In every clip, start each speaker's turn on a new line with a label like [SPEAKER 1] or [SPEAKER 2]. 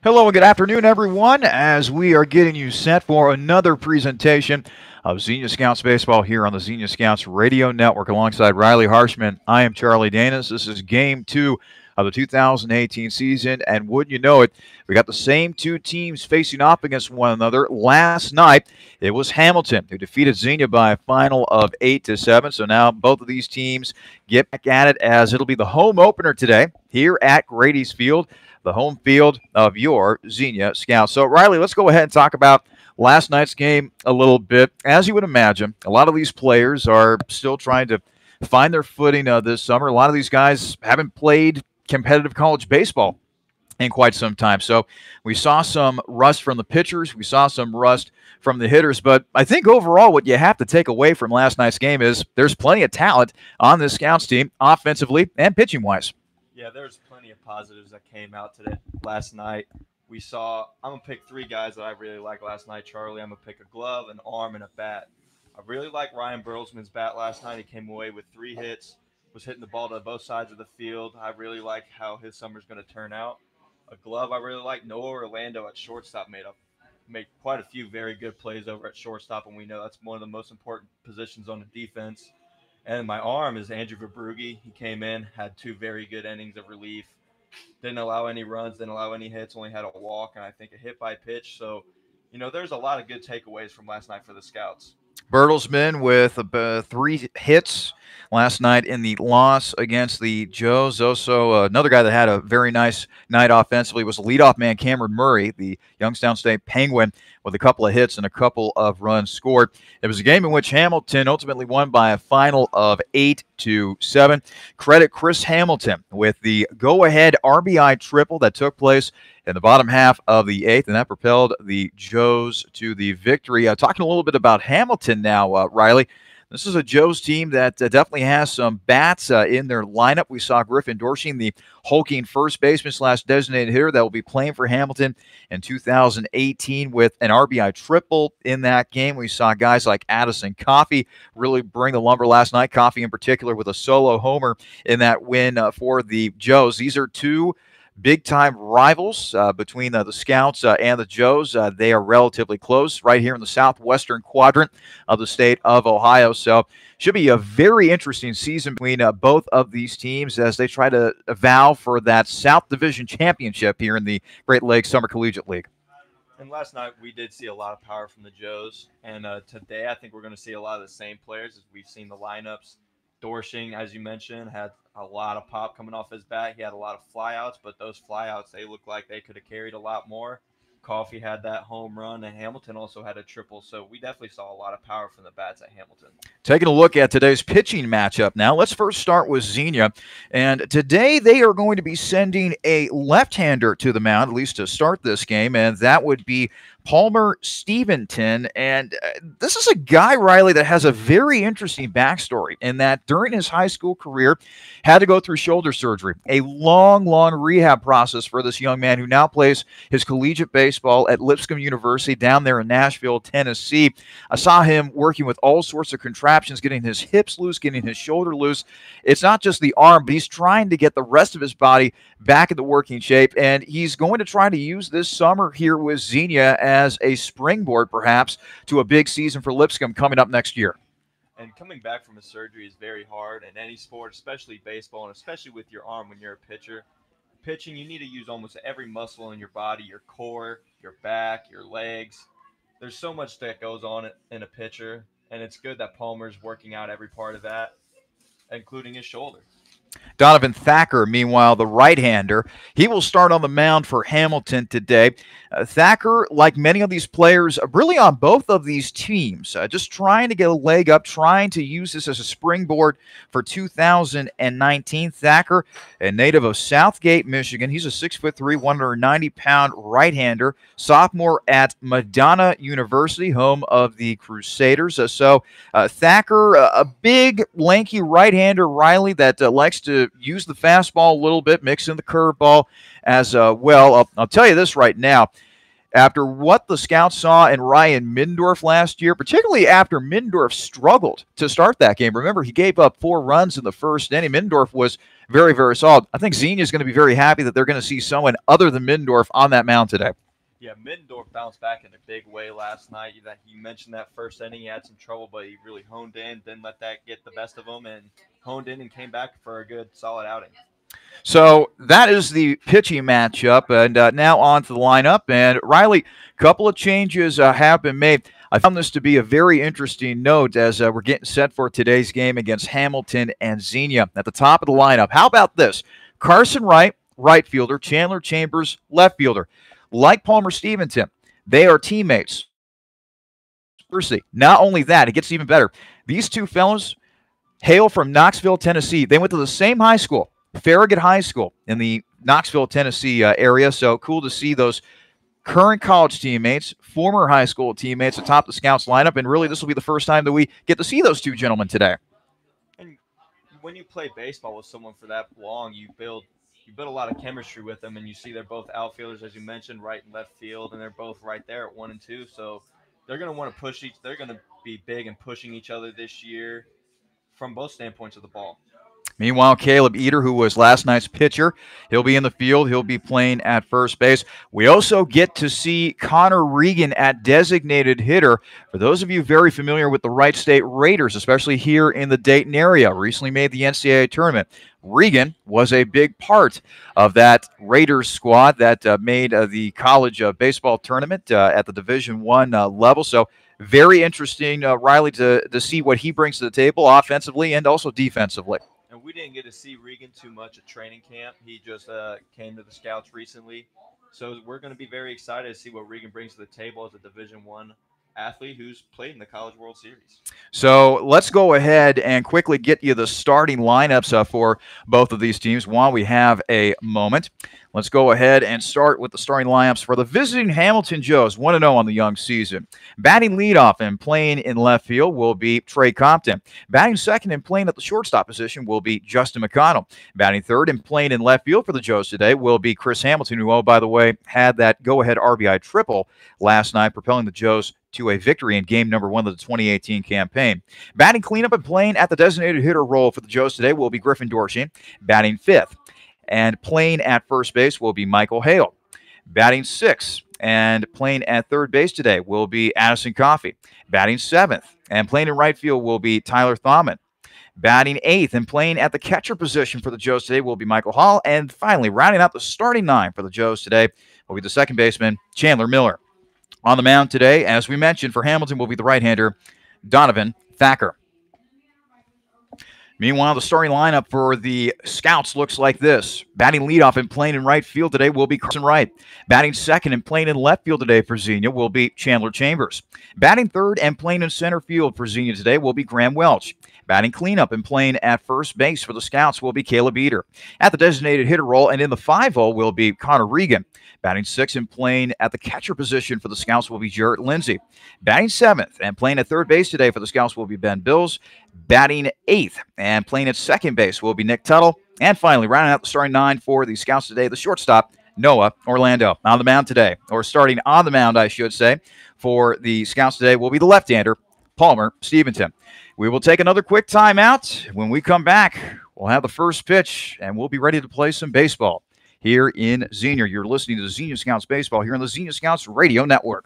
[SPEAKER 1] Hello and good afternoon, everyone, as we are getting you set for another presentation of Xenia Scouts Baseball here on the Xenia Scouts Radio Network alongside Riley Harshman. I am Charlie Danis. This is Game 2 of the 2018 season, and wouldn't you know it, we got the same two teams facing off against one another. Last night, it was Hamilton who defeated Xenia by a final of 8-7, so now both of these teams get back at it as it'll be the home opener today here at Grady's Field, the home field of your Xenia Scouts. So, Riley, let's go ahead and talk about last night's game a little bit. As you would imagine, a lot of these players are still trying to find their footing this summer. A lot of these guys haven't played competitive college baseball in quite some time. So we saw some rust from the pitchers. We saw some rust from the hitters. But I think overall what you have to take away from last night's game is there's plenty of talent on this Scouts team, offensively and pitching-wise.
[SPEAKER 2] Yeah, there's plenty of positives that came out today. Last night, we saw – I'm going to pick three guys that I really liked last night, Charlie. I'm going to pick a glove, an arm, and a bat. I really like Ryan Bertelsman's bat last night. He came away with 3 hits, was hitting the ball to both sides of the field. I really like how his summer's going to turn out. A glove, I really like Noah Orlando at shortstop made quite a few very good plays over at shortstop, and we know that's one of the most important positions on the defense. And my arm is Andrew Verbrugi. He came in, had 2 very good innings of relief. Didn't allow any runs, didn't allow any hits, only had a walk, and I think a hit by pitch. So, there's a lot of good takeaways from last night for the Scouts.
[SPEAKER 1] Bertelsman with 3 hits last night in the loss against the Joes. Also, another guy that had a very nice night offensively was leadoff man Cameron Murray, the Youngstown State Penguin, with a couple of hits and a couple of runs scored. It was a game in which Hamilton ultimately won by a final of 8-7. Credit Chris Hamilton with the go-ahead RBI triple that took place in the bottom half of the 8th, and that propelled the Joes to the victory. Talking a little bit about Hamilton now, Riley. This is a Joes team that definitely has some bats in their lineup. We saw Griffin Dorshing, the hulking first baseman / designated hitter that will be playing for Hamilton in 2018 with an RBI triple in that game. We saw guys like Addison Coffey really bring the lumber last night. Coffey in particular with a solo homer in that win for the Joes. These are 2 big-time rivals between the Scouts and the Joes. They are relatively close right here in the southwestern quadrant of the state of Ohio. So should be a very interesting season between both of these teams as they try to vow for that South Division championship here in the Great Lakes Summer Collegiate League.
[SPEAKER 2] And last night we did see a lot of power from the Joes. And today I think we're going to see a lot of the same players as we've seen the lineups. Dorshing, as you mentioned, had a lot of pop coming off his bat. He had a lot of flyouts, but those flyouts, they looked like they could have carried a lot more. Coffey had that home run, and Hamilton also had a triple. So we definitely saw a lot of power from the bats at Hamilton.
[SPEAKER 1] Taking a look at today's pitching matchup now, let's first start with Xenia. And today they are going to be sending a left-hander to the mound, at least to start this game, and that would be Palmer Steventon. And this is a guy, Riley, that has a very interesting backstory in that during his high school career had to go through shoulder surgery. A long rehab process for this young man who now plays his collegiate baseball at Lipscomb University down there in Nashville, Tennessee. I saw him working with all sorts of contraptions, getting his hips loose, getting his shoulder loose. It's not just the arm, but he's trying to get the rest of his body back into working shape, and he's going to try to use this summer here with Xenia as a springboard, perhaps, to a big season for Lipscomb coming up next year.
[SPEAKER 2] And coming back from a surgery is very hard in any sport, especially baseball, and especially with your arm when you're a pitcher. Pitching, you need to use almost every muscle in your body, your core, your back, your legs. There's so much that goes on in a pitcher, and it's good that Palmer's working out every part of that, including his shoulder.
[SPEAKER 1] Donovan Thacker, meanwhile, the right-hander, he will start on the mound for Hamilton today. Thacker, like many of these players, really on both of these teams, just trying to get a leg up, trying to use this as a springboard for 2019. Thacker, a native of Southgate, Michigan. He's a 6'3", 190-pound right-hander, sophomore at Madonna University, home of the Crusaders. Thacker, a big, lanky right-hander, Riley, that likes to use the fastball a little bit, mix in the curveball as well. I'll tell you this right now. after what the scouts saw in Ryan Mindorf last year, particularly after Mindorf struggled to start that game. Remember, he gave up 4 runs in the first inning. Mindorf was very, very solid. I think Xenia is going to be very happy that they're going to see someone other than Mindorf on that mound today.
[SPEAKER 2] Yeah, Middendorf bounced back in a big way last night. That he mentioned that first inning he had some trouble, but he really honed in, didn't let that get the best of him, and honed in and came back for a good solid outing.
[SPEAKER 1] So that is the pitching matchup, and now on to the lineup. And Riley, a couple of changes have been made. I found this to be a very interesting note as we're getting set for today's game against Hamilton and Xenia at the top of the lineup. How about this? Carson Wright, right fielder, Chandler Chambers, left fielder. Like Palmer Stevenson, they are teammates. Not only that, it gets even better. These two fellows hail from Knoxville, Tennessee. They went to the same high school, Farragut High School, in the Knoxville, Tennessee area. So cool to see those current college teammates, former high school teammates atop the Scouts lineup. And really, this will be the first time that we get to see those two gentlemen today.
[SPEAKER 2] And when you play baseball with someone for that long, you build a lot of chemistry with them, and you see they're both outfielders, as you mentioned, right and left field, and they're both right there at 1 and 2. So they're going to want to push each. They're going to be big and pushing each other this year from both standpoints of the ball.
[SPEAKER 1] Meanwhile, Caleb Eater, who was last night's pitcher, he'll be in the field. He'll be playing at first base. We also get to see Connor Regan at designated hitter. For those of you very familiar with the Wright State Raiders, especially here in the Dayton area, recently made the NCAA tournament. Regan was a big part of that Raiders squad that made the college baseball tournament at the Division I level. So very interesting, Riley, to see what he brings to the table offensively and also defensively.
[SPEAKER 2] And we didn't get to see Regan too much at training camp. He just came to the scouts recently, so we're going to be very excited to see what Regan brings to the table as a Division I athlete who's played in the College World Series.
[SPEAKER 1] So let's go ahead and quickly get you the starting lineups for both of these teams while we have a moment. Let's go ahead and start with the starting lineups for the visiting Hamilton Joes, 1-0 on the young season. Batting leadoff and playing in left field will be Trey Compton. Batting second and playing at the shortstop position will be Justin McConnell. Batting third and playing in left field for the Joes today will be Chris Hamilton, who, oh, by the way, had that go-ahead RBI triple last night, propelling the Joes to a victory in game number 1 of the 2018 campaign. Batting cleanup and playing at the designated hitter role for the Joes today will be Griffin Dorsey. Batting fifth and playing at first base will be Michael Hale. Batting sixth and playing at third base today will be Addison Coffey. Batting seventh and playing in right field will be Tyler Thaumann. Batting eighth and playing at the catcher position for the Joes today will be Michael Hall. And finally, rounding out the starting 9 for the Joes today will be the second baseman, Chandler Miller. On the mound today, as we mentioned, for Hamilton will be the right-hander, Donovan Thacker. Meanwhile, the starting lineup for the Scouts looks like this. Batting leadoff and playing in right field today will be Carson Wright. Batting second and playing in left field today for Xenia will be Chandler Chambers. Batting third and playing in center field for Xenia today will be Graham Welch. Batting cleanup and playing at first base for the Scouts will be Caleb Eater. At the designated hitter role and in the 5-hole will be Connor Regan. Batting sixth and playing at the catcher position for the Scouts will be Jarrett Lindsay. Batting seventh and playing at third base today for the Scouts will be Ben Bills. Batting eighth and playing at second base will be Nick Tuttle. And finally, rounding out the starting 9 for the Scouts today, the shortstop, Noah Orlando. On the mound today, or starting on the mound, I should say, for the Scouts today will be the left-hander, Palmer Stevenson. We will take another quick timeout. When we come back, we'll have the first pitch, and we'll be ready to play some baseball here in Xenia. You're listening to the Xenia Scouts Baseball here on the Xenia Scouts Radio Network.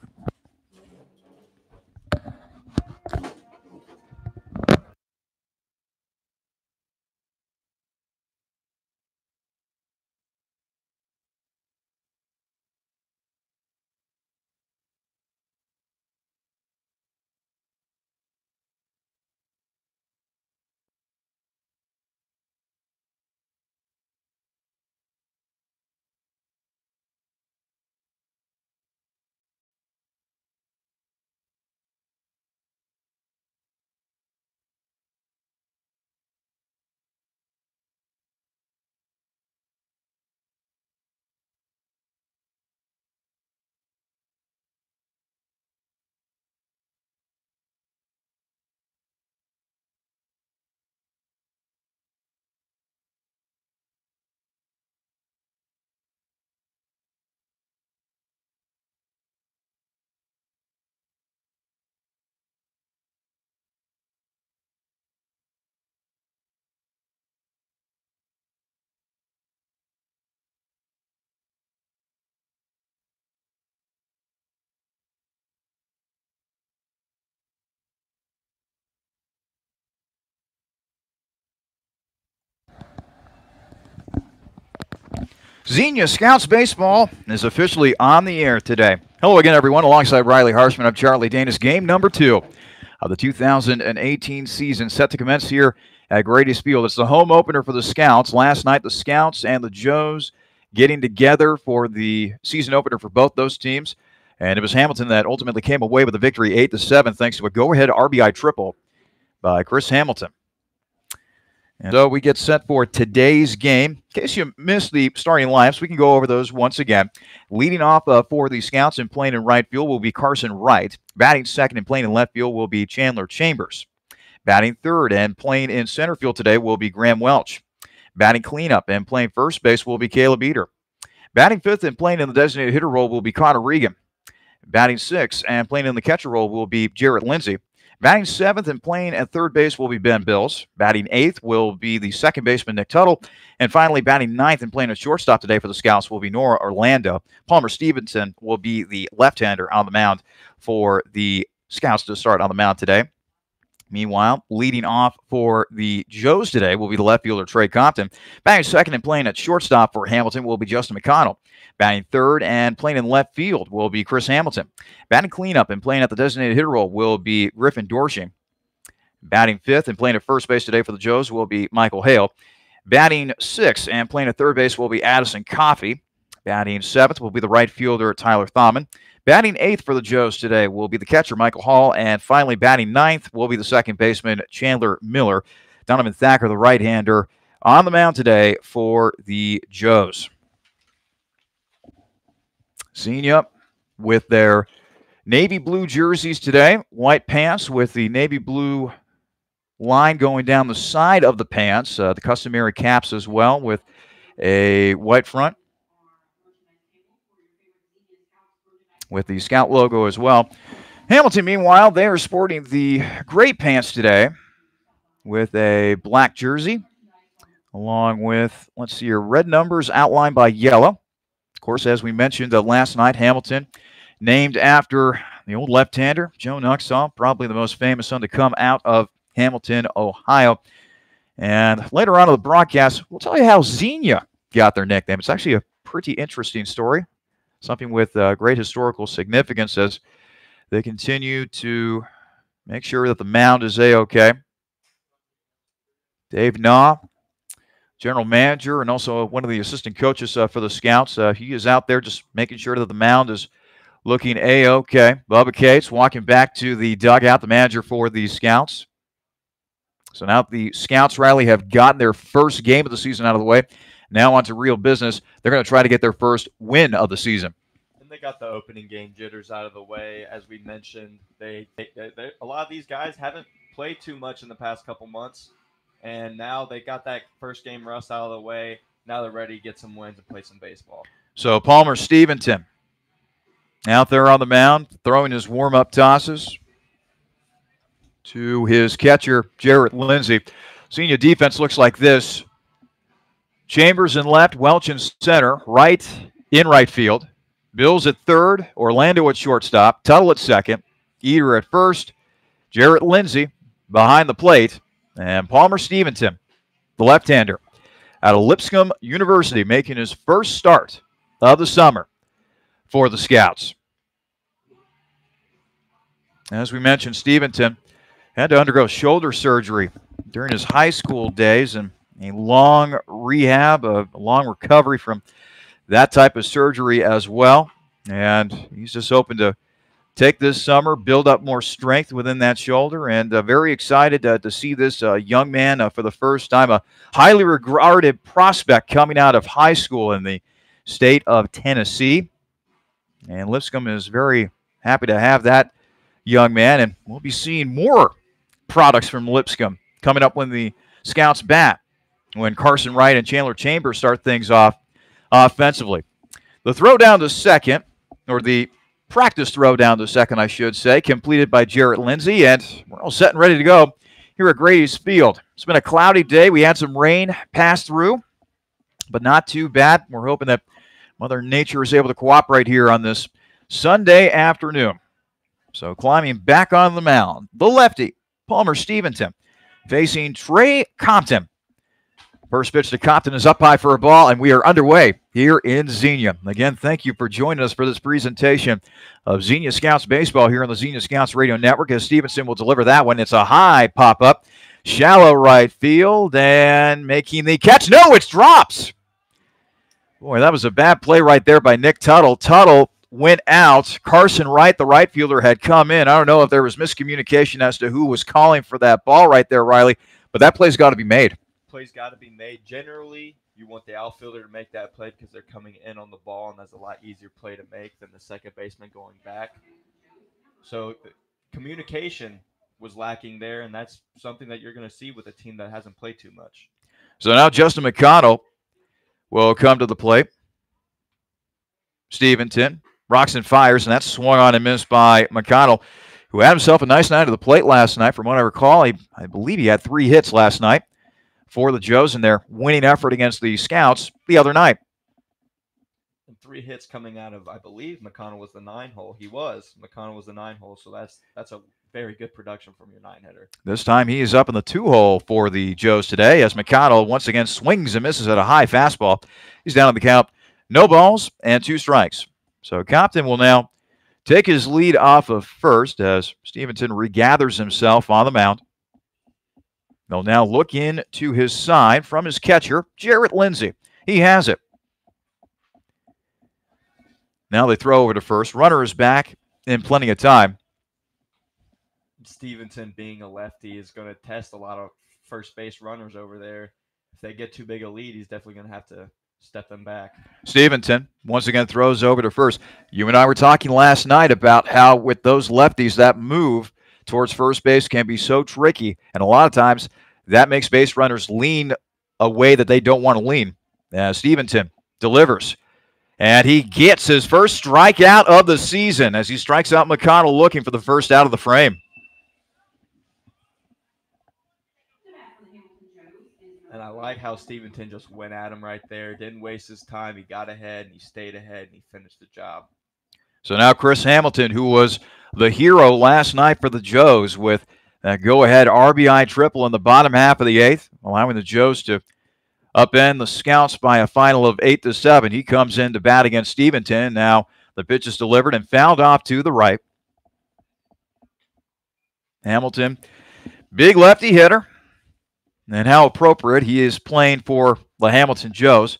[SPEAKER 1] Xenia Scouts Baseball is officially on the air today. Hello again, everyone. Alongside Riley Harshman, I'm Charlie Danis. Game number 2 of the 2018 season set to commence here at Grady's Field. It's the home opener for the Scouts. Last night, the Scouts and the Joes getting together for the season opener for both those teams. And it was Hamilton that ultimately came away with the victory 8-7 thanks to a go-ahead RBI triple by Chris Hamilton. And so we get set for today's game. In case you missed the starting lineups, we can go over those once again. Leading off for the Scouts and playing in right field will be Carson Wright. Batting second and playing in left field will be Chandler Chambers. Batting third and playing in center field today will be Graham Welch. Batting cleanup and playing first base will be Caleb Eater. Batting fifth and playing in the designated hitter role will be Connor Regan. Batting sixth and playing in the catcher role will be Jarrett Lindsey. Batting seventh and playing at third base will be Ben Bills. Batting eighth will be the second baseman, Nick Tuttle. And finally, batting ninth and playing at shortstop today for the Scouts will be Nora Orlando. Palmer Stevenson will be the left-hander on the mound for the Scouts to start on the mound today. Meanwhile, leading off for the Joes today will be the left fielder, Trey Compton. Batting second and playing at shortstop for Hamilton will be Justin McConnell. Batting third and playing in left field will be Chris Hamilton. Batting cleanup and playing at the designated hitter role will be Griffin Dorsey. Batting fifth and playing at first base today for the Joes will be Michael Hale. Batting sixth and playing at third base will be Addison Coffey. Batting seventh will be the right fielder, Tyler Thaumann. Batting eighth for the Joes today will be the catcher, Michael Hall. And finally, batting ninth will be the second baseman, Chandler Miller. Donovan Thacker, the right-hander, on the mound today for the Joes. Xenia with their navy blue jerseys today. White pants with the navy blue line going down the side of the pants. The customary caps as well with a white front, with the Scout logo as well. Hamilton, meanwhile, they are sporting the gray pants today with a black jersey, along with, let's see here, red numbers outlined by yellow. Of course, as we mentioned last night, Hamilton named after the old left-hander, Joe Nuxall, probably the most famous son to come out of Hamilton, Ohio. And later on in the broadcast, we'll tell you how Xenia got their nickname. It's actually a pretty interesting story. Something with great historical significance as they continue to make sure that the mound is A-OK. Dave Naw, general manager and also one of the assistant coaches for the Scouts, he is out there just making sure that the mound is looking A-OK. Bubba Cates walking back to the dugout, the manager for the Scouts. So now the Scouts, Riley, have gotten their first game of the season out of the way. Now on to real business. They're going to try to get their first win of the season.
[SPEAKER 2] And they got the opening game jitters out of the way. As we mentioned, a lot of these guys haven't played too much in the past couple months. And now they got that first game rust out of the way. Now they're ready to get some wins and play some baseball.
[SPEAKER 1] So Palmer Stevenson out there on the mound, throwing his warm-up tosses to his catcher, Jarrett Lindsey. Senior defense looks like this. Chambers in left, Welch in center, Wright in right field, Bills at third, Orlando at shortstop, Tuttle at second, Eater at first, Jarrett Lindsey behind the plate, and Palmer Stevenson, the left-hander, out of Lipscomb University, making his first start of the summer for the Scouts. As we mentioned, Stevenson had to undergo shoulder surgery during his high school days, and a long rehab, a long recovery from that type of surgery as well. And he's just hoping to take this summer, build up more strength within that shoulder, and very excited to see this young man for the first time, a highly regarded prospect coming out of high school in the state of Tennessee. And Lipscomb is very happy to have that young man, and we'll be seeing more products from Lipscomb coming up when the Scouts bat, when Carson Wright and Chandler Chambers start things off offensively. The throw down to second, or the practice throw down to second, I should say, completed by Jarrett Lindsey, and we're all set and ready to go here at Grady's Field. It's been a cloudy day. We had some rain pass through, but not too bad. We're hoping that Mother Nature is able to cooperate here on this Sunday afternoon. So climbing back on the mound, the lefty, Palmer Stevenson, facing Trey Compton. First pitch to Compton is up high for a ball, and we are underway here in Xenia. Again, thank you for joining us for this presentation of Xenia Scouts Baseball here on the Xenia Scouts Radio Network, as Stevenson will deliver that one. It's a high pop-up, shallow right field, and making the catch. No, it drops. Boy, that was a bad play right there by Nick Tuttle. Tuttle went out. Carson Wright, the right fielder, had come in. I don't know if there was miscommunication as to who was calling for that ball right there, Riley, but that play's got to be made.
[SPEAKER 2] Play's got to be made. Generally, you want the outfielder to make that play because they're coming in on the ball, and that's a lot easier play to make than the second baseman going back. So communication was lacking there, and that's something that you're going to see with a team that hasn't played too much.
[SPEAKER 1] So now Justin McConnell will come to the plate. Stevenson rocks and fires, and that's swung on and missed by McConnell, who had himself a nice night at the plate last night. From what I recall, I believe he had 3 hits last night for the Joes in their winning effort against the Scouts the other night.
[SPEAKER 2] And 3 hits coming out of, I believe, McConnell was the 9-hole. McConnell was the 9-hole, so that's a very good production from your 9-hitter.
[SPEAKER 1] This time he is up in the 2-hole for the Joes today, as McConnell once again swings and misses at a high fastball. He's down on the count. No balls and 2 strikes. So Compton will now take his lead off of first as Stevenson regathers himself on the mound. They'll now look in to his side from his catcher, Jarrett Lindsay. He has it. Now they throw over to first. Runner is back in plenty of time.
[SPEAKER 2] Stevenson, being a lefty, is going to test a lot of first base runners over there. If they get too big a lead, he's definitely going to have to step them back.
[SPEAKER 1] Stevenson once again throws over to first. You and I were talking last night about how with those lefties, that move towards first base can be so tricky, and a lot of times that makes base runners lean a way that they don't want to lean. Stevenson delivers, and he gets his first strikeout of the season as he strikes out McConnell looking for the first out of the frame.
[SPEAKER 2] And I like how Stevenson just went at him right there, didn't waste his time. He got ahead, and he stayed ahead, and he finished the job.
[SPEAKER 1] So now Chris Hamilton, who was the hero last night for the Joes with that go-ahead RBI triple in the bottom half of the 8th, allowing the Joes to upend the Scouts by a final of 8-7. He comes in to bat against Stevenson. Now the pitch is delivered and fouled off to the right. Hamilton, big lefty hitter. And how appropriate, he is playing for the Hamilton Joes.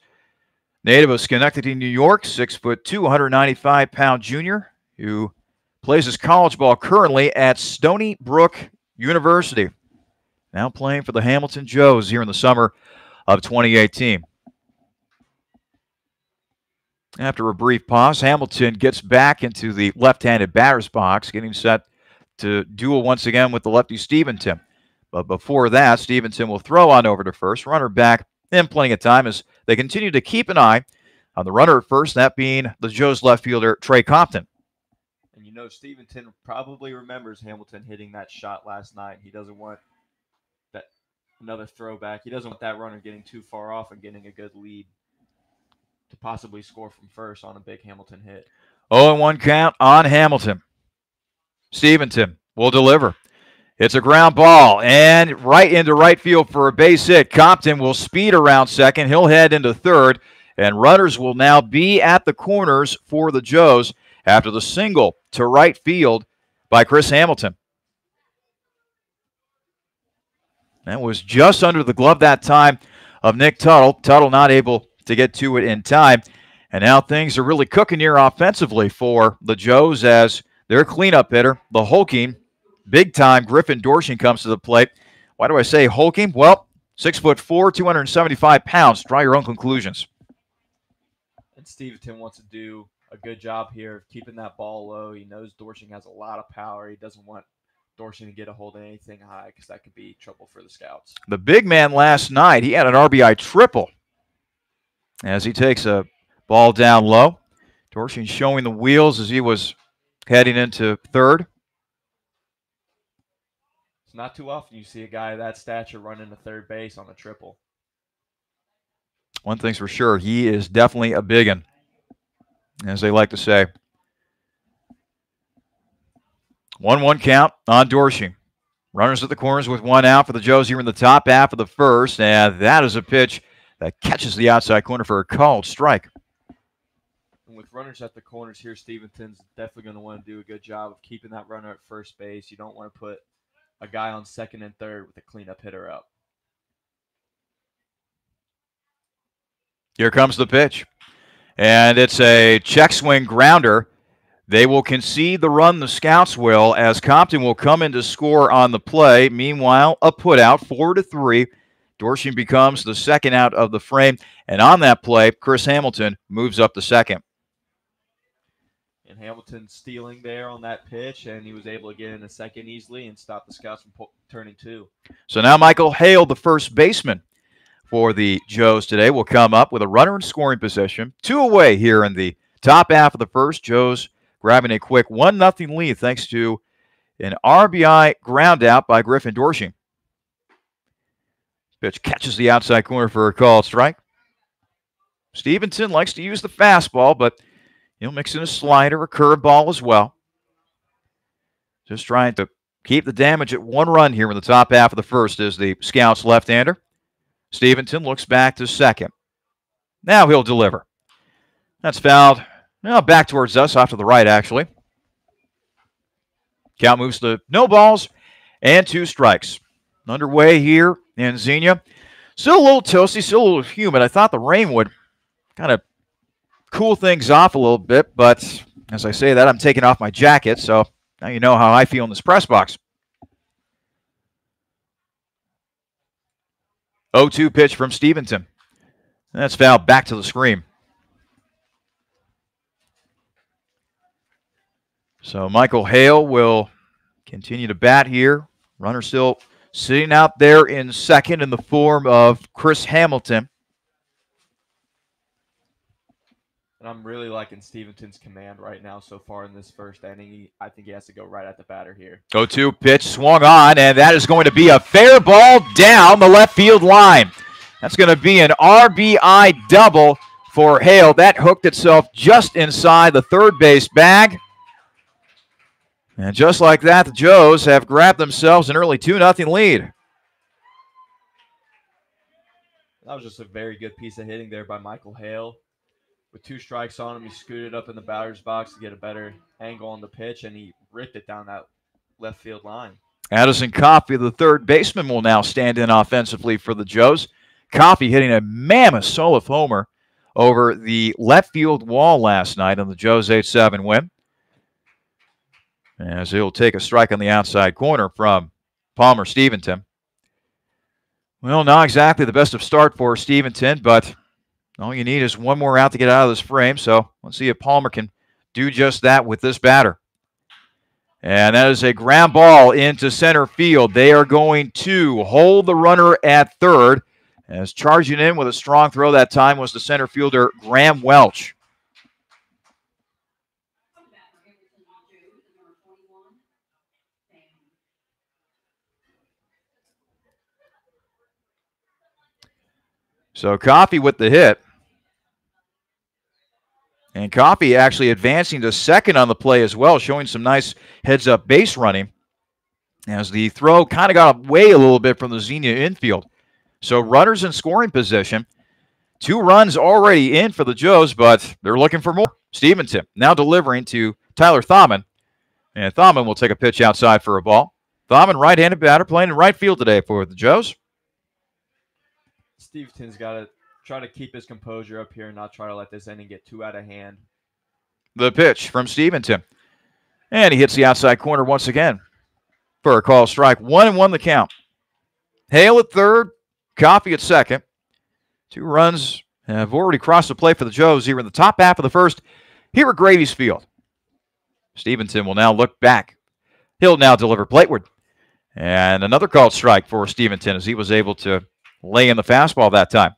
[SPEAKER 1] Native of Schenectady, New York, 6'2", 195-pound junior, who plays his college ball currently at Stony Brook University. Now playing for the Hamilton Joes here in the summer of 2018. After a brief pause, Hamilton gets back into the left-handed batter's box, getting set to duel once again with the lefty Stevenson. But before that, Stevenson will throw on over to first. Runner back in plenty of time as they continue to keep an eye on the runner at first, that being the Joes left fielder, Trey Compton.
[SPEAKER 2] And you know, Stevenson probably remembers Hamilton hitting that shot last night. He doesn't want that another throwback. He doesn't want that runner getting too far off and getting a good lead to possibly score from first on a big Hamilton hit.
[SPEAKER 1] 0-1 count on Hamilton. Stevenson will deliver. It's a ground ball, and right into right field for a base hit. Compton will speed around second. He'll head into third, and runners will now be at the corners for the Joes after the single to right field by Chris Hamilton. That was just under the glove that time of Nick Tuttle. Tuttle not able to get to it in time, and now things are really cooking here offensively for the Joes as their cleanup hitter, the hulking, big-time Griffin Dorshing comes to the plate. Why do I say hulking? Well, 6'4", 275 pounds. Draw your own conclusions.
[SPEAKER 2] And Stevenson wants to do a good job here of keeping that ball low. He knows Dorshing has a lot of power. He doesn't want Dorshing to get a hold of anything high because that could be trouble for the Scouts.
[SPEAKER 1] The big man last night, he had an RBI triple as he takes a ball down low. Dorshing showing the wheels as he was heading into third.
[SPEAKER 2] It's not too often you see a guy of that stature running to third base on a triple.
[SPEAKER 1] One thing's for sure, he is definitely a biggin, as they like to say. 1-1 count on Dorshing. Runners at the corners with one out for the Joes here in the top half of the first, and that is a pitch that catches the outside corner for a called strike.
[SPEAKER 2] And with runners at the corners here, Stevenson's definitely going to want to do a good job of keeping that runner at first base. You don't want to put a guy on second and third with a cleanup hitter up.
[SPEAKER 1] Here comes the pitch, and it's a check swing grounder. They will concede the run, the Scouts will, as Compton will come in to score on the play. Meanwhile, a putout, 4-3. Dorshing becomes the second out of the frame, and on that play, Chris Hamilton moves up to second.
[SPEAKER 2] And Hamilton stealing there on that pitch, and he was able to get in a second easily and stop the Scouts from turning two.
[SPEAKER 1] So now Michael Hale, the first baseman for the Joes today, will come up with a runner in scoring position. 2 away here in the top half of the first. Joes grabbing a quick 1-0 lead thanks to an RBI ground out by Griffin Dorshing. Pitch catches the outside corner for a called strike. Stevenson likes to use the fastball, but he'll mix in a slider, a curveball as well. Just trying to keep the damage at 1 run here in the top half of the first is the Scouts left-hander. Stevenson looks back to second. Now he'll deliver. That's fouled. Now back towards us, off to the right, actually. Count moves to no balls and 2 strikes. Underway here in Xenia. Still a little toasty, still a little humid. I thought the rain would kind of cool things off a little bit, but as I say that, I'm taking off my jacket, so now you know how I feel in this press box. 0-2 pitch from Stevenson. That's fouled back to the screen. So Michael Hale will continue to bat here. Runner still sitting out there in second in the form of Chris Hamilton.
[SPEAKER 2] And I'm really liking Stevenson's command right now so far in this first inning. I think he has to go right at the batter here.
[SPEAKER 1] 0-2 pitch swung on, and that is going to be a fair ball down the left field line. That's going to be an RBI double for Hale. That hooked itself just inside the third base bag. And just like that, the Joes have grabbed themselves an early 2-0 lead.
[SPEAKER 2] That was just a very good piece of hitting there by Michael Hale. With 2 strikes on him, he scooted up in the batter's box to get a better angle on the pitch, and he ripped it down that left field line.
[SPEAKER 1] Addison Coffey, the third baseman, will now stand in offensively for the Joes. Coffey hitting a mammoth solo homer over the left field wall last night on the Joes' 8-7 win. As he'll take a strike on the outside corner from Palmer Stevenson. Well, not exactly the best of start for Stevenson, but all you need is 1 more out to get out of this frame, so let's see if Palmer can do just that with this batter. And that is a ground ball into center field. They are going to hold the runner at third, as charging in with a strong throw that time was the center fielder, Graham Welch. So Coffey with the hit. And Coffey actually advancing to second on the play as well, showing some nice heads-up base running as the throw kind of got away a little bit from the Xenia infield. So runners in scoring position. 2 runs already in for the Joes, but they're looking for more. Stevenson now delivering to Tyler Thaumann. And Thaumann will take a pitch outside for a ball. Thaumann, right-handed batter, playing in right field today for the Joes.
[SPEAKER 2] Stevenson's got to try to keep his composure up here and not try to let this inning get too out of hand.
[SPEAKER 1] The pitch from Stevenson. And he hits the outside corner once again for a call strike. 1-1 the count. Hale at third, Coffey at second. 2 runs have already crossed the plate for the Joes here in the top half of the first here at Grady's Field. Stevenson will now look back. He'll now deliver plateward. And another called strike for Stevenson as he was able to lay in the fastball that time.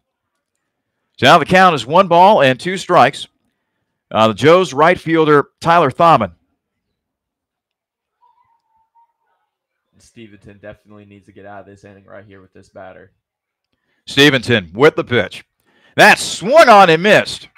[SPEAKER 1] So now the count is 1 ball and 2 strikes. The Joes right fielder, Tyler Thaumann.
[SPEAKER 2] Stevenson definitely needs to get out of this inning right here with this batter.
[SPEAKER 1] Stevenson with the pitch. That's swung on and missed.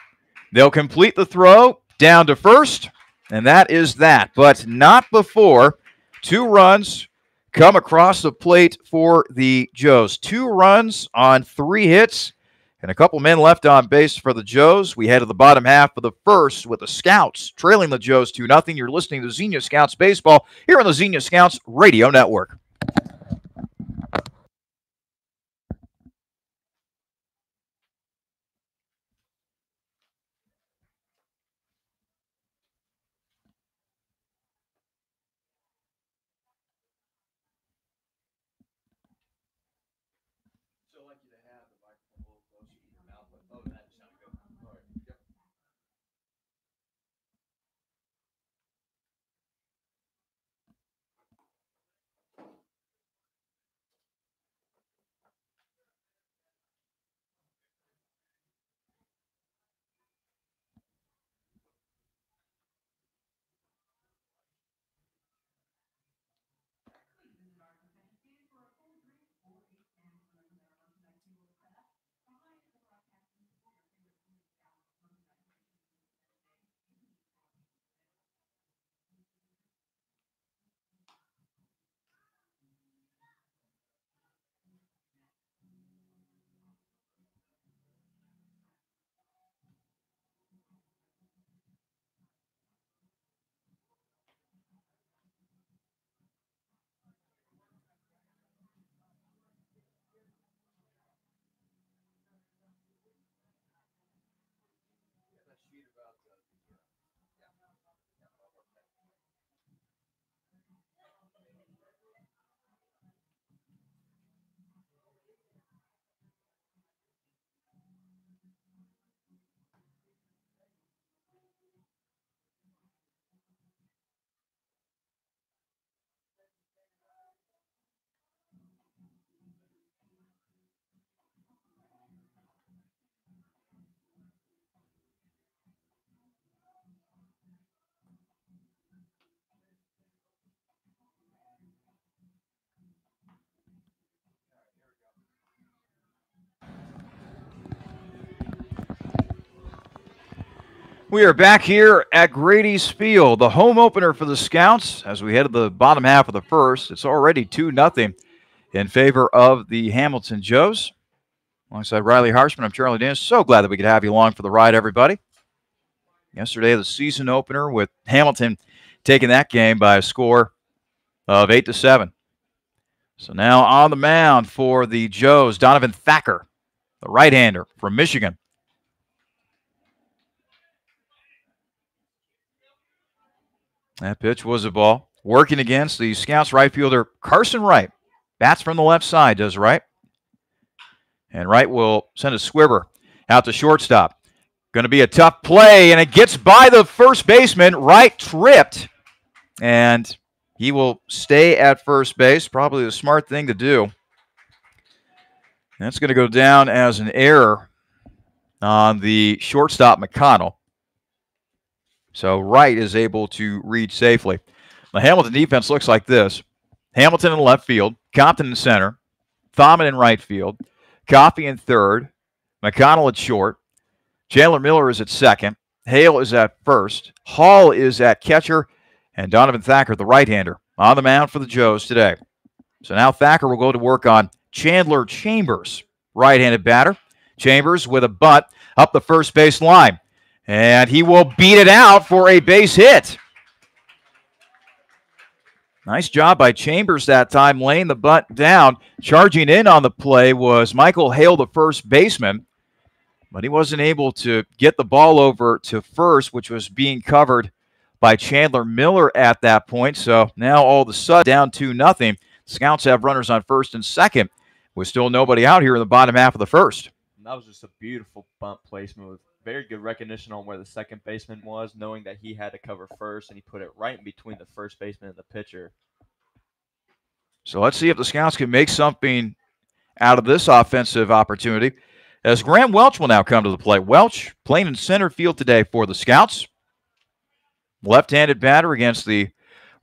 [SPEAKER 1] They'll complete the throw down to first, and that is that. But not before 2 runs come across the plate for the Joes. 2 runs on 3 hits and a couple men left on base for the Joes. We head to the bottom half of the first with the Scouts trailing the Joes 2-0. You're listening to Xenia Scouts Baseball here on the Xenia Scouts Radio Network. We are back here at Grady's Field, the home opener for the Scouts as we head to the bottom half of the first. It's already 2-0 in favor of the Hamilton Joes. Alongside Riley Harshman, I'm Charlie Dennis. So glad that we could have you along for the ride, everybody. Yesterday, the season opener with Hamilton taking that game by a score of 8-7. So now on the mound for the Joes, Donovan Thacker, the right-hander from Michigan. That pitch was a ball. Working against the Scouts right fielder, Carson Wright. Bats from the left side, does Wright. And Wright will send a squibber out to shortstop. Going to be a tough play, and it gets by the first baseman. Wright tripped, and he will stay at first base. Probably the smart thing to do. That's going to go down as an error on the shortstop, McConnell. So Wright is able to reach safely. The Hamilton defense looks like this. Hamilton in left field, Compton in center, Thaumann in right field, Coffey in third, McConnell at short, Chandler Miller is at second, Hale is at first, Hall is at catcher, and Donovan Thacker, the right-hander, on the mound for the Joes today. So now Thacker will go to work on Chandler Chambers, right-handed batter. Chambers with a bunt up the first base line. And he will beat it out for a base hit. Nice job by Chambers that time, laying the bunt down. Charging in on the play was Michael Hale, the first baseman. But he wasn't able to get the ball over to first, which was being covered by Chandler Miller at that point. So now all of a sudden, down 2-0. Scouts have runners on first and second with still nobody out here in the bottom half of the first.
[SPEAKER 2] And that was just a beautiful bunt placement with very good recognition on where the second baseman was, knowing that he had to cover first, and he put it right in between the first baseman and the pitcher.
[SPEAKER 1] So let's see if the Scouts can make something out of this offensive opportunity, as Graham Welch will now come to the plate. Welch playing in center field today for the Scouts. Left-handed batter against the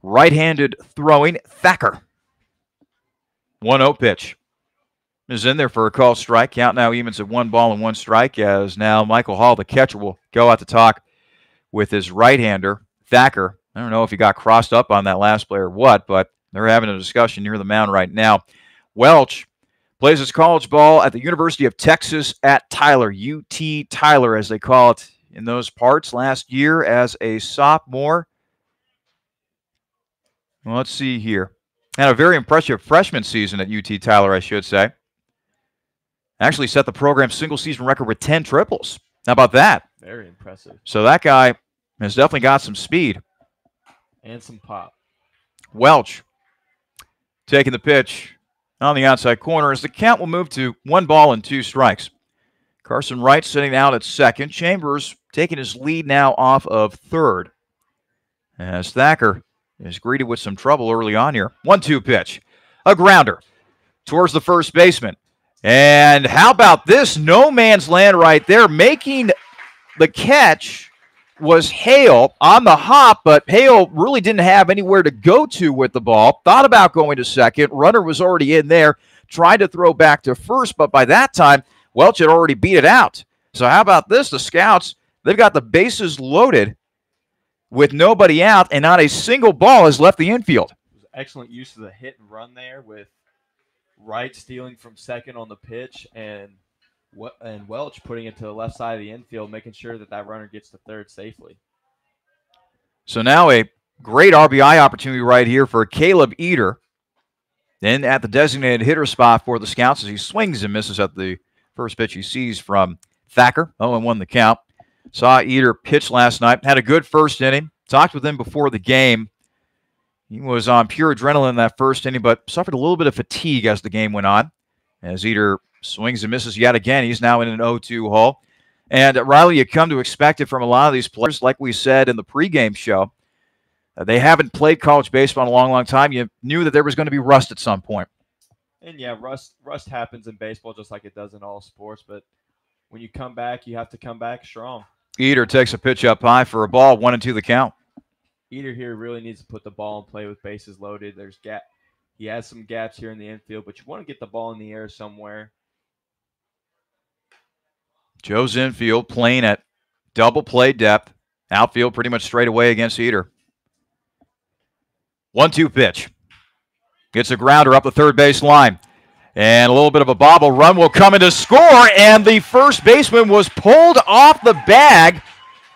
[SPEAKER 1] right-handed throwing Thacker. 1-0 pitch is in there for a called strike. Count now evens at 1 ball and 1 strike, as now Michael Hall, the catcher, will go out to talk with his right-hander, Thacker. I don't know if he got crossed up on that last play or what, but They're having a discussion near the mound right now. Welch plays his college ball at the University of Texas at Tyler, UT Tyler, as they call it in those parts. Last year as a sophomore. Well, let's see here. Had a very impressive freshman season at UT Tyler, I should say. Actually set the program's single-season record with 10 triples. How about that?
[SPEAKER 2] Very impressive.
[SPEAKER 1] So that guy has definitely got some speed.
[SPEAKER 2] And some pop.
[SPEAKER 1] Welch taking the pitch on the outside corner as the count will move to 1-2 strikes. Carson Wright sitting out at second. Chambers taking his lead now off of third. As Thacker is greeted with some trouble early on here. 1-2 pitch. A grounder towards the first baseman. And how about this? No man's land right there. Making the catch was Hale on the hop, but Hale really didn't have anywhere to go to with the ball. Thought about going to second. Runner was already in there. Tried to throw back to first, but by that time, Welch had already beat it out. So how about this? The Scouts, they've got the bases loaded with nobody out, and not a single ball has left the infield.
[SPEAKER 2] Excellent use of the hit and run there with Wright stealing from second on the pitch and Welch putting it to the left side of the infield, making sure that that runner gets to third safely.
[SPEAKER 1] So now a great RBI opportunity right here for Caleb Eater. Then at the designated hitter spot for the Scouts as he swings and misses at the first pitch he sees from Thacker. 0-1 the count. Saw Eater pitch last night. Had a good first inning. Talked with him before the game. He was on pure adrenaline in that first inning, but suffered a little bit of fatigue as the game went on. As Eater swings and misses yet again, he's now in an 0-2 hole. And Riley, you come to expect it from a lot of these players, like we said in the pregame show. They haven't played college baseball in a long, long time. You knew that there was going to be rust at some point.
[SPEAKER 2] And yeah, rust happens in baseball just like it does in all sports. But when you come back, you have to come back strong.
[SPEAKER 1] Eater takes a pitch up high for a ball, 1-2 the count.
[SPEAKER 2] Eater here really needs to put the ball in play with bases loaded. He has some gaps here in the infield, but you want to get the ball in the air somewhere.
[SPEAKER 1] Joe's infield playing at double play depth. Outfield pretty much straight away against Eater. 1-2 pitch. Gets a grounder up the third base line. And a little bit of a bobble run will come in to score, and the first baseman was pulled off the bag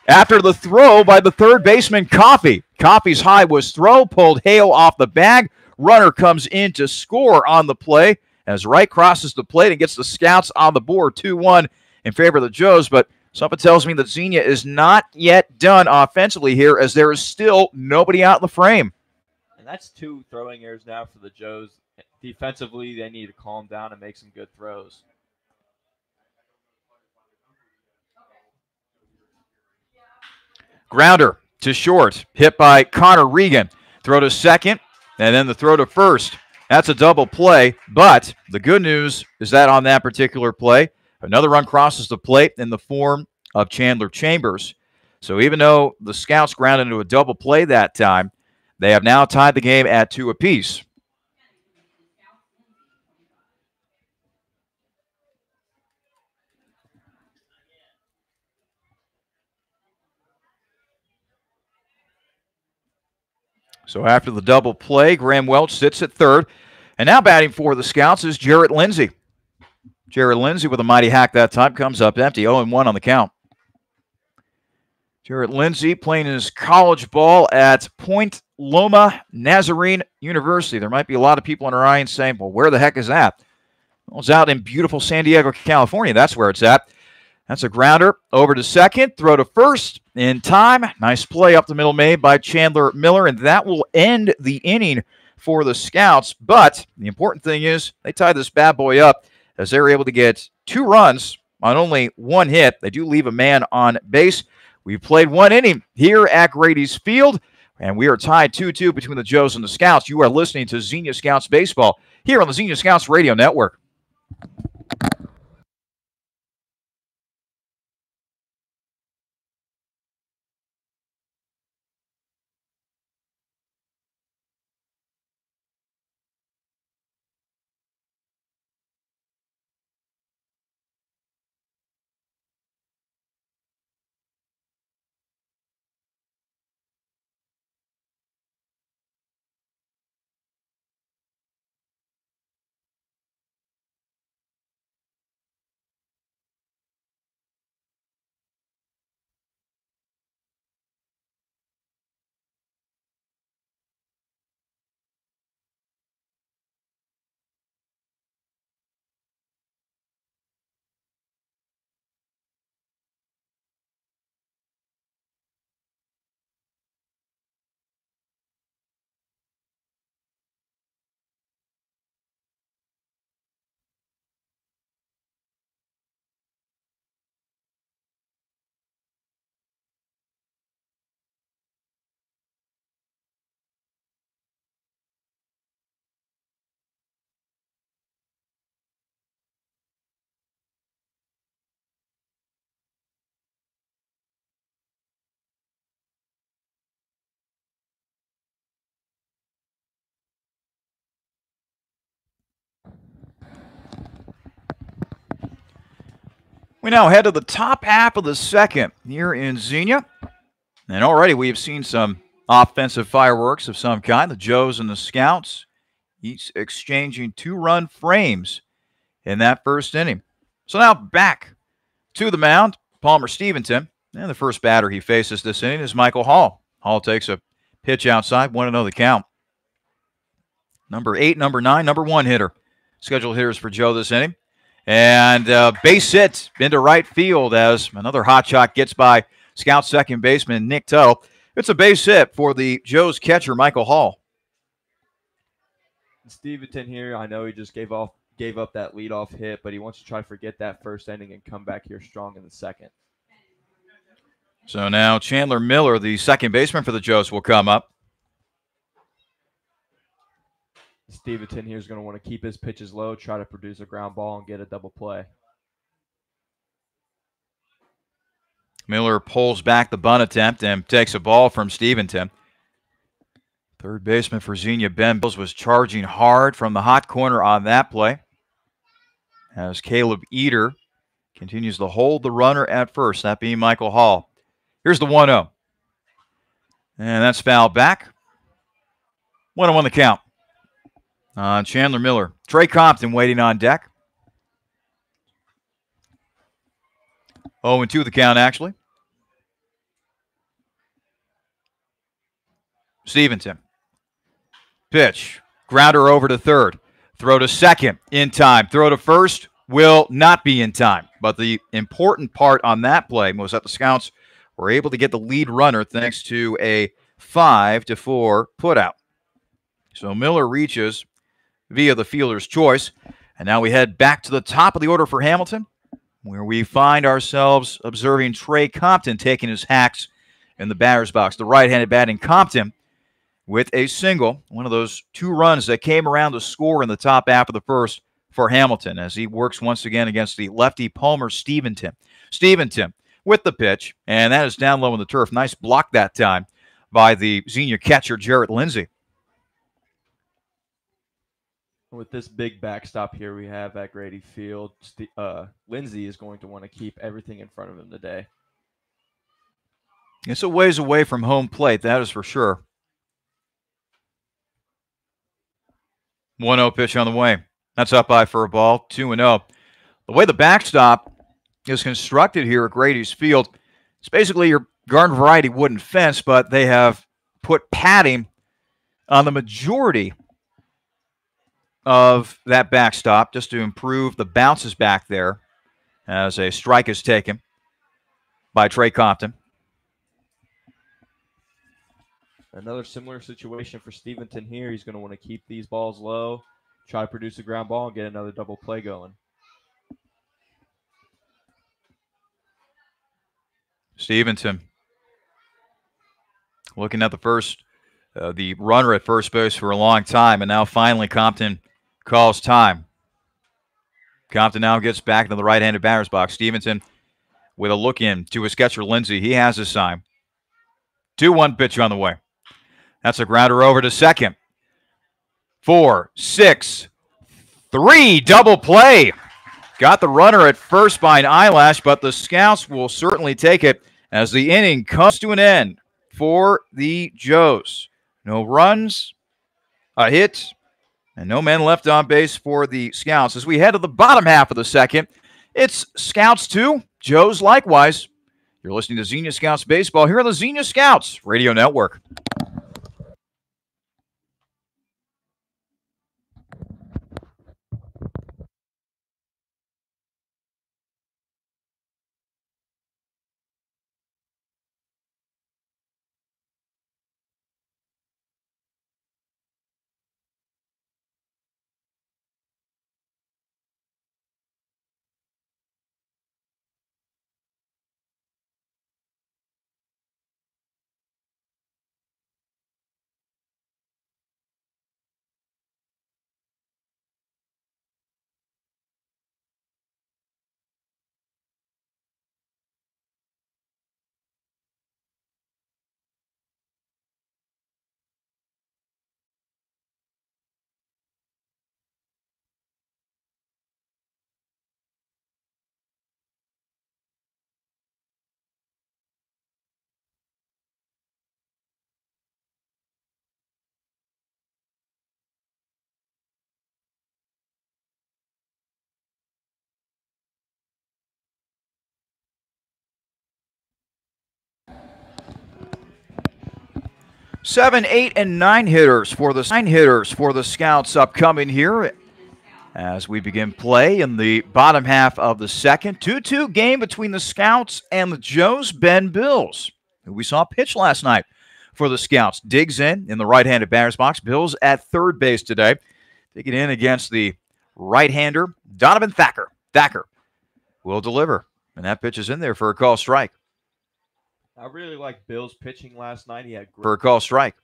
[SPEAKER 1] after the throw by the third baseman, Coffey. Coffey's high was throw, pulled Hale off the bag. Runner comes in to score on the play as Wright crosses the plate and gets the Scouts on the board, 2-1 in favor of the Joes. But something tells me that Xenia is not yet done offensively here, as there is still nobody out in the frame.
[SPEAKER 2] And that's 2 throwing errors now for the Joes. Defensively, they need to calm down and make some good throws.
[SPEAKER 1] Grounder to short, hit by Connor Regan. Throw to second, and then the throw to first. That's a double play, but the good news is that on that particular play, another run crosses the plate in the form of Chandler Chambers. So even though the Scouts grounded into a double play that time, they have now tied the game at 2 apiece. So after the double play, Graham Welch sits at third. And now batting for the Scouts is Jarrett Lindsay. Jarrett Lindsay with a mighty hack that time comes up empty, 0-1 on the count. Jarrett Lindsay playing his college ball at Point Loma Nazarene University. There might be a lot of people in our audience saying, well, where the heck is that? Well, it's out in beautiful San Diego, California. That's where it's at. That's a grounder over to second. Throw to first in time. Nice play up the middle made by Chandler Miller, and that will end the inning for the Scouts. But the important thing is they tie this bad boy up as they're able to get 2 runs on only 1 hit. They do leave a man on base. We've played 1 inning here at Grady's Field, and we are tied 2-2 between the Joes and the Scouts. You are listening to Xenia Scouts Baseball here on the Xenia Scouts Radio Network. We now head to the top half of the second here in Xenia. And already we have seen some offensive fireworks of some kind. The Joes and the Scouts each exchanging 2-run frames in that first inning. So now back to the mound, Palmer Stevenson. And the first batter he faces this inning is Michael Hall. Hall takes a pitch outside, 1-0 the count. Number 8, number 9, number 1 hitter. Scheduled hitters for Joe this inning. And base hit into right field as another hot shot gets by Scout second baseman Nick Tuttle. It's a base hit for the Joe's catcher, Michael Hall.
[SPEAKER 2] Stevenson here, I know he just gave up that leadoff hit, but he wants to try to forget that first inning and come back here strong in the second.
[SPEAKER 1] So now Chandler Miller, the second baseman for the Joes, will come up.
[SPEAKER 2] Stevenson here is going to want to keep his pitches low, try to produce a ground ball, and get a double play.
[SPEAKER 1] Miller pulls back the bunt attempt and takes a ball from Stevenson. Third baseman for Xenia, Ben Bills, was charging hard from the hot corner on that play. As Caleb Eater continues to hold the runner at first, that being Michael Hall. Here's the 1-0. And that's fouled back. 1-1 the count on Chandler Miller. Trey Compton waiting on deck. 0-2 the count, actually. Stevenson. Pitch. Grounder over to third. Throw to second in time. Throw to first will not be in time. But the important part on that play was that the Scouts were able to get the lead runner thanks to a 5-4 putout. So Miller reaches via the fielder's choice. And now we head back to the top of the order for Hamilton, where we find ourselves observing Trey Compton taking his hacks in the batter's box. The right-handed batting Compton with a single, one of those 2 runs that came around to score in the top half of the first for Hamilton as he works once again against the lefty Palmer Stevenson. Stevenson with the pitch, and that is down low in the turf. Nice block that time by the Xenia catcher, Jarrett Lindsay.
[SPEAKER 2] With this big backstop here we have at Grady Field, Lindsay is going to want to keep everything in front of him today.
[SPEAKER 1] It's a ways away from home plate, that is for sure. 1-0 pitch on the way. That's up by for a ball, 2-0. The way the backstop is constructed here at Grady's Field, it's basically your garden variety wooden fence, but they have put padding on the majority of that backstop just to improve the bounces back there as a strike is taken by Trey Compton.
[SPEAKER 2] Another similar situation for Stevenson here. He's going to want to keep these balls low, try to produce a ground ball, and get another double play going.
[SPEAKER 1] Stevenson looking at the runner at first base for a long time, and now finally Compton calls time. Compton now gets back into the right-handed batter's box. Stevenson with a look in to his catcher, Lindsay. He has his sign. 2-1 pitch on the way. That's a grounder over to second. 4, 6, 3, double play. Got the runner at first by an eyelash, but the Scouts will certainly take it as the inning comes to an end for the Joes. No runs, a hit, and no men left on base for the Scouts. As we head to the bottom half of the second, it's Scouts 2, Joes likewise. You're listening to Xenia Scouts Baseball here on the Xenia Scouts Radio Network. 7, 8, and 9 hitters for the Scouts upcoming here as we begin play in the bottom half of the second. 2-2 game between the Scouts and the Joe's Ben Bills, who we saw pitch last night for the Scouts. Digs in the right-handed batter's box. Bills at third base today. Digging in against the right-hander, Donovan Thacker. Thacker will deliver, and that pitch is in there for a call strike.
[SPEAKER 2] I really like Bill's pitching last night. He had great,
[SPEAKER 1] For a call strike.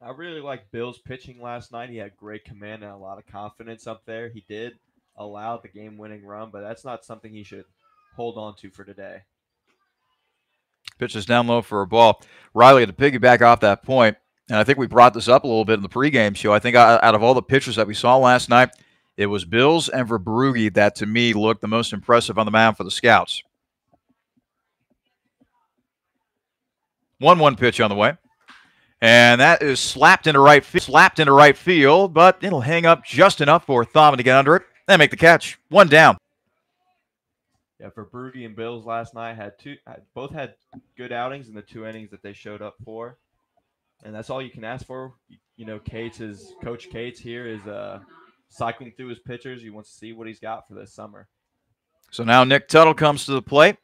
[SPEAKER 2] I really like Bill's pitching last night. He had great command and a lot of confidence up there. He did allow the game-winning run, but that's not something he should hold on to for today.
[SPEAKER 1] Pitch is down low for a ball. Riley, to piggyback off that point, and I think we brought this up a little bit in the pregame show, I think out of all the pitchers that we saw last night, it was Bills and Verbrugge that, to me, looked the most impressive on the mound for the Scouts. 1-1 pitch on the way. And that is slapped into right field, but it'll hang up just enough for Thaumann to get under it and make the catch. One down.
[SPEAKER 2] Yeah, for Verbrugge and Bills last night both had good outings in the 2 innings that they showed up for, and that's all you can ask for. You know, Coach Cates here is cycling through his pitchers. He wants to see what he's got for this summer.
[SPEAKER 1] So now Nick Tuttle comes to the plate.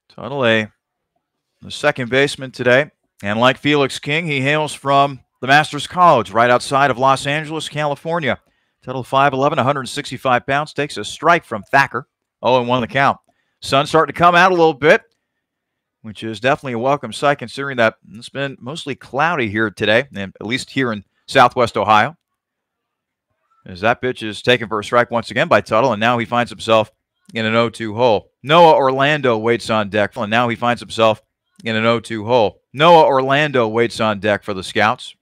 [SPEAKER 1] Tuttle, the second baseman today, and like Felix King, he hails from the Masters College right outside of Los Angeles, California. Tuttle 5'11", 165 pounds, takes a strike from Thacker. 0-1 the count. Sun's starting to come out a little bit, which is definitely a welcome sight considering that it's been mostly cloudy here today, and at least here in Southwest Ohio. As that pitch is taken for a strike once again by Tuttle, and now he finds himself in an 0-2 hole. Noah Orlando waits on deck, and now he finds himself in an 0-2 hole. Noah Orlando waits on deck for the Scouts.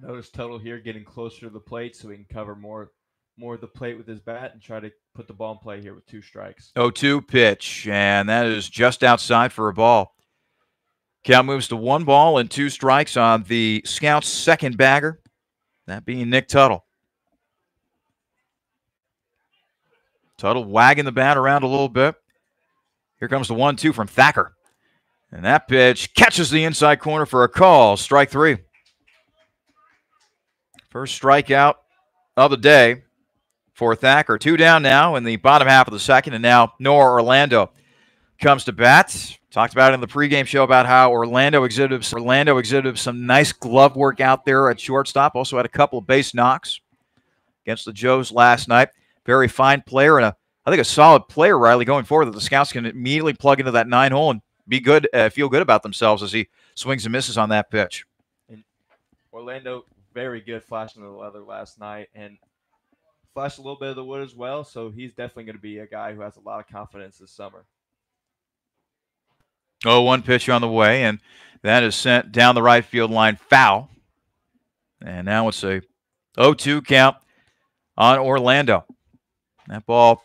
[SPEAKER 2] Notice Tuttle here getting closer to the plate so he can cover more of the plate with his bat and try to put the ball in play here with 2 strikes.
[SPEAKER 1] 0-2 pitch, and that is just outside for a ball. Count moves to 1 ball and 2 strikes on the Scouts' second bagger, that being Nick Tuttle. Tuttle wagging the bat around a little bit. Here comes the 1-2 from Thacker. And that pitch catches the inside corner for a call. Strike 3. First strikeout of the day for Thacker. 2 down now in the bottom half of the second, and now Noah Orlando comes to bat. Talked about it in the pregame show about how Orlando exhibited some nice glove work out there at shortstop. Also had a couple of base knocks against the Joes last night. Very fine player and I think a solid player, Riley, going forward that the Scouts can immediately plug into that 9 hole and be good, feel good about themselves as he swings and misses on that pitch.
[SPEAKER 2] And Orlando, very good flashing the leather last night and flashed a little bit of the wood as well, so he's definitely going to be a guy who has a lot of confidence this summer.
[SPEAKER 1] 0-1 pitch on the way, and that is sent down the right field line foul. And now it's a 0-2 count on Orlando. That ball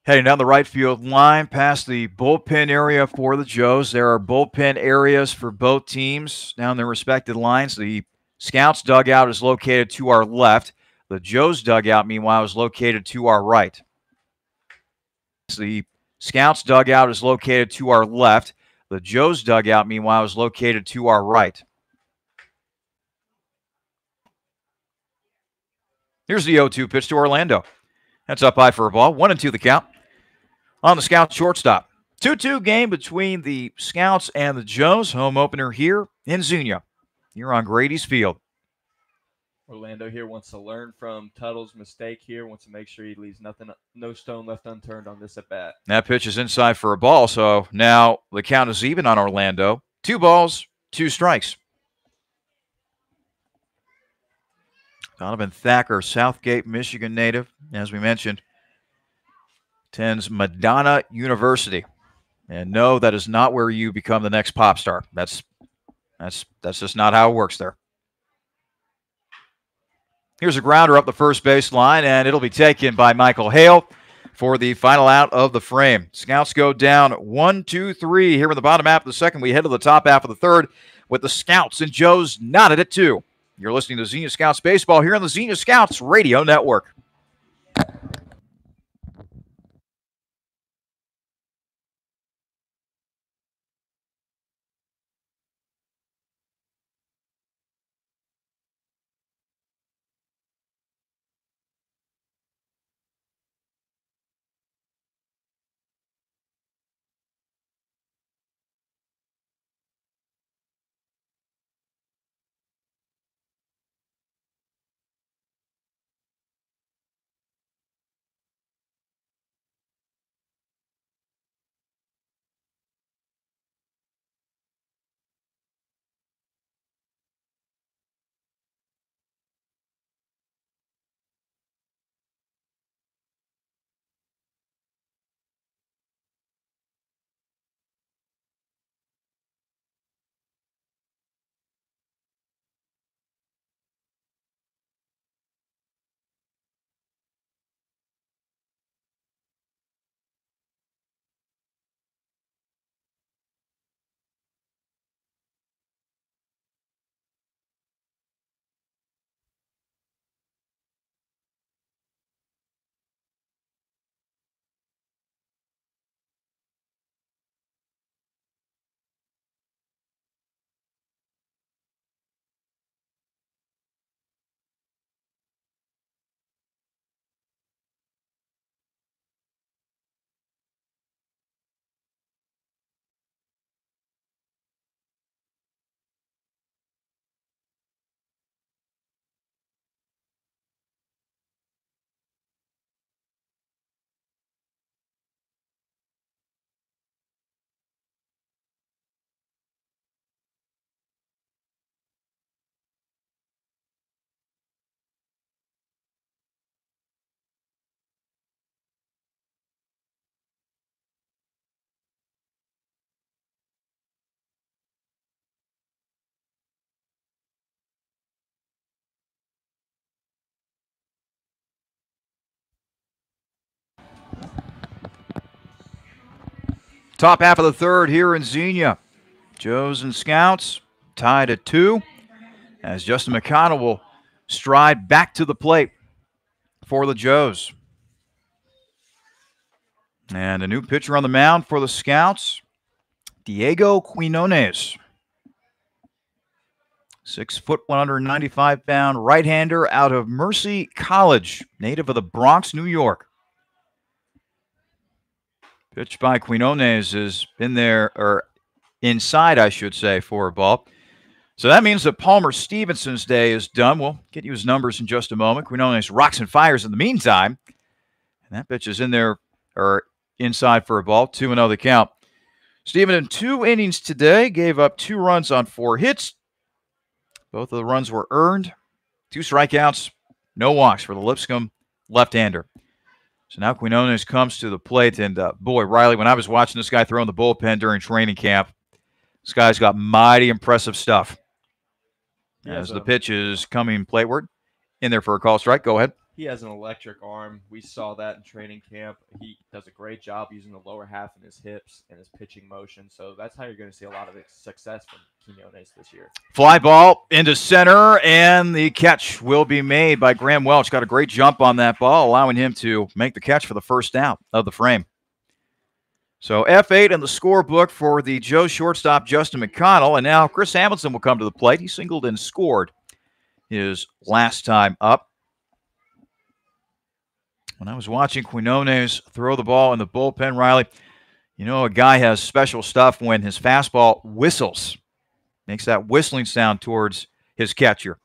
[SPEAKER 1] heading down the right field line past the bullpen area for the Joes. There are bullpen areas for both teams down their respective lines. The Scouts dugout is located to our left. The Joes dugout, meanwhile, is located to our right. The Scouts dugout is located to our left. The Joes dugout, meanwhile, is located to our right. Here's the 0-2 pitch to Orlando. That's up high for a ball. 1-2 the count on the Scouts shortstop. 2-2 game between the Scouts and the Joes. Home opener here in Xenia. Here on Grady's Field.
[SPEAKER 2] Orlando here wants to learn from Tuttle's mistake here, wants to make sure he leaves no stone left unturned on this at-bat.
[SPEAKER 1] That pitch is inside for a ball, so now the count is even on Orlando. 2 balls, 2 strikes. Donovan Thacker, Southgate, Michigan native, as we mentioned, attends Madonna University. And no, that is not where you become the next pop star. That's just not how it works there. Here's a grounder up the first base line, and it'll be taken by Michael Hale for the final out of the frame. Scouts go down 1-2-3 here in the bottom half of the second. We head to the top half of the third with the Scouts and Joes knotted at 2. You're listening to Xenia Scouts Baseball here on the Xenia Scouts Radio Network. Top half of the third here in Xenia. Joes and Scouts tied at 2 as Justin McConnell will stride back to the plate for the Joes. And a new pitcher on the mound for the Scouts, Diego Quinones. 6 foot, 195-pound right-hander out of Mercy College, native of the Bronx, New York. Pitched by Quinones has been there, or inside, I should say, for a ball. So that means that Palmer Stevenson's day is done. We'll get you his numbers in just a moment. Quinones rocks and fires in the meantime. And that pitch is in there, or inside for a ball. 2-0 the count. Steven in 2 innings today gave up 2 runs on 4 hits. Both of the runs were earned. 2 strikeouts, no walks for the Lipscomb left-hander. So now Quinones comes to the plate. And boy, Riley, when I was watching this guy throw in the bullpen during training camp, this guy's got mighty impressive stuff. As the pitch is coming plateward, in there for a call strike. Go ahead.
[SPEAKER 2] He has an electric arm. We saw that in training camp. He does a great job using the lower half in his hips and his pitching motion. So that's how you're going to see a lot of success from Quinones this year.
[SPEAKER 1] Fly ball into center, and the catch will be made by Graham Welch. Got a great jump on that ball, allowing him to make the catch for the first out of the frame. So F8 in the scorebook for the Joe shortstop, Justin McConnell. And now Chris Hamilton will come to the plate. He singled and scored his last time up. When I was watching Quinones throw the ball in the bullpen, Riley, you know a guy has special stuff when his fastball whistles. Makes that whistling sound towards his catcher.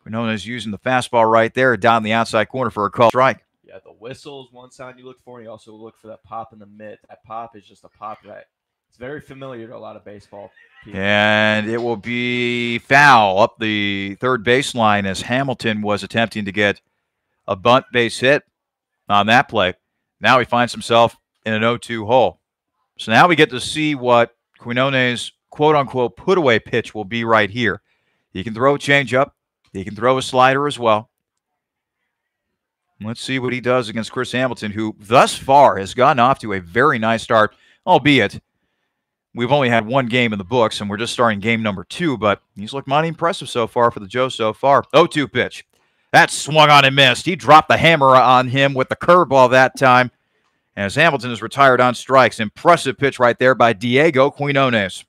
[SPEAKER 1] Quinones using the fastball right there down the outside corner for a call strike.
[SPEAKER 2] Yeah, the whistle is one sound you look for, and you also look for that pop in the mitt. That pop is just a pop that it's very familiar to a lot of baseball people.
[SPEAKER 1] And it will be foul up the third baseline as Hamilton was attempting to get a bunt base hit on that play. Now he finds himself in an 0-2 hole. So now we get to see what Quinones' quote-unquote put-away pitch will be right here. He can throw a changeup. He can throw a slider as well. Let's see what he does against Chris Hamilton, who thus far has gotten off to a very nice start, albeit we've only had 1 game in the books, and we're just starting game number 2, but he's looked mighty impressive so far for the Joe so far. 0-2 pitch. That swung on and missed. He dropped the hammer on him with the curveball that time, as Hamilton is retired on strikes. Impressive pitch right there by Diego Quinones.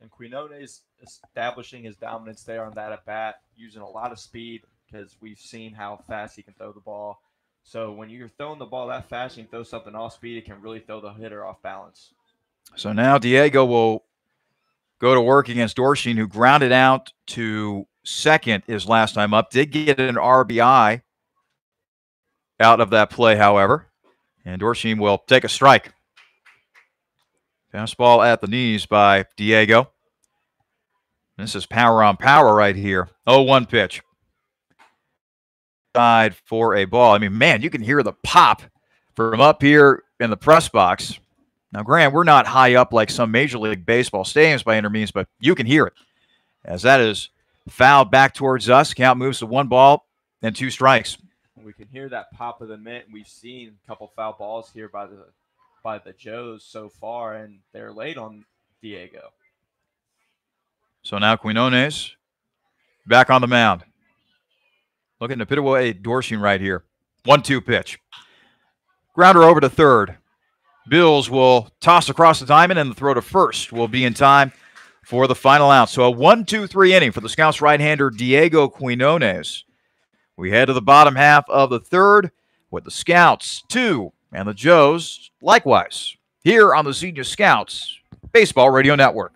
[SPEAKER 2] And Quinones establishing his dominance there on that at-bat, using a lot of speed because we've seen how fast he can throw the ball. So when you're throwing the ball that fast and you throw something off speed, it can really throw the hitter off balance.
[SPEAKER 1] So now Diego will go to work against Dorsheen, who grounded out to second his last time up. Did get an RBI out of that play, however. And Dorsheen will take a strike. Fastball at the knees by Diego. This is power on power right here. 0-1 pitch. Side for a ball. I mean, man, you can hear the pop from up here in the press box. Now, Grant, we're not high up like some Major League Baseball stadiums by any means, but you can hear it. As that is fouled back towards us. Count moves to 1 ball and 2 strikes.
[SPEAKER 2] We can hear that pop of the mitt. We've seen a couple foul balls here by the Joes so far, and they're late on Diego.
[SPEAKER 1] So now Quinones back on the mound. Looking to put away Dorsheen right here. 1-2 pitch. Grounder over to third. Bills will toss across the diamond, and the throw to first will be in time for the final out. So a 1-2-3 inning for the Scouts right-hander Diego Quinones. We head to the bottom half of the third with the Scouts 2 and the Joes likewise here on the Xenia Scouts Baseball Radio Network.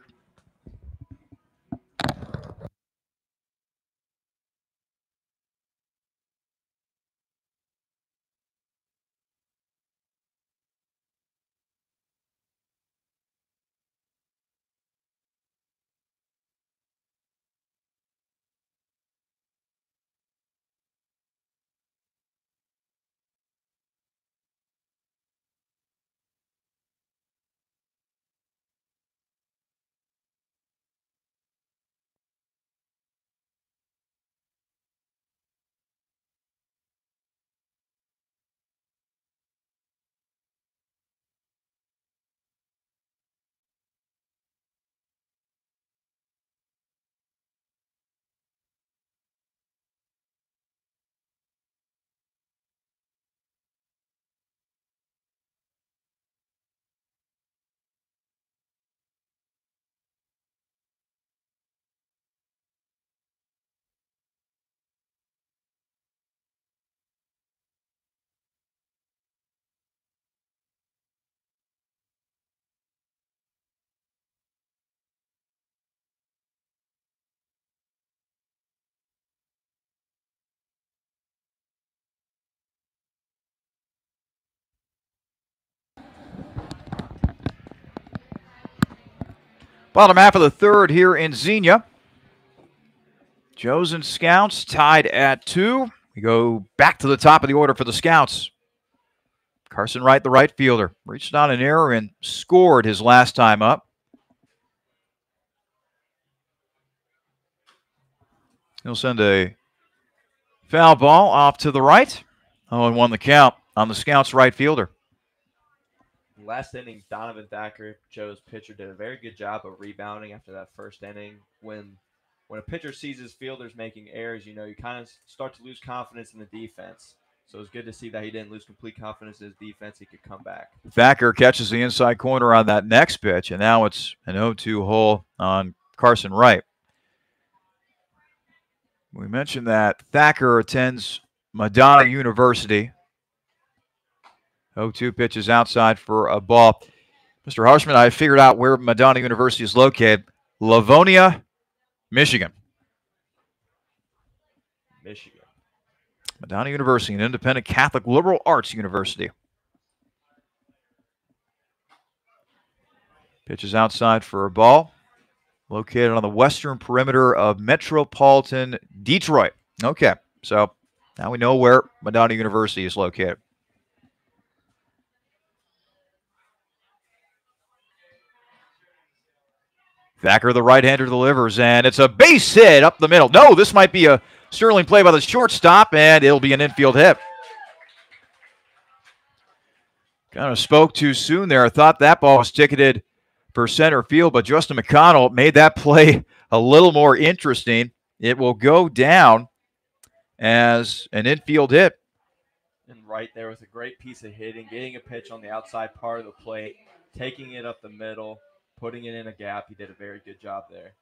[SPEAKER 1] Bottom half of the third here in Xenia. Joes and Scouts tied at 2. We go back to the top of the order for the Scouts. Carson Wright, the right fielder, reached on an error and scored his last time up. He'll send a foul ball off to the right. 0-1 the count on the Scouts right fielder.
[SPEAKER 2] Last inning, Donovan Thacker, Joe's pitcher, did a very good job of rebounding after that first inning. When a pitcher sees his fielders making errors, you kind of start to lose confidence in the defense. So it's good to see that he didn't lose complete confidence in his defense. He could come back.
[SPEAKER 1] Thacker catches the inside corner on that next pitch, and now it's an 0-2 hole on Carson Wright. We mentioned that Thacker attends Madonna University. 0-2 pitches outside for a ball. Mr. Harshman, I figured out where Madonna University is located. Livonia, Michigan. Madonna University, an independent Catholic liberal arts university. Pitches outside for a ball. Located on the western perimeter of metropolitan Detroit. Okay, so now we know where Madonna University is located. Thacker, the right-hander, delivers, and it's a base hit up the middle. No, this might be a sterling play by the shortstop, and it'll be an infield hit. Kind of spoke too soon there. I thought that ball was ticketed for center field, but Justin McConnell made that play a little more interesting. It will go down as an infield hit.
[SPEAKER 2] And right there was a great piece of hitting, getting a pitch on the outside part of the plate, taking it up the middle, putting it in a gap. He did a very good job there.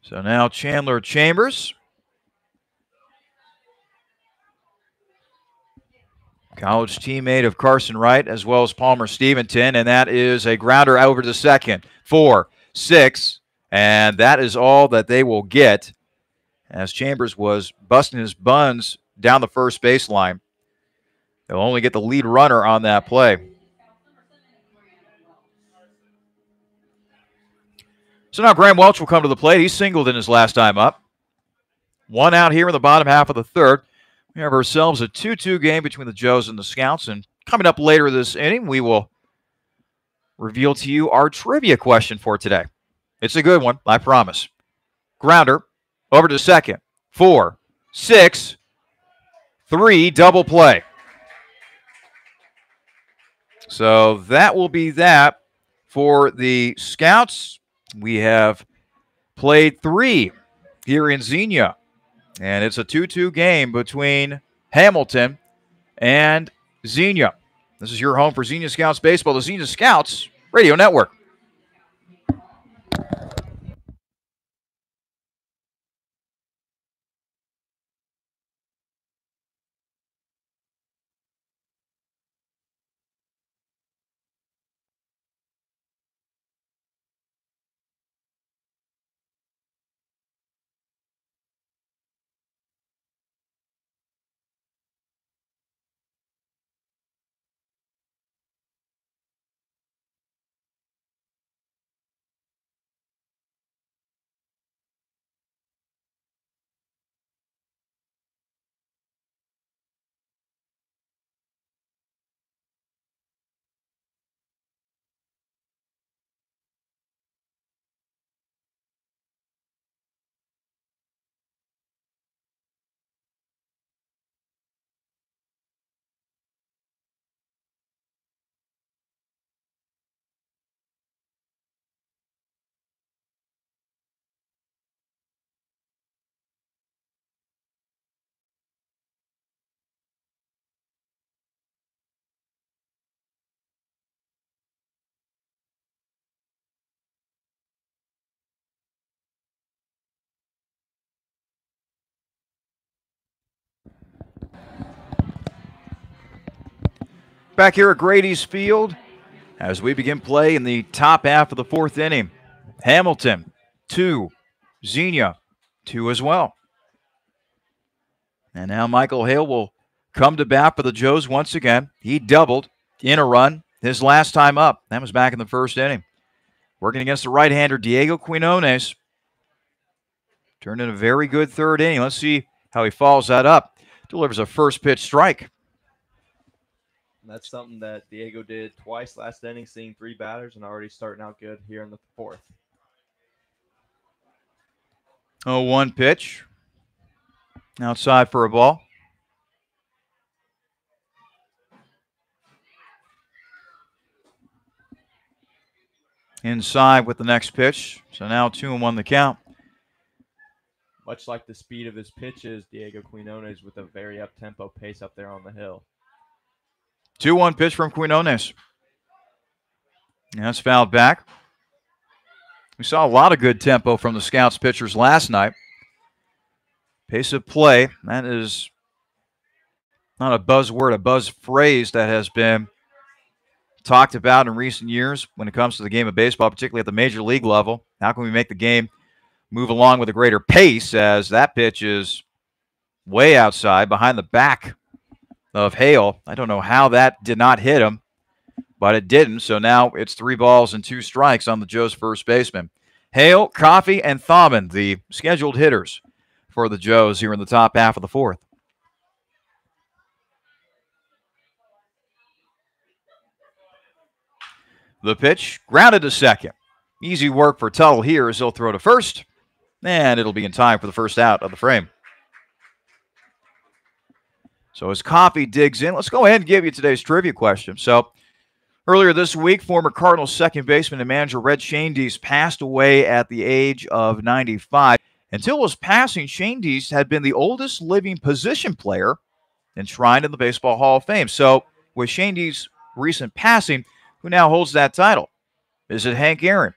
[SPEAKER 1] So now Chandler Chambers. College teammate of Carson Wright as well as Palmer Steventon, and that is a grounder over to second. 4, 6, and that is all that they will get as Chambers was busting his buns down the first baseline. They'll only get the lead runner on that play. So now Graham Welch will come to the plate. He singled in his last time up. 1 out here in the bottom half of the third. We have ourselves a 2-2 game between the Joes and the Scouts. And coming up later this inning, we will reveal to you our trivia question for today. It's a good one, I promise. Grounder over to second. 4, 6, 3, double play. So that will be that for the Scouts. We have played 3 here in Xenia. And it's a 2-2 game between Hamilton and Xenia. This is your home for Xenia Scouts Baseball, the Xenia Scouts Radio Network. Back here at Grady's Field as we begin play in the top half of the fourth inning. Hamilton, 2. Xenia, 2 as well. And now Michael Hale will come to bat for the Joes once again. He doubled in a run his last time up. That was back in the first inning. working against the right-hander Diego Quinones. Turned in a very good third inning. Let's see how he follows that up. Delivers a first pitch strike.
[SPEAKER 2] And that's something that Diego did twice last inning, seeing 3 batters and already starting out good here in the 4th.
[SPEAKER 1] 0-1 pitch. Outside for a ball. Inside with the next pitch. So now 2-1 the count.
[SPEAKER 2] Much like the speed of his pitches, Diego Quinones with a very up-tempo pace up there on the hill.
[SPEAKER 1] 2-1 pitch from Quinones. And that's fouled back. We saw a lot of good tempo from the Scouts pitchers last night. Pace of play, that is not a buzzword, a buzz phrase that has been talked about in recent years when it comes to the game of baseball, particularly at the major league level. How can we make the game move along with a greater pace, as that pitch is way outside behind the back of Hale. I don't know how that did not hit him, but it didn't. So now it's 3 balls and 2 strikes on the Joe's first baseman. Hale, Coffey, and Thaumann, the scheduled hitters for the Joes here in the top half of the 4th. The pitch, grounded to second. Easy work for Tuttle here as he'll throw to first, and it'll be in time for the first out of the frame. So as Coffey digs in, let's go ahead and give you today's trivia question. So earlier this week, former Cardinals second baseman and manager Red Schoendienst passed away at the age of 95. Until his passing, Schoendienst had been the oldest living position player enshrined in the Baseball Hall of Fame. So with Schoendienst's recent passing, who now holds that title? Is it Hank Aaron?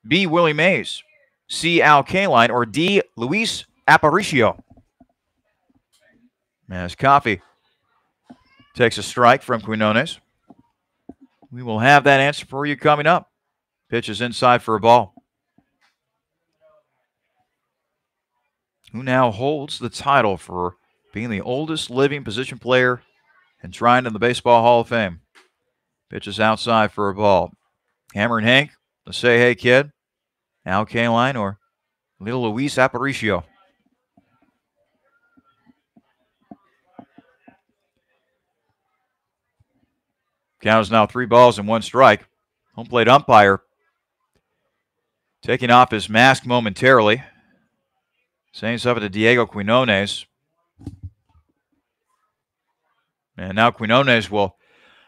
[SPEAKER 1] B. Willie Mays? C. Al Kaline? Or D. Luis Aparicio? As Coffey takes a strike from Quinones. We will have that answer for you coming up. Pitch is inside for a ball. Who now holds the title for being the oldest living position player enshrined in the Baseball Hall of Fame? Pitch is outside for a ball. Hammer and Hank, the Say Hey Kid, Al Kaline, or little Luis Aparicio? Count is now 3 balls and 1 strike. Home plate umpire taking off his mask momentarily, saying something to Diego Quinones. And now Quinones will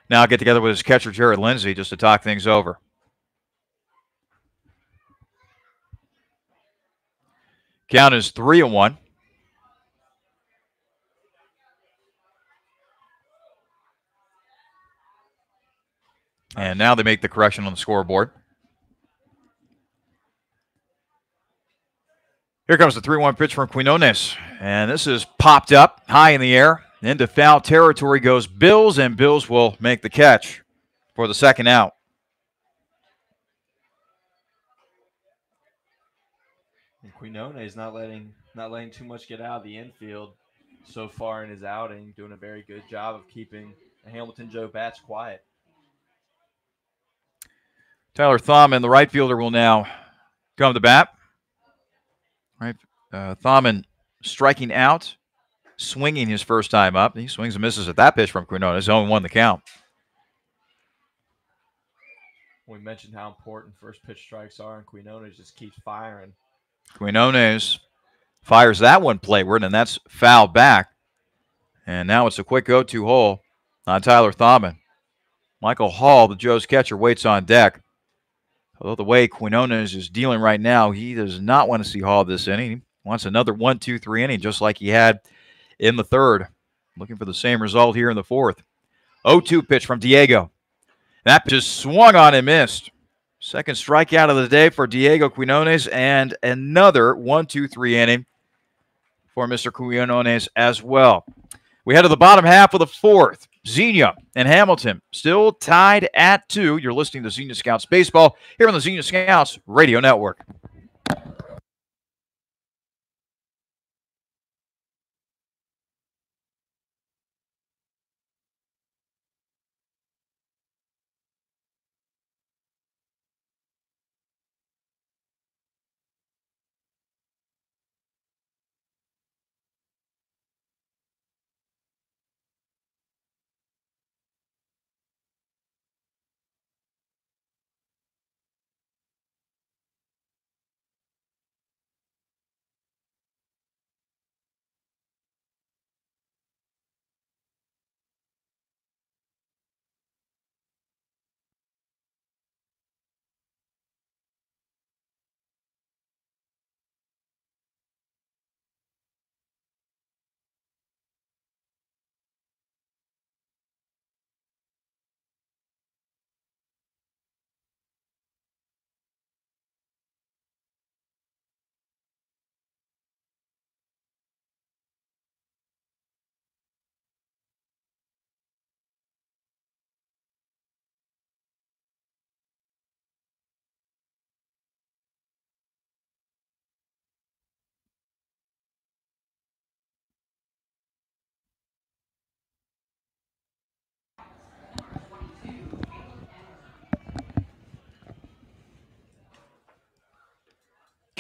[SPEAKER 1] now get together with his catcher, Jared Lindsay, just to talk things over. Count is 3-1. And now they make the correction on the scoreboard. Here comes the 3-1 pitch from Quinones. And this is popped up high in the air. Into foul territory goes Bills, and Bills will make the catch for the second out.
[SPEAKER 2] And Quinones not letting too much get out of the infield so far in his outing, doing a very good job of keeping the Hamilton Joe bats quiet.
[SPEAKER 1] Tyler Thaumann, the right fielder, will now come to bat. Right, Thaumann striking out, swinging his first time up. He swings and misses at that pitch from Quinones. 0-1 the count.
[SPEAKER 2] We mentioned how important first pitch strikes are, and Quinones just keeps firing.
[SPEAKER 1] Quinones fires that one playward, and that's foul back. And now it's a quick 0-2 hole on Tyler Thaumann. Michael Hall, the Joe's catcher, waits on deck. Although the way Quinones is dealing right now, he does not want to see Hall this inning. He wants another 1-2-3 inning, just like he had in the third. Looking for the same result here in the 4th. 0-2 pitch from Diego. That just swung on and missed. Second strikeout of the day for Diego Quinones, and another 1-2-3 inning for Mr. Quinones as well. We head to the bottom half of the 4th. Xenia and Hamilton still tied at 2. You're listening to Xenia Scouts Baseball here on the Xenia Scouts Radio Network.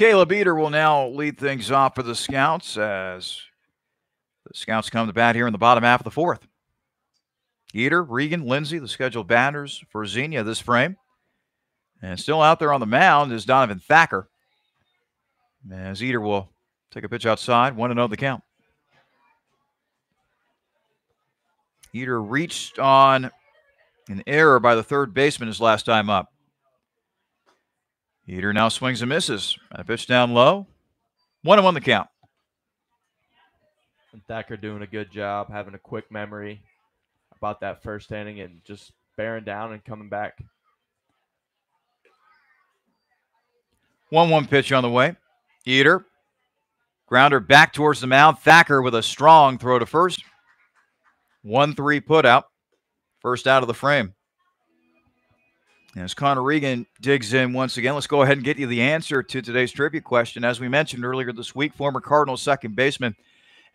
[SPEAKER 1] Caleb Eater will now lead things off for the Scouts as the Scouts come to bat here in the bottom half of the fourth. Eater, Regan, Lindsay, the scheduled batters for Xenia this frame. And still out there on the mound is Donovan Thacker. As Eater will take a pitch outside, 1-0 the count. Eater reached on an error by the third baseman his last time up. Eater now swings and misses. A pitch down low. 1-1 the count.
[SPEAKER 2] And Thacker doing a good job, having a quick memory about that first inning and just bearing down and coming back.
[SPEAKER 1] 1-1 pitch on the way. Eater. Grounder back towards the mound. Thacker with a strong throw to first. 1-3 put out. First out of the frame. As Connor Regan digs in once again, let's go ahead and get you the answer to today's trivia question. As we mentioned earlier this week, former Cardinals second baseman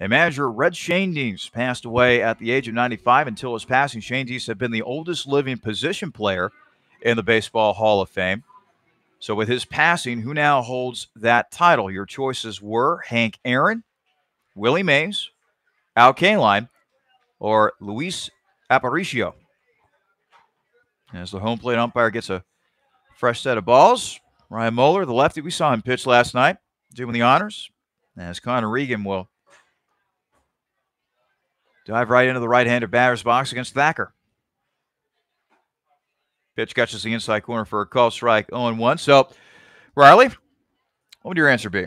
[SPEAKER 1] and manager Red Schoendienst passed away at the age of 95. Until his passing, Schoendienst had been the oldest living position player in the Baseball Hall of Fame. So with his passing, who now holds that title? Your choices were Hank Aaron, Willie Mays, Al Kaline, or Luis Aparicio. As the home plate umpire gets a fresh set of balls, Ryan Moeller, the lefty, we saw him pitch last night, doing the honors. As Connor Regan will dive right into the right-handed batter's box against Thacker. Pitch catches the inside corner for a call strike, 0-1. So, Riley, what would your answer be?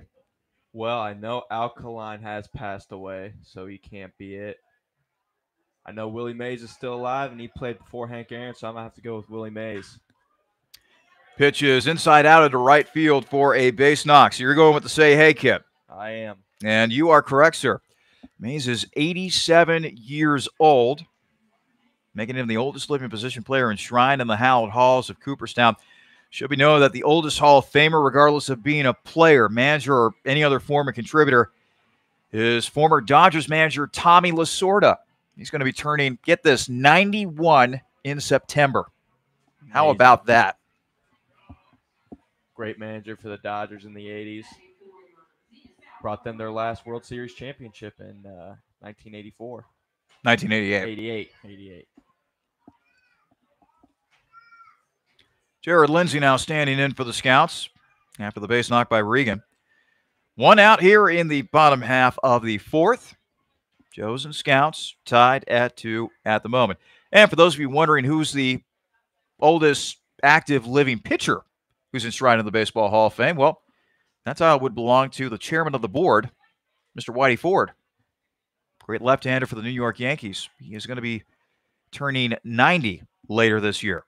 [SPEAKER 2] Well, I know Alkaline has passed away, so he can't be it. I know Willie Mays is still alive, and he played before Hank Aaron, so I'm going to have to go with Willie Mays.
[SPEAKER 1] Pitch is inside out into right field for a base knock. So you're going with the say hey kid.
[SPEAKER 2] I am.
[SPEAKER 1] And you are correct, sir. Mays is 87 years old, making him the oldest living position player enshrined in the hallowed halls of Cooperstown. Should be known that the oldest Hall of Famer, regardless of being a player, manager, or any other form of contributor, is former Dodgers manager Tommy Lasorda. He's going to be turning, get this, 91 in September.
[SPEAKER 2] Amazing.
[SPEAKER 1] How about that?
[SPEAKER 2] Great manager for the Dodgers in the 80s. Brought them their last World Series championship in 1984.
[SPEAKER 1] 1988.
[SPEAKER 2] 88.
[SPEAKER 1] Jared Lindsay now standing in for the Scouts after the base knock by Regan. One out here in the bottom half of the fourth. Joes and Scouts tied at 2 at the moment. And for those of you wondering who's the oldest active living pitcher who's enshrined in the Baseball Hall of Fame, well, that title would belong to the chairman of the board, Mr. Whitey Ford. Great left-hander for the New York Yankees. He is going to be turning 90 later this year.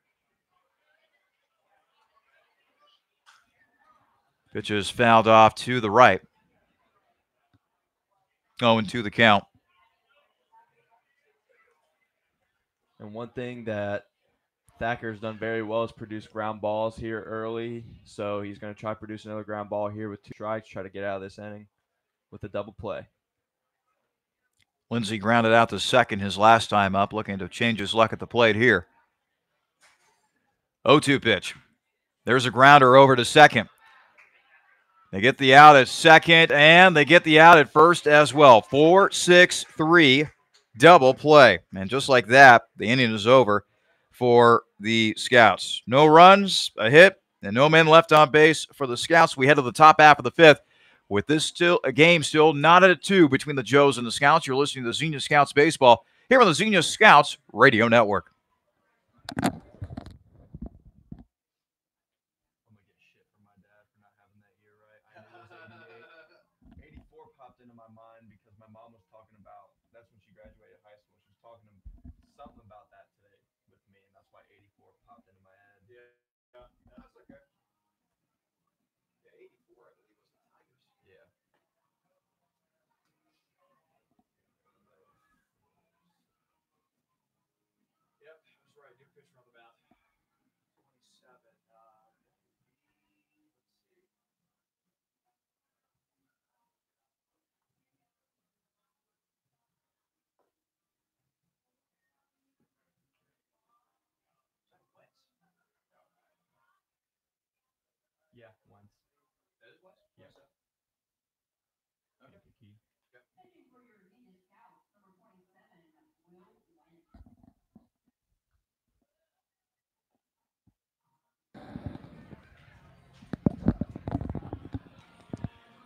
[SPEAKER 1] Pitch is fouled off to the right. 0-2 the count.
[SPEAKER 2] And one thing that Thacker's done very well is produce ground balls here early. So he's going to try to produce another ground ball here with 2 strikes, try to get out of this inning with a double play.
[SPEAKER 1] Lindsay grounded out to second his last time up, looking to change his luck at the plate here. 0-2 pitch. There's a grounder over to second. They get the out at second, and they get the out at first as well. 4-6-3 double play. And just like that, the inning is over for the Scouts. No runs, a hit, and no men left on base for the Scouts. We head to the top half of the fifth with this still a game still not at 2 between the Joes and the Scouts. You're listening to Xenia Scouts Baseball here on the Xenia Scouts Radio Network.
[SPEAKER 2] Into my mind because my mom was talking about, that's when she graduated high school. She was talking something about that today with me, and that's why 84 popped into my head. Yeah, that's okay. Yeah, 84, I believe, was the Tigers. Yeah. Yep, that's right. New pitcher on the mound. 27. Yeah, once.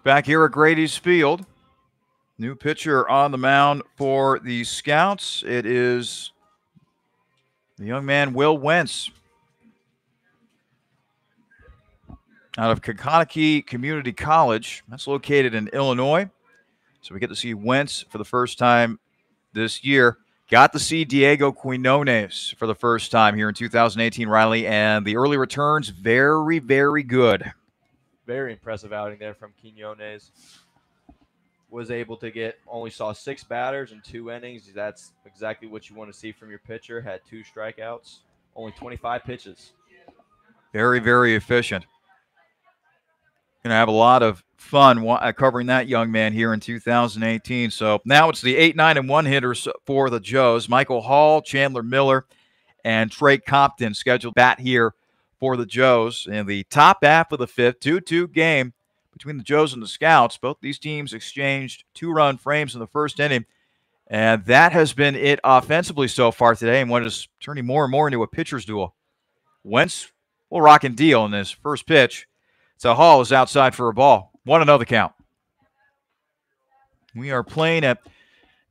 [SPEAKER 1] Back here at Grady's Field, new pitcher on the mound for the Scouts. It is the young man, Will Wentz, out of Kokotaki Community College. That's located in Illinois. So we get to see Wentz for the first time this year. Got to see Diego Quinones for the first time here in 2018, Riley, and the early returns, very, very good.
[SPEAKER 2] Very impressive outing there from Quinones. Was able to only saw 6 batters in 2 innings. That's exactly what you want to see from your pitcher. Had 2 strikeouts, only 25 pitches.
[SPEAKER 1] Very, very efficient. Going to have a lot of fun covering that young man here in 2018. So now it's the 8, 9, and 1 hitters for the Joes. Michael Hall, Chandler Miller, and Trey Compton scheduled bat here for the Joes in the top half of the 5th. 2-2 game between the Joes and the Scouts. Both these teams exchanged 2-run frames in the first inning, and that has been it offensively so far today, and what is turning more and more into a pitcher's duel. Wentz will rock and deal in his first pitch. So Hall is outside for a ball. 1-0 count. We are playing at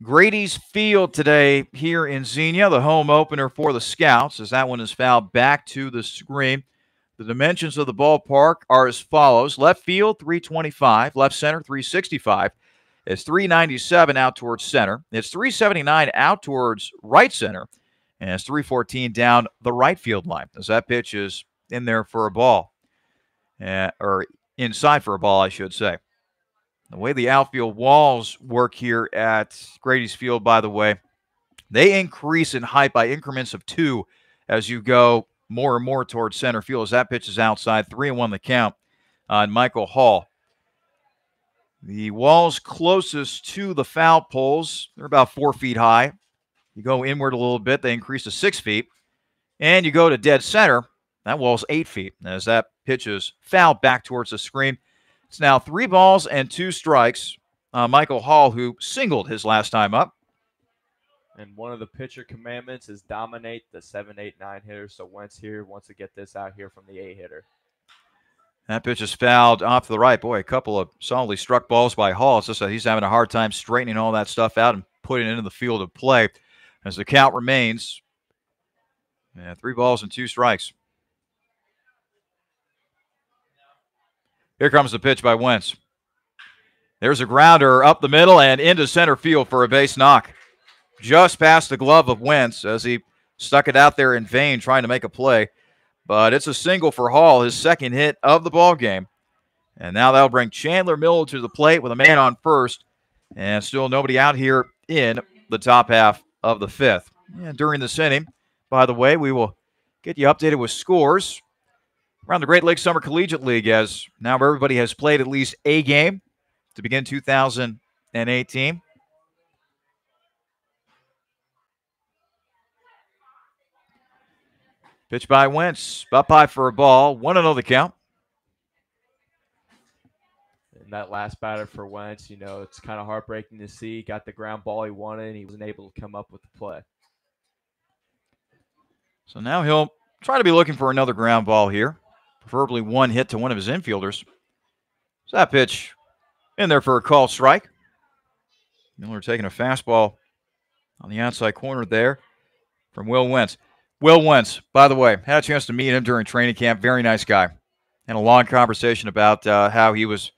[SPEAKER 1] Grady's Field today here in Xenia, the home opener for the Scouts, as that one is fouled back to the screen. The dimensions of the ballpark are as follows. Left field, 325. Left center, 365. It's 397 out towards center. It's 379 out towards right center. And it's 314 down the right field line, as that pitch is in there for a ball. Or inside for a ball, I should say. The way the outfield walls work here at Grady's Field, by the way, they increase in height by increments of 2 as you go more and more towards center field, as that pitch is outside. 3-1 the count on Michael Hall. The walls closest to the foul poles, they're about 4 feet high. You go inward a little bit, they increase to 6 feet. And you go to dead center, that wall's 8 feet, as that pitch is fouled back towards the screen. It's now 3 balls and 2 strikes. Michael Hall, who singled his last time up.
[SPEAKER 2] And one of the pitcher commandments is dominate the 7, 8, 9 hitters. So Wentz here wants to get this out here from the 8 hitter.
[SPEAKER 1] That pitch is fouled off to the right. Boy, a couple of solidly struck balls by Hall. It's just that he's having a hard time straightening all that stuff out and putting it into the field of play as the count remains. 3 balls and 2 strikes. Here comes the pitch by Wentz. There's a grounder up the middle and into center field for a base knock. Just past the glove of Wentz as he stuck it out there in vain trying to make a play. But it's a single for Hall, his second hit of the ball game. And now that'll bring Chandler Miller to the plate with a man on first. And still nobody out here in the top half of the 5th. And during this inning, by the way, we will get you updated with scores around the Great Lakes Summer Collegiate League, as now everybody has played at least a game to begin 2018. Pitch by Wentz, up high for a ball. 1-0 the count.
[SPEAKER 2] And that last batter for Wentz, it's kind of heartbreaking to see. Got the ground ball he wanted, and he wasn't able to come up with the play.
[SPEAKER 1] So now he'll try to be looking for another ground ball here. Preferably one hit to one of his infielders. So that pitch in there for a called strike. Miller taking a fastball on the outside corner there from Will Wentz. Will Wentz, by the way, had a chance to meet him during training camp. Very nice guy. And a long conversation about how he was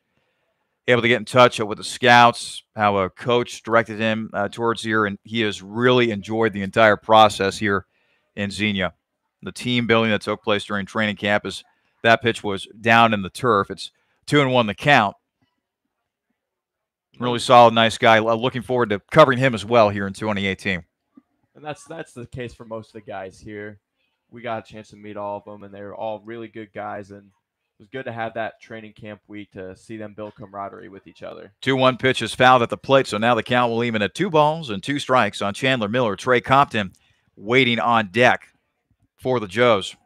[SPEAKER 1] able to get in touch with the Scouts, how a coach directed him towards here, and he has really enjoyed the entire process here in Xenia. The team building that took place during training camp, is that pitch was down in the turf. It's 2-1 the count. Really solid, nice guy. Looking forward to covering him as well here in 2018.
[SPEAKER 2] And that's the case for most of the guys here. We got a chance to meet all of them, and they're all really good guys. And it was good to have that training camp week to see them build camaraderie with each other.
[SPEAKER 1] 2-1 pitch is fouled at the plate, so now the count will even at 2 balls and 2 strikes on Chandler Miller. Trey Compton waiting on deck for the Joes.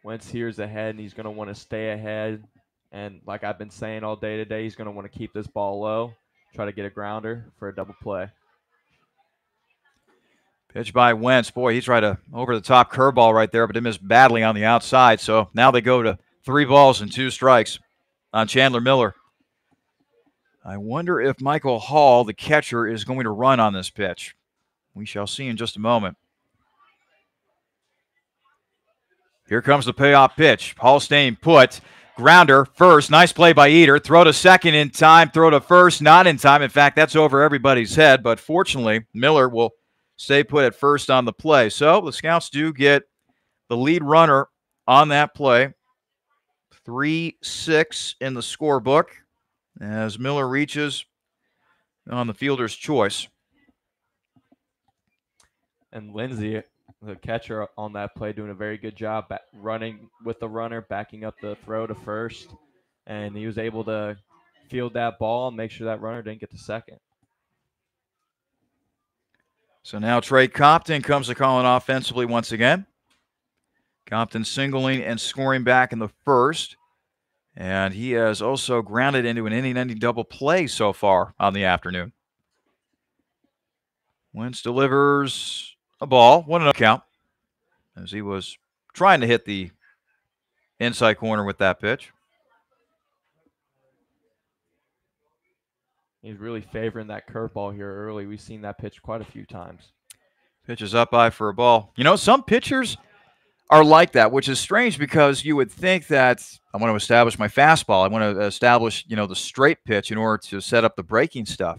[SPEAKER 2] Wentz here's ahead, and he's going to want to stay ahead. And like I've been saying all day today, he's going to want to keep this ball low, try to get a grounder for a double play.
[SPEAKER 1] Pitch by Wentz. Boy, he tried a over-the-top curveball right there, but it missed badly on the outside. So now they go to 3 balls and 2 strikes on Chandler Miller. I wonder if Michael Hall, the catcher, is going to run on this pitch. We shall see in just a moment. Here comes the payoff pitch. Hall staying put. Grounder, first. Nice play by Eater. Throw to second in time. Throw to first, not in time. In fact, that's over everybody's head. But fortunately, Miller will stay put at first on the play. So the Scouts do get the lead runner on that play. 3-6 in the scorebook as Miller reaches on the fielder's choice.
[SPEAKER 2] And Lindsey, the catcher on that play, doing a very good job running with the runner, backing up the throw to first. And he was able to field that ball and make sure that runner didn't get to second.
[SPEAKER 1] So now Trey Compton comes to calling offensively once again. Compton singling and scoring back in the first. And he has also grounded into an inning-ending double play so far on the afternoon. Wentz delivers a ball, 1-0 count, as he was trying to hit the inside corner with that pitch.
[SPEAKER 2] He's really favoring that curveball here early. We've seen that pitch quite a few times.
[SPEAKER 1] Pitch is up high for a ball. You know, some pitchers are like that, which is strange because you would think that I want to establish my fastball. I want to establish, the straight pitch in order to set up the breaking stuff.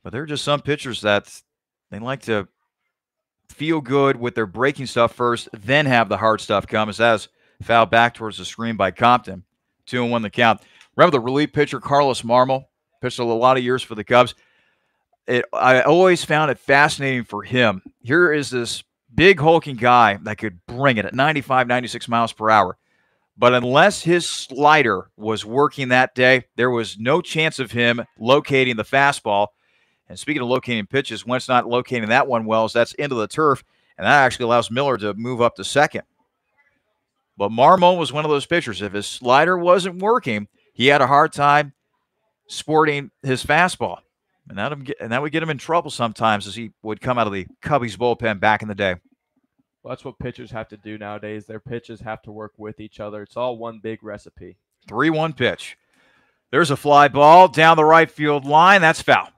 [SPEAKER 1] But there are just some pitchers that they like to feel good with their breaking stuff first, then have the hard stuff come. As that's fouled back towards the screen by Compton. 2-1 the count. Remember the relief pitcher, Carlos Marmol, pitched a lot of years for the Cubs. I always found it fascinating for him. Here is this big hulking guy that could bring it at 95, 96 miles per hour. But unless his slider was working that day, there was no chance of him locating the fastball. And speaking of locating pitches, Wentz not locating that one well, as that's into the turf, and that actually allows Miller to move up to second. But Marmol was one of those pitchers. If his slider wasn't working, he had a hard time sporting his fastball. And that would get him in trouble sometimes as he would come out of the Cubbies bullpen back in the day.
[SPEAKER 2] Well, that's what pitchers have to do nowadays. Their pitches have to work with each other. It's all one big recipe.
[SPEAKER 1] 3-1 pitch. There's a fly ball down the right field line. That's foul.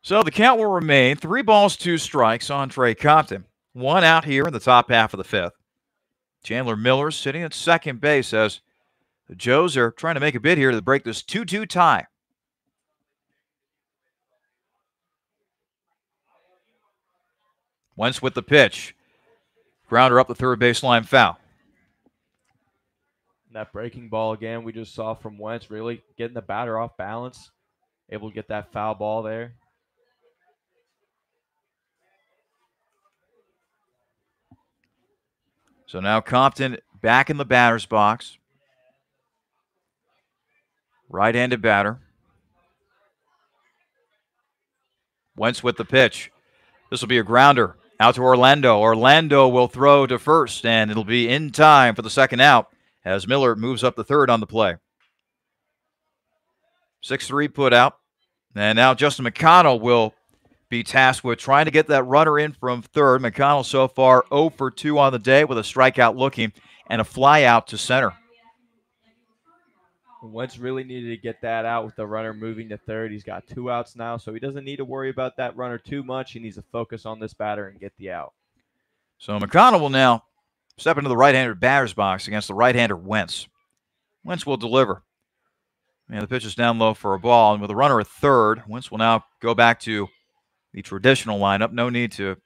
[SPEAKER 1] So the count will remain 3 balls, 2 strikes on Trey Compton. 1 out here in the top half of the 5th. Chandler Miller sitting at second base as the Joes are trying to make a bid here to break this 2-2 tie. Wentz with the pitch. Grounder up the third baseline, foul.
[SPEAKER 2] That breaking ball again we just saw from Wentz, really getting the batter off balance. Able to get that foul ball there.
[SPEAKER 1] So now Compton back in the batter's box. Right-handed batter. Wentz with the pitch. This will be a grounder out to Orlando. Orlando will throw to first, and it'll be in time for the second out as Miller moves up the third on the play. 6-3 put out. And now Justin McConnell will be tasked with trying to get that runner in from third. McConnell so far 0 for 2 on the day with a strikeout looking and a fly out to center.
[SPEAKER 2] Wentz really needed to get that out with the runner moving to third. He's got 2 outs now, so he doesn't need to worry about that runner too much. He needs to focus on this batter and get the out.
[SPEAKER 1] So McConnell will now step into the right-handed batter's box against the right-hander Wentz. Wentz will deliver. And the pitch is down low for a ball. And with a runner at third, Wentz will now go back to the traditional lineup. No need to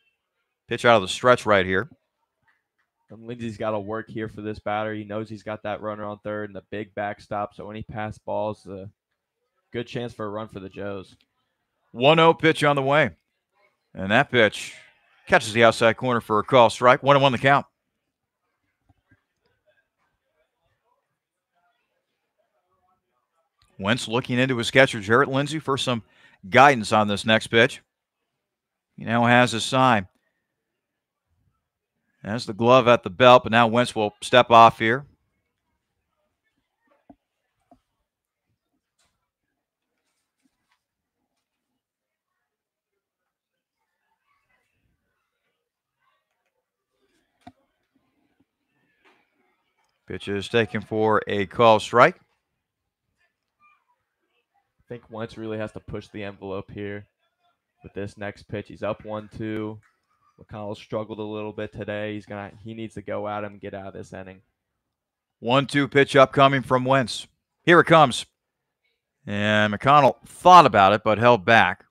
[SPEAKER 1] pitch out of the stretch right here.
[SPEAKER 2] And Lindsey's got to work here for this batter. He knows he's got that runner on third and the big backstop, so any pass balls, a good chance for a run for the Joes.
[SPEAKER 1] 1-0 pitch on the way. And that pitch catches the outside corner for a call strike. 1-1 the count. Wentz looking into his catcher, Jarrett Lindsey, for some guidance on this next pitch. He now has a sign. That's the glove at the belt, but now Wentz will step off here. Pitch is taken for a call strike.
[SPEAKER 2] I think Wentz really has to push the envelope here with this next pitch. He's up 1-2. McConnell struggled a little bit today. He needs to go at him and get out of this inning.
[SPEAKER 1] 1-2 pitch upcoming from Wentz. Here it comes. And McConnell thought about it, but held back.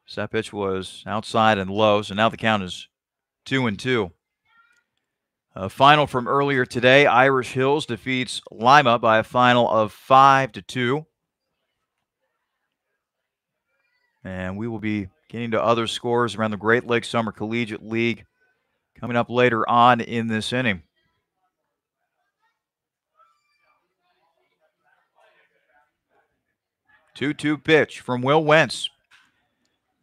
[SPEAKER 1] So that pitch was outside and low, so now the count is 2-2. A final from earlier today, Irish Hills defeats Lima by a final of 5-2. And we will be getting to other scores around the Great Lakes Summer Collegiate League coming up later on in this inning. 2-2 pitch from Will Wentz.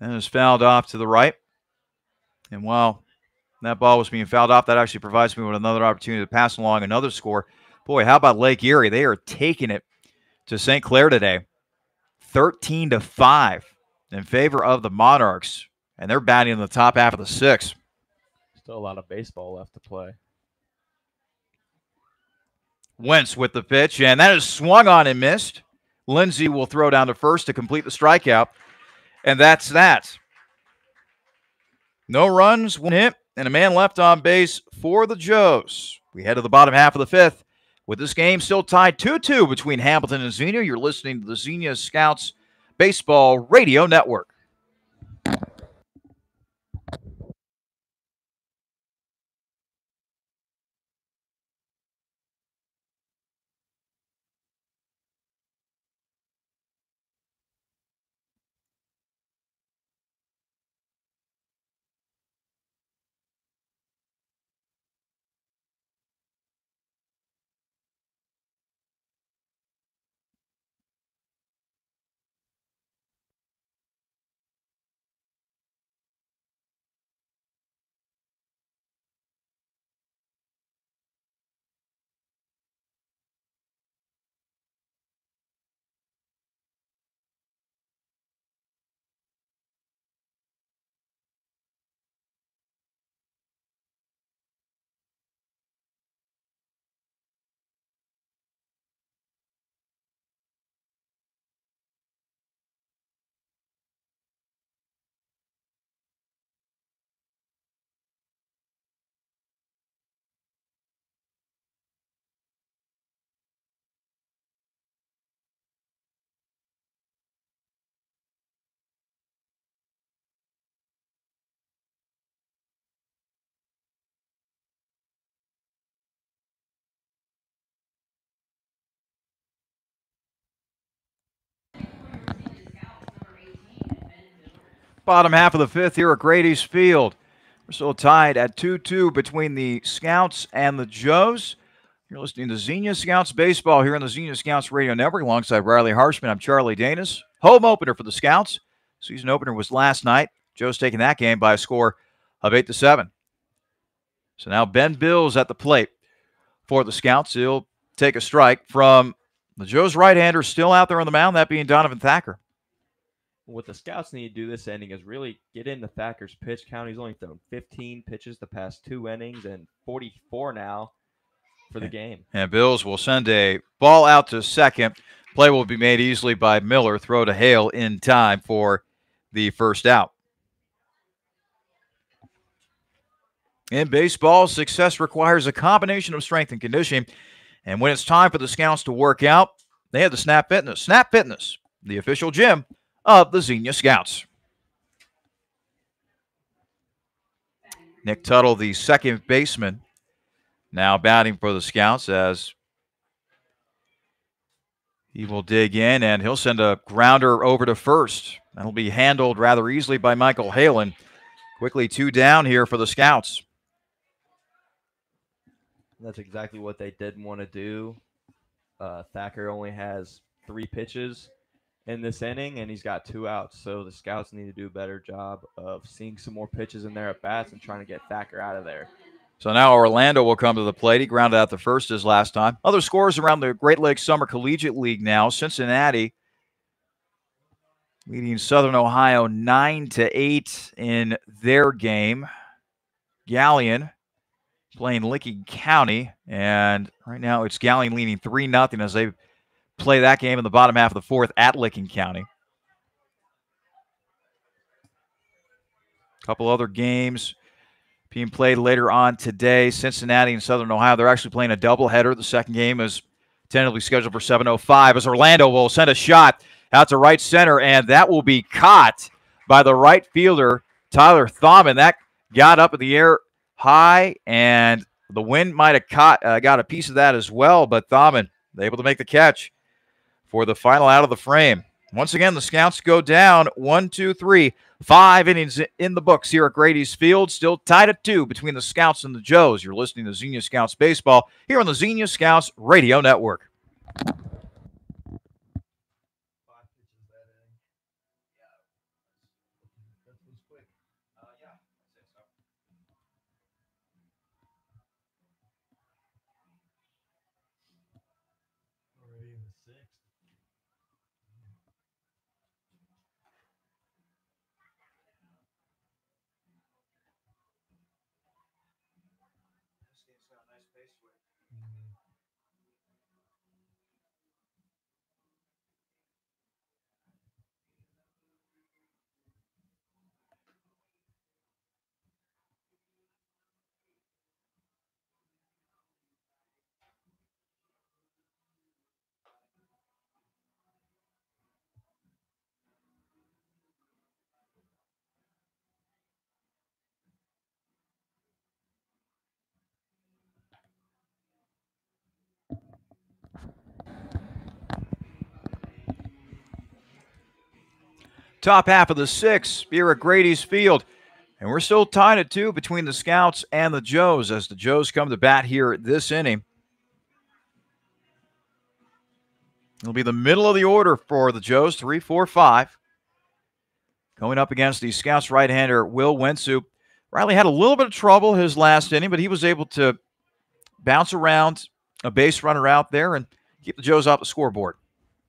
[SPEAKER 1] That is fouled off to the right. And while that ball was being fouled off, that actually provides me with another opportunity to pass along another score. Boy, how about Lake Erie? They are taking it to St. Clair today. 13-5 in favor of the Monarchs. And they're batting in the top half of the sixth.
[SPEAKER 2] Still a lot of baseball left to play.
[SPEAKER 1] Wentz with the pitch, and that is swung on and missed. Lindsay will throw down to first to complete the strikeout. And that's that. No runs, one hit, and a man left on base for the Joes. We head to the bottom half of the fifth with this game still tied 2-2 between Hamilton and Xenia. You're listening to the Xenia Scouts Baseball Radio Network. Bottom half of the fifth here at Grady's Field. We're still tied at 2-2 between the Scouts and the Joes. You're listening to Xenia Scouts Baseball here on the Xenia Scouts Radio Network alongside Riley Harshman. I'm Charlie Danis. Home opener for the Scouts. Season opener was last night. Joe's taking that game by a score of 8-7. So now Ben Bills at the plate for the Scouts. He'll take a strike from the Joe's right-hander still out there on the mound, that being Donovan Thacker.
[SPEAKER 2] What the Scouts need to do this inning is really get into Thacker's pitch count. He's only thrown 15 pitches the past 2 innings and 44 now for the game.
[SPEAKER 1] And Bills will send a ball out to second. Play will be made easily by Miller. Throw to Hale in time for the first out. In baseball, success requires a combination of strength and conditioning. And when it's time for the Scouts to work out, they have the Snap Fitness. Snap Fitness, the official gym of the Xenia Scouts. Nick Tuttle, the second baseman, now batting for the Scouts as he will dig in, and he'll send a grounder over to first. That'll be handled rather easily by Michael Halen. Quickly 2 down here for the Scouts.
[SPEAKER 2] That's exactly what they didn't want to do. Thacker only has 3 pitches, in this inning, and he's got 2 outs. So the scouts need to do a better job of seeing some more pitches in there at bats and trying to get Thacker out of there.
[SPEAKER 1] So now Orlando will come to the plate. He grounded out the first as last time. Other scores around the Great Lakes Summer Collegiate League now. Cincinnati leading Southern Ohio 9-8 in their game. Galleon playing Licking County, and right now it's Galleon leading 3-0 as they play that game in the bottom half of the fourth at Licking County. A couple other games being played later on today. Cincinnati and Southern Ohio, they're actually playing a doubleheader. The second game is tentatively scheduled for 7:05 as Orlando will send a shot out to right center, and that will be caught by the right fielder, Tyler Thaumann. That got up in the air high, and the wind might have got a piece of that as well, but Thaumann able to make the catch for the final out of the frame. Once again, the Scouts go down 1-2-3. 5 innings in the books here at Grady's Field. Still tied at 2 between the Scouts and the Joes. You're listening to Xenia Scouts Baseball here on the Xenia Scouts Radio Network. Top half of the 6th here at Grady's Field. And we're still tied at 2 between the Scouts and the Joes as the Joes come to bat here this inning. It'll be the middle of the order for the Joes, 3, 4, 5. Going up against the Scouts right-hander, Will Wentzu. Riley had a little bit of trouble his last inning, but he was able to bounce around a base runner out there and keep the Joes off the scoreboard.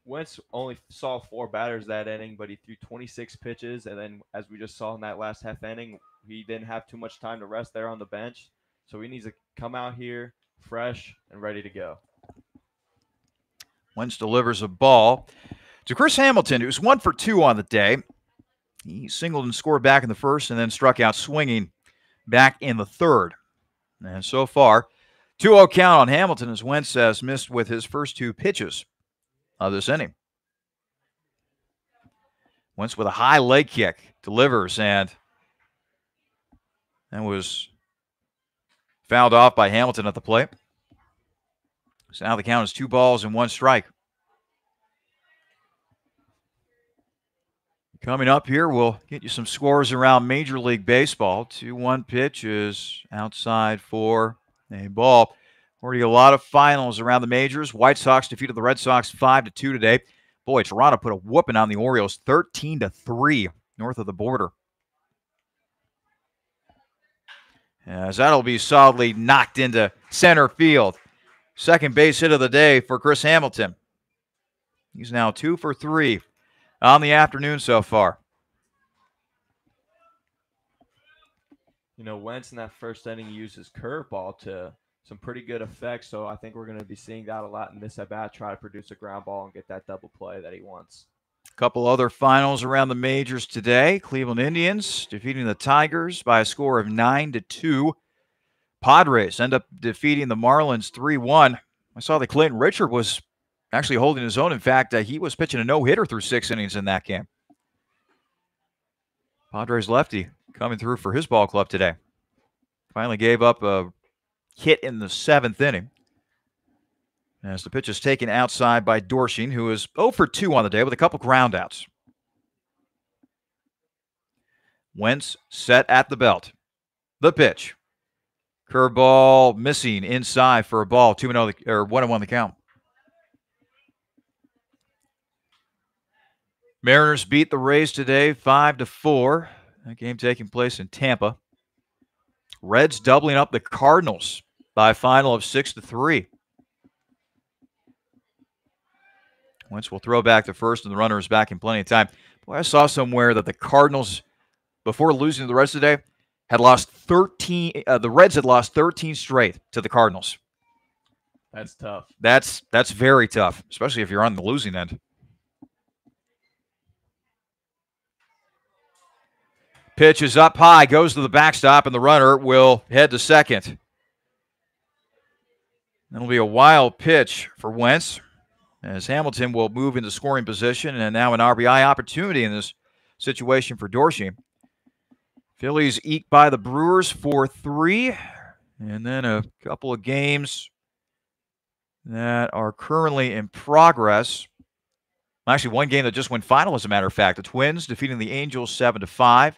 [SPEAKER 2] Wentz only saw 4 batters that inning, but he threw 26 pitches. And then, as we just saw in that last half inning, he didn't have too much time to rest there on the bench. So he needs to come out here fresh and ready to go.
[SPEAKER 1] Wentz delivers a ball to Chris Hamilton, who's 1 for 2 on the day. He singled and scored back in the first and then struck out swinging back in the third. And so far, 2-0 count on Hamilton as Wentz has missed with his first 2 pitches of this inning. Wentz with a high leg kick delivers, and that was fouled off by Hamilton at the plate. So now the count is 2 balls and 1 strike. Coming up here, we'll get you some scores around Major League Baseball. 2-1 pitch is outside for a ball. Already a lot of finals around the majors. White Sox defeated the Red Sox 5-2 today. Boy, Toronto put a whooping on the Orioles 13-3 north of the border. As that'll be solidly knocked into center field. Second base hit of the day for Chris Hamilton. He's now 2 for 3 on the afternoon so far.
[SPEAKER 2] You know, Wentz in that first inning used his curveball to some pretty good effect, so I think we're going to be seeing that a lot in this at-bat, try to produce a ground ball and get that double play that he wants.
[SPEAKER 1] A couple other finals around the majors today. Cleveland Indians defeating the Tigers by a score of 9-2. Padres end up defeating the Marlins 3-1. I saw that Clayton Richard was actually holding his own. In fact, he was pitching a no-hitter through 6 innings in that game. Padres lefty coming through for his ball club today. Finally gave up a hit in the 7th inning. As the pitch is taken outside by Dorshing, who is 0 for 2 on the day with a couple groundouts. Wentz set at the belt. The pitch. Curveball missing inside for a ball. 2-0 or 1-1 the count. Mariners beat the Rays today 5-4. That game taking place in Tampa. Reds doubling up the Cardinals by a final of 6-3. Wentz will throw back to first, and the runner is back in plenty of time. Boy, I saw somewhere that the Cardinals, before losing to the Reds today, had lost 13. The Reds had lost 13 straight to the Cardinals.
[SPEAKER 2] That's tough.
[SPEAKER 1] That's very tough, especially if you're on the losing end. Pitch is up high, goes to the backstop, and the runner will head to second. That'll be a wild pitch for Wentz, as Hamilton will move into scoring position, and now an RBI opportunity in this situation for Dorsey. Phillies eke by the Brewers 4-3, and then a couple of games that are currently in progress. Actually, one game that just went final, as a matter of fact. The Twins defeating the Angels 7-5.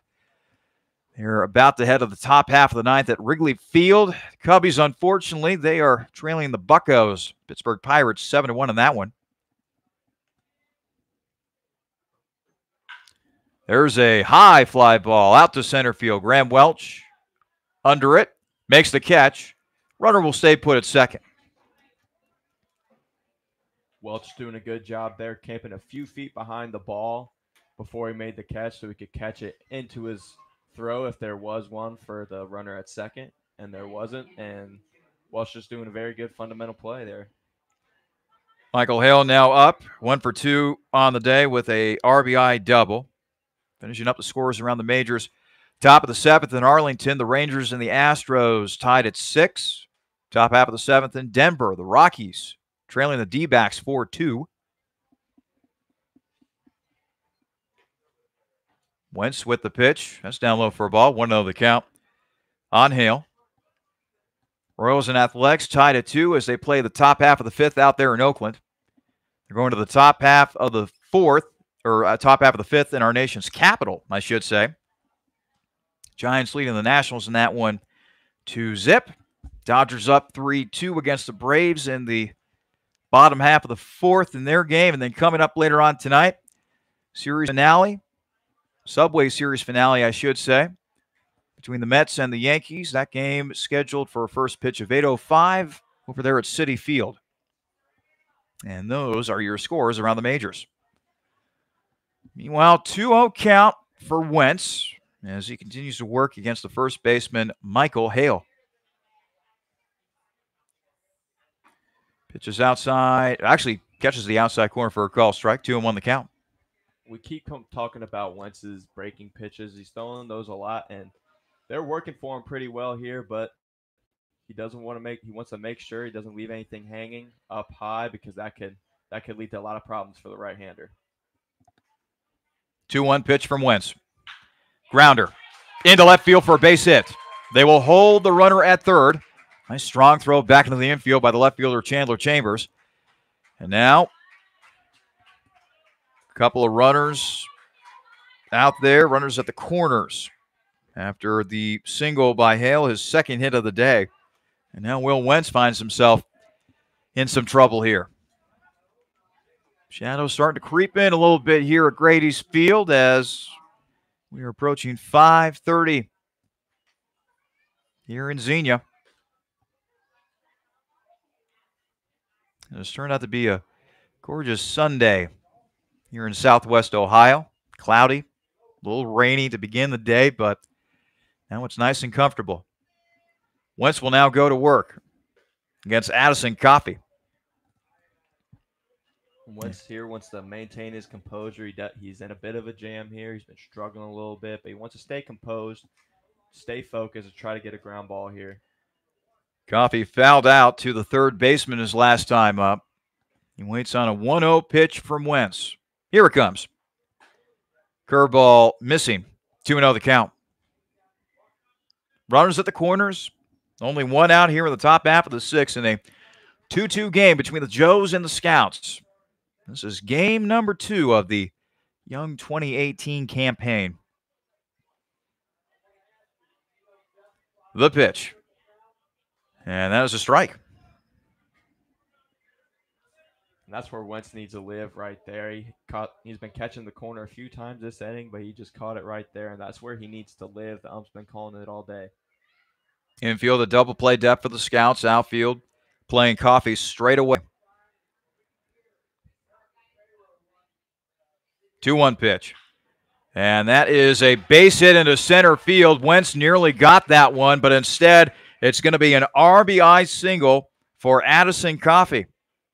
[SPEAKER 1] They're about to head to the top half of the ninth at Wrigley Field. Cubbies, unfortunately, they are trailing the Buccos. Pittsburgh Pirates 7-1 in that one. There's a high fly ball out to center field. Graham Welch under it, makes the catch. Runner will stay put at second.
[SPEAKER 2] Welch doing a good job there, camping a few feet behind the ball before he made the catch so he could catch it into his throw if there was one for the runner at second, and there wasn't. And Welch just doing a very good fundamental play there.
[SPEAKER 1] Michael Hale now up, 1 for 2 on the day with a RBI double. Finishing up the scores around the majors. Top of the seventh in Arlington, the Rangers and the Astros tied at 6. Top half of the seventh in Denver, the Rockies trailing the D-backs 4-2. Wentz with the pitch. That's down low for a ball. 1-0 the count on Hale. Royals and Athletics tied at 2 as they play the top half of the fifth out there in Oakland. They're going to the top half of the fourth, or top half of the fifth in our nation's capital, I should say. Giants leading the Nationals in that one 2-0. Dodgers up 3-2 against the Braves in the bottom half of the fourth in their game. And then coming up later on tonight, series finale, Subway Series finale, I should say, between the Mets and the Yankees. That game scheduled for a first pitch of 8:05 over there at Citi Field. And those are your scores around the majors. Meanwhile, 2-0 count for Wentz as he continues to work against the first baseman, Michael Hale. Pitches outside. Actually, catches the outside corner for a call strike. 2-1 the count.
[SPEAKER 2] We keep talking about Wentz's breaking pitches. He's throwing those a lot, and they're working for him pretty well here, but he wants to make sure he doesn't leave anything hanging up high, because that could lead to a lot of problems for the right-hander.
[SPEAKER 1] 2-1 pitch from Wentz. Grounder into left field for a base hit. They will hold the runner at third. Nice strong throw back into the infield by the left fielder Chandler Chambers. And now, a couple of runners out there, runners at the corners after the single by Hale, his second hit of the day. And now Will Wentz finds himself in some trouble here. Shadows starting to creep in a little bit here at Grady's Field as we are approaching 5:30 here in Xenia. It's turned out to be a gorgeous Sunday here in Southwest Ohio. Cloudy, a little rainy to begin the day, but now it's nice and comfortable. Wentz will now go to work against Addison Coffey.
[SPEAKER 2] Wentz here wants to maintain his composure. He's in a bit of a jam here. He's been struggling a little bit, but he wants to stay composed, stay focused, and try to get a ground ball here.
[SPEAKER 1] Coffey fouled out to the third baseman his last time up. He waits on a 1-0 pitch from Wentz. Here it comes. Curveball missing. 2-0 the count. Runners at the corners. Only one out here in the top half of the sixth in a 2-2 game between the Joes and the Scouts. This is game number 2 of the Young 2018 campaign. The pitch. And that is a strike.
[SPEAKER 2] And that's where Wentz needs to live right there. He's been catching the corner a few times this inning, but he just caught it right there, and that's where he needs to live. The ump's been calling it all day.
[SPEAKER 1] Infield, a double play depth for the Scouts. Outfield, playing Coffee straight away. 2-1 pitch. And that is a base hit into center field. Wentz nearly got that one, but instead it's going to be an RBI single for Addison Coffey.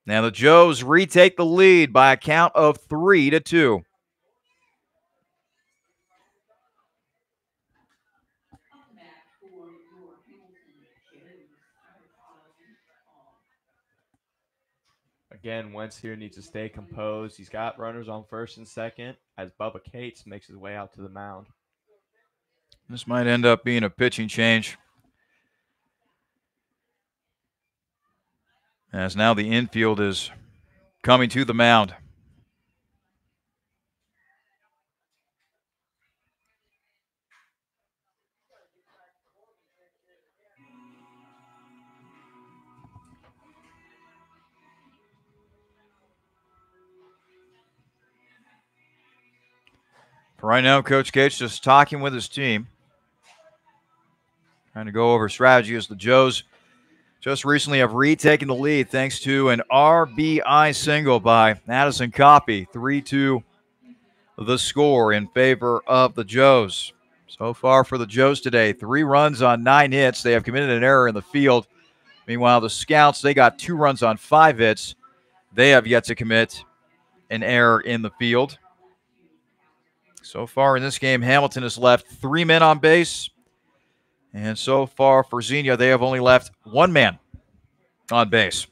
[SPEAKER 1] Now the Joes retake the lead by a count of 3-2.
[SPEAKER 2] Again, Wentz here needs to stay composed. He's got runners on first and second as Bubba Cates makes his way out to the mound.
[SPEAKER 1] This might end up being a pitching change, as now the infield is coming to the mound. For right now, Coach Cates just talking with his team, trying to go over strategy as the Joes just recently have retaken the lead thanks to an RBI single by Addison Coffey. 3-2 the score in favor of the Joes. So far for the Joes today, 3 runs on 9 hits. They have committed an error in the field. Meanwhile, the Scouts, they got 2 runs on 5 hits. They have yet to commit an error in the field. So far in this game, Hamilton has left 3 men on base. And so far for Xenia, they have only left 1 man on base.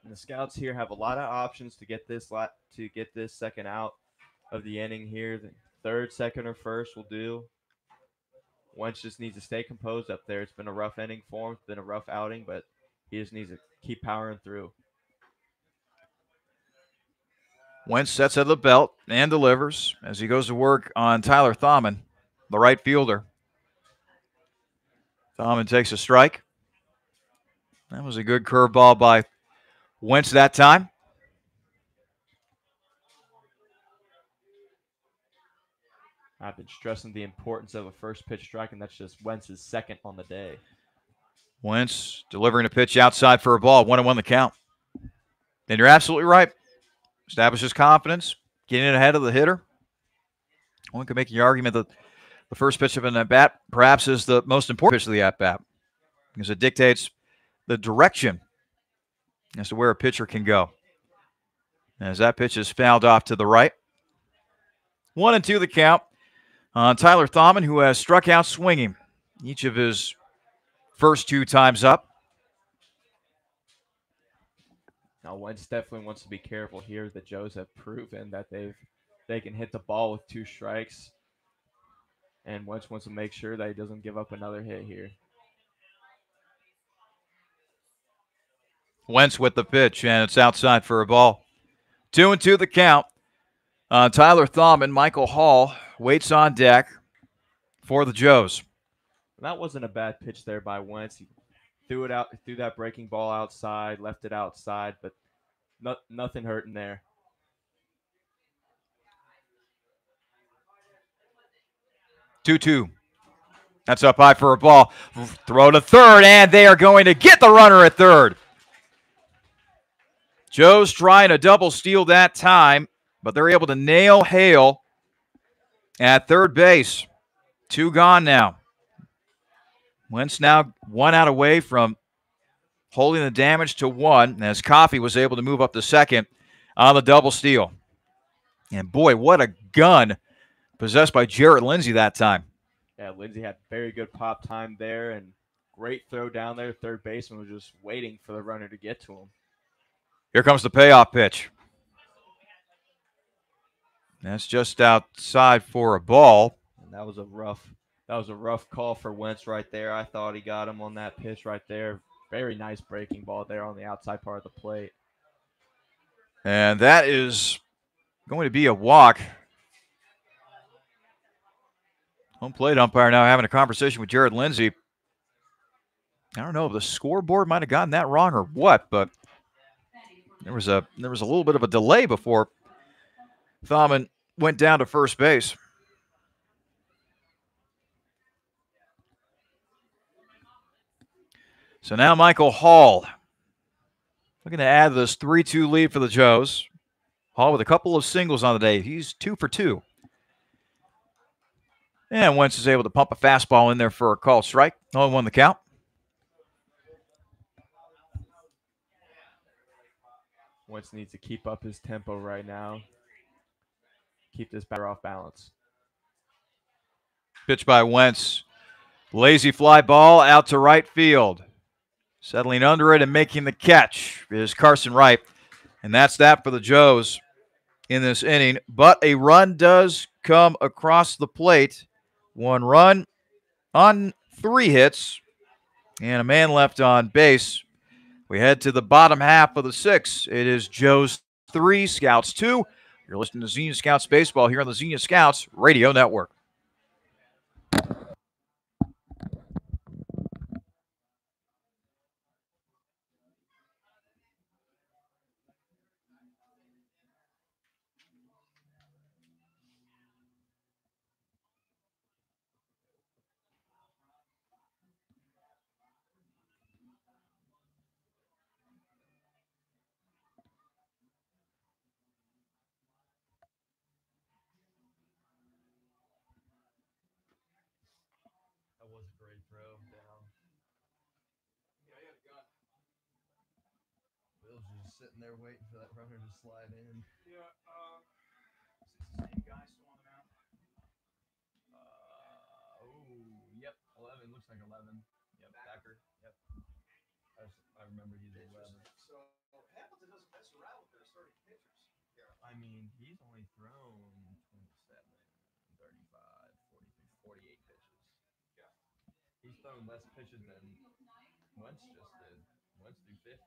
[SPEAKER 2] And the Scouts here have a lot of options to get this second out of the inning here. The third, second, or first will do. Wentz just needs to stay composed up there. It's been a rough inning for him. It's been a rough outing, but he just needs to keep powering through.
[SPEAKER 1] Wentz sets at the belt and delivers as he goes to work on Tyler Thaumann, the right fielder. Thaumann takes a strike. That was a good curveball by Wentz that time.
[SPEAKER 2] I've been stressing the importance of a first pitch strike, and that's just Wentz's second on the day.
[SPEAKER 1] Wentz delivering a pitch outside for a ball, 1-1 the count. And you're absolutely right. Establishes confidence, getting ahead of the hitter. One could make the argument that the first pitch of an at-bat perhaps is the most important pitch of the at-bat because it dictates the direction as to where a pitcher can go. As that pitch is fouled off to the right. 1-2 the count on Tyler Thaumann, who has struck out swinging each of his first 2 times up.
[SPEAKER 2] Now, Wentz definitely wants to be careful here. The Joes have proven that they can hit the ball with 2 strikes. And Wentz wants to make sure that he doesn't give up another hit here.
[SPEAKER 1] Wentz with the pitch, and it's outside for a ball. 2-2 the count. Tyler Thaumann, Michael Hall waits on deck for the Joes.
[SPEAKER 2] That wasn't a bad pitch there by Wentz. He threw that breaking ball outside, left it outside, but nothing hurting there.
[SPEAKER 1] Two. That's up high for a ball. Throw to third, and they are going to get the runner at third. Joe's trying to double steal that time, but they're able to nail Hale at third base. 2 gone now. Wentz now 1 out away from holding the damage to 1, as Coffey was able to move up to second on the double steal. And boy, what a gun possessed by Jarrett Lindsey that time.
[SPEAKER 2] Yeah, Lindsey had very good pop time there and great throw down there. Third baseman was just waiting for the runner to get to him.
[SPEAKER 1] Here comes the payoff pitch. That's just outside for a ball.
[SPEAKER 2] And that was a rough call for Wentz right there. I thought he got him on that pitch right there. Very nice breaking ball there on the outside part of the plate.
[SPEAKER 1] And that is going to be a walk. Home plate umpire now having a conversation with Jarrett Lindsey. I don't know if the scoreboard might have gotten that wrong or what, but There was a little bit of a delay before Thaumann went down to first base. So now Michael Hall looking to add this 3-2 lead for the Joes. Hall with a couple of singles on the day. He's 2 for 2. And Wentz is able to pump a fastball in there for a called strike. 0-1 the count.
[SPEAKER 2] Wentz needs to keep up his tempo right now. Keep this batter off balance.
[SPEAKER 1] Pitch by Wentz. Lazy fly ball out to right field. Settling under it and making the catch is Carson Wright. And that's that for the Joes in this inning. But a run does come across the plate. 1 run on 3 hits and a man left on base. We head to the bottom half of the 6th. It is Joes 3, Scouts 2. You're listening to Xenia Scouts Baseball here on the Xenia Scouts Radio Network.
[SPEAKER 2] That was a great throw down.
[SPEAKER 3] Yeah, he had a gun. Bill's just sitting there waiting for that runner to slide in.
[SPEAKER 1] Yeah, is this the same guy still on the mound?
[SPEAKER 3] Yep, 11. Looks like 11. Yep, Thacker. Yep. I remember he's 11.
[SPEAKER 1] So Hamilton doesn't mess around with their starting pitchers.
[SPEAKER 3] I mean, he's only thrown 27, 35, 43, 48 pitches.
[SPEAKER 1] Yeah.
[SPEAKER 3] He's thrown less pitches than Wentz just did. Wentz threw 50.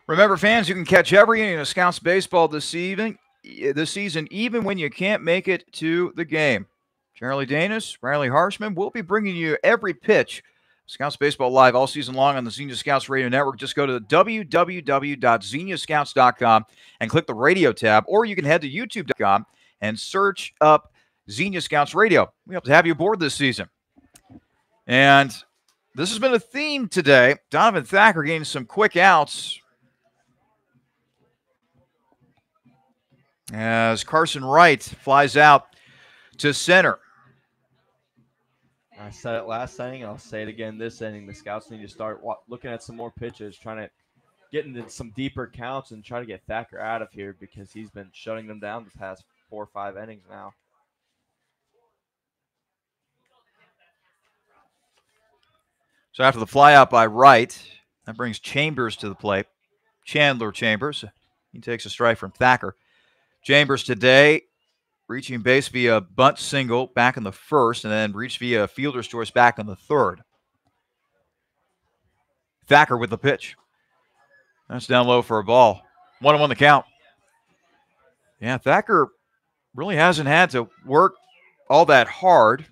[SPEAKER 1] Remember, fans, you can catch every inning of Scouts baseball this season, even when you can't make it to the game. Charlie Danis, Riley Harshman will be bringing you every pitch. Scouts baseball live all season long on the Xenia Scouts Radio Network. Just go to www.xeniascouts.com and click the radio tab, or you can head to youtube.com and search up Xenia Scouts Radio. We hope to have you aboard this season. And this has been a theme today. Donovan Thacker getting some quick outs as Carson Wright flies out to center.
[SPEAKER 2] I said it last inning. I'll say it again this inning. The Scouts need to start looking at some more pitches, trying to get into some deeper counts and try to get Thacker out of here because he's been shutting them down the past 4 or 5 innings now.
[SPEAKER 1] So after the fly out by Wright, that brings Chambers to the plate. Chandler Chambers. He takes a strike from Thacker. Chambers today reaching base via bunt single back in the 1st and then reached via fielder's choice back in the 3rd. Thacker with the pitch. That's down low for a ball. 1-1 the count. Yeah, Thacker really hasn't had to work all that hard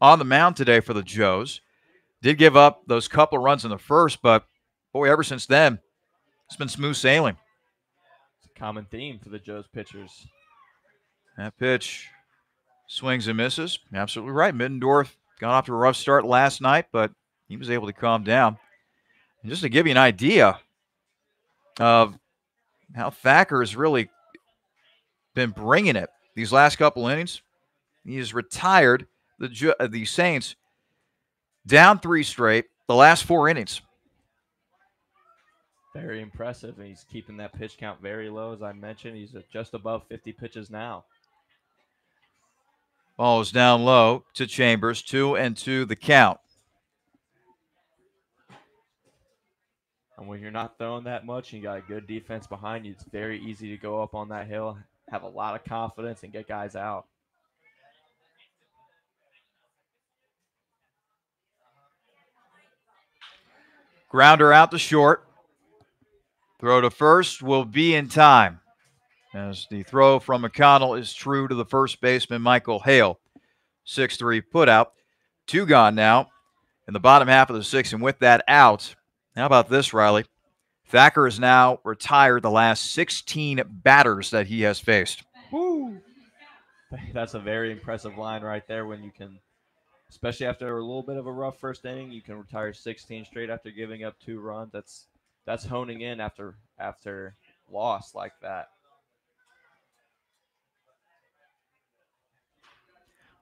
[SPEAKER 1] on the mound today for the Joes. Did give up those couple of runs in the 1st, but boy, ever since then, it's been smooth sailing.
[SPEAKER 2] It's a common theme for the Joes pitchers.
[SPEAKER 1] That pitch swings and misses. Absolutely right. Middendorf got off to a rough start last night, but he was able to calm down. And just to give you an idea of how Thacker has really been bringing it these last couple innings, he has retired the Saints down 3 straight, the last 4 innings.
[SPEAKER 2] Very impressive, and he's keeping that pitch count very low. As I mentioned, he's at just above 50 pitches now.
[SPEAKER 1] Ball is down low to Chambers. 2-2 the count.
[SPEAKER 2] And when you're not throwing that much and you got a good defense behind you, it's very easy to go up on that hill, have a lot of confidence, and get guys out.
[SPEAKER 1] Grounder out to short. Throw to first will be in time, as the throw from McConnell is true to the first baseman, Michael Hale. 6-3 put out. 2 gone now in the bottom half of the 6th, and with that out, how about this, Riley? Thacker has now retired the last 16 batters that he has faced.
[SPEAKER 2] Woo! That's a very impressive line right there when you can, especially after a little bit of a rough first inning, you can retire 16 straight after giving up 2 runs. That's honing in after loss like that.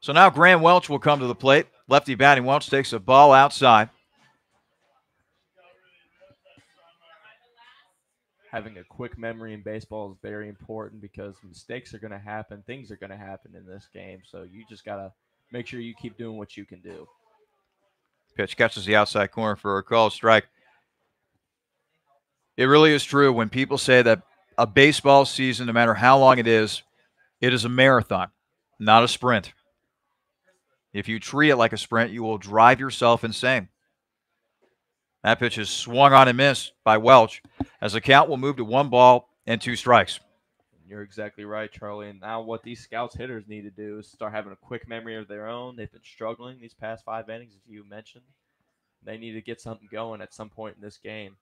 [SPEAKER 1] So now Graham Welch will come to the plate. Lefty batting Welch takes a ball outside.
[SPEAKER 2] Having a quick memory in baseball is very important because mistakes are going to happen. Things are going to happen in this game. So you just got to make sure you keep doing what you can do.
[SPEAKER 1] Pitch catches the outside corner for a called strike. It really is true when people say that a baseball season, no matter how long it is a marathon, not a sprint. If you treat it like a sprint, you will drive yourself insane. That pitch is swung on and missed by Welch, as the count will move to 1-2 strikes.
[SPEAKER 2] You're exactly right, Charlie. And now what these scouts hitters need to do is start having a quick memory of their own. They've been struggling these past 5 innings, as you mentioned. They need to get something going at some point in this game.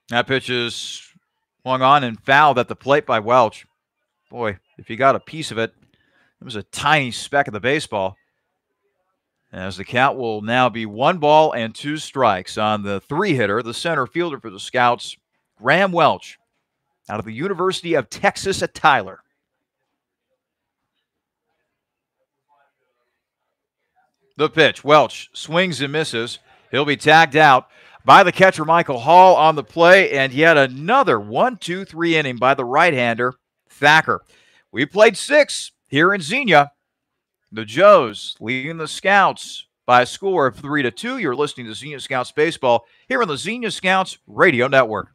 [SPEAKER 1] That pitch is swung on and fouled at the plate by Welch. Boy, if he got a piece of it, it was a tiny speck of the baseball. As the count will now be 1-2 strikes on the 3-hitter, the center fielder for the Scouts, Graham Welch, out of the University of Texas at Tyler. The pitch, Welch swings and misses. He'll be tagged out by the catcher, Michael Hall, on the play, and yet another 1-2-3 inning by the right-hander, Thacker. We played 6 here in Xenia. The Joes leading the Scouts by a score of 3-2. You're listening to Xenia Scouts Baseball here on the Xenia Scouts Radio Network.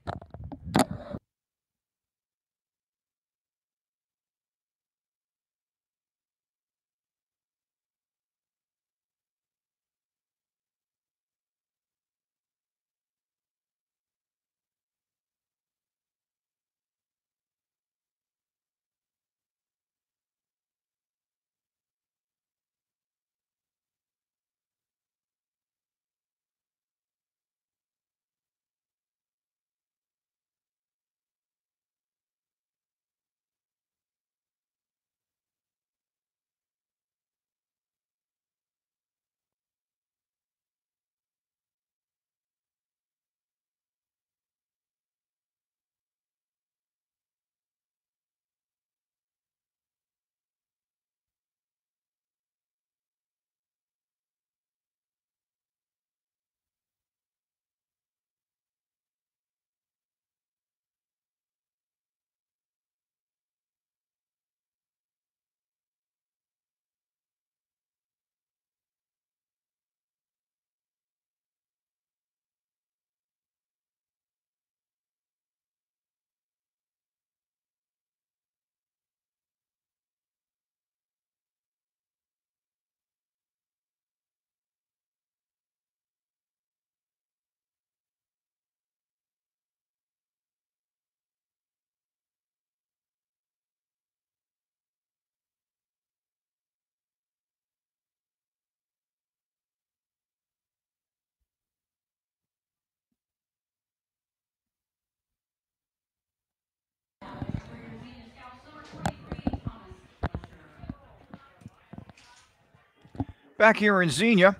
[SPEAKER 1] Back here in Xenia,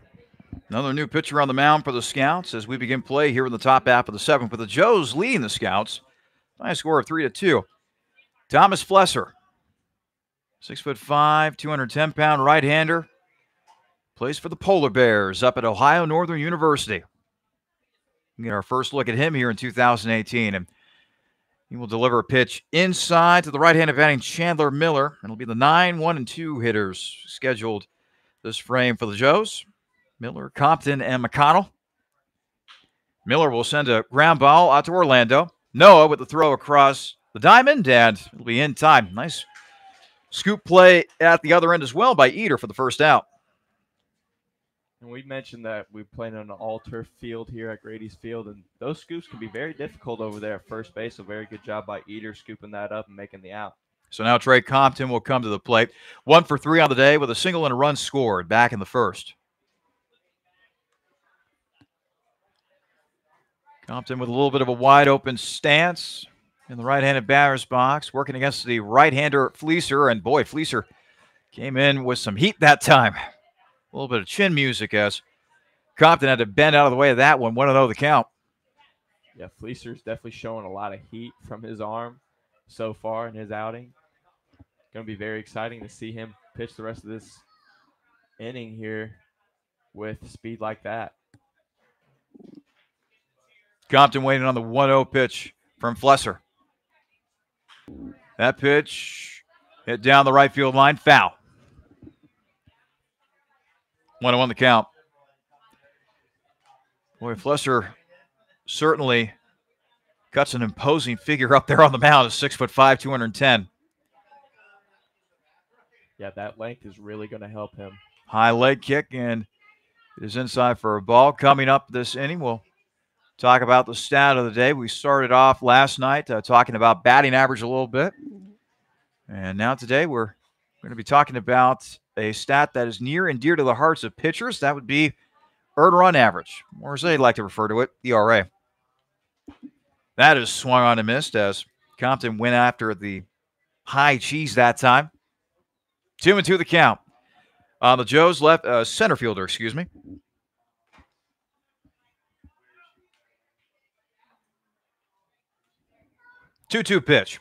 [SPEAKER 1] another new pitcher on the mound for the Scouts as we begin play here in the top half of the 7th, with the Joes leading the Scouts by a score of 3-2. Thomas Flesser, 6'5", 210-pound right-hander, plays for the Polar Bears up at Ohio Northern University. We get our first look at him here in 2018. And He will deliver a pitch inside to the right-handed batting Chandler Miller. It'll be the 9, 1, and 2 hitters scheduled this frame for the Joes. Miller, Compton, and McConnell. Miller will send a ground ball out to Orlando. Noah with the throw across the diamond, and it'll be in time. Nice scoop play at the other end as well by Eater for the first out.
[SPEAKER 2] And we mentioned that we played on an all-turf field here at Grady's Field, and those scoops can be very difficult over there at first base. A very good job by Eater scooping that up and making the out.
[SPEAKER 1] So now Trey Compton will come to the plate. 1 for 3 on the day with a single and a run scored back in the first. Compton with a little bit of a wide open stance in the right-handed batter's box, working against the right-hander Fleeser. And boy, Fleeser came in with some heat that time. A little bit of chin music as Compton had to bend out of the way of that one. 1-0 the count.
[SPEAKER 2] Yeah, Fleeser's definitely showing a lot of heat from his arm so far in his outing. Going to be very exciting to see him pitch the rest of this inning here with speed like that.
[SPEAKER 1] Compton waiting on the 1-0 pitch from Flesser. That pitch hit down the right field line, foul. 1-1 the count. Boy, Flesser certainly cuts an imposing figure up there on the mound. Is 6'5", 210.
[SPEAKER 2] Yeah, that length is really going to help him.
[SPEAKER 1] High leg kick, and it is inside for a ball. Coming up this inning, we'll talk about the stat of the day. We started off last night talking about batting average a little bit. And now today we're going to be talking about a stat that is near and dear to the hearts of pitchers. That would be earned run average, or as they like to refer to it, ERA. That is swung on and missed as Compton went after the high cheese that time. 2-2 the count. The Joes left center fielder, excuse me. 2-2 pitch.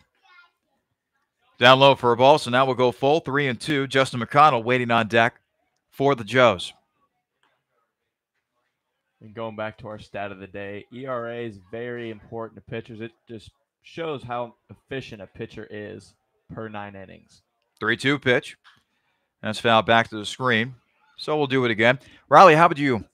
[SPEAKER 1] Down low for a ball, so now we'll go full 3-2. Justin McConnell waiting on deck for the Joes.
[SPEAKER 2] And going back to our stat of the day, ERA is very important to pitchers. It just shows how efficient a pitcher is per 9 innings.
[SPEAKER 1] 3-2 pitch. That's fouled back to the screen. So we'll do it again. Riley, how would you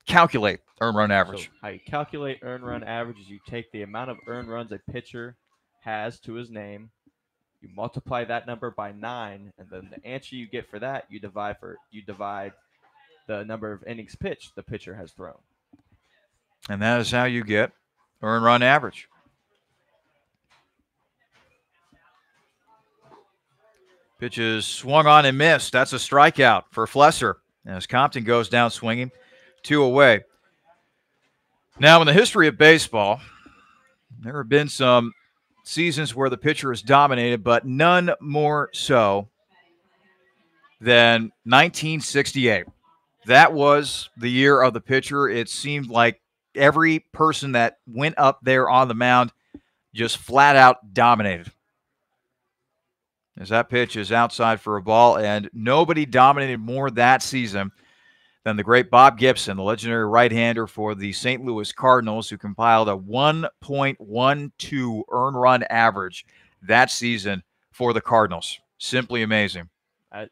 [SPEAKER 1] calculate earned run average?
[SPEAKER 2] So how you calculate earned run average is you take the amount of earned runs a pitcher has to his name, you multiply that number by 9, and then the answer you get for that, you divide the number of innings pitched the pitcher has thrown.
[SPEAKER 1] And that is how you get earned run average. Pitch is swung on and missed. That's a strikeout for Flesser as Compton goes down swinging, 2 away. Now, in the history of baseball, there have been some seasons where the pitcher is dominated, but none more so than 1968. That was the year of the pitcher. It seemed like every person that went up there on the mound just flat out dominated. As that pitch is outside for a ball, and nobody dominated more that season than the great Bob Gibson, the legendary right-hander for the St. Louis Cardinals, who compiled a 1.12 earned run average that season for the Cardinals. Simply amazing.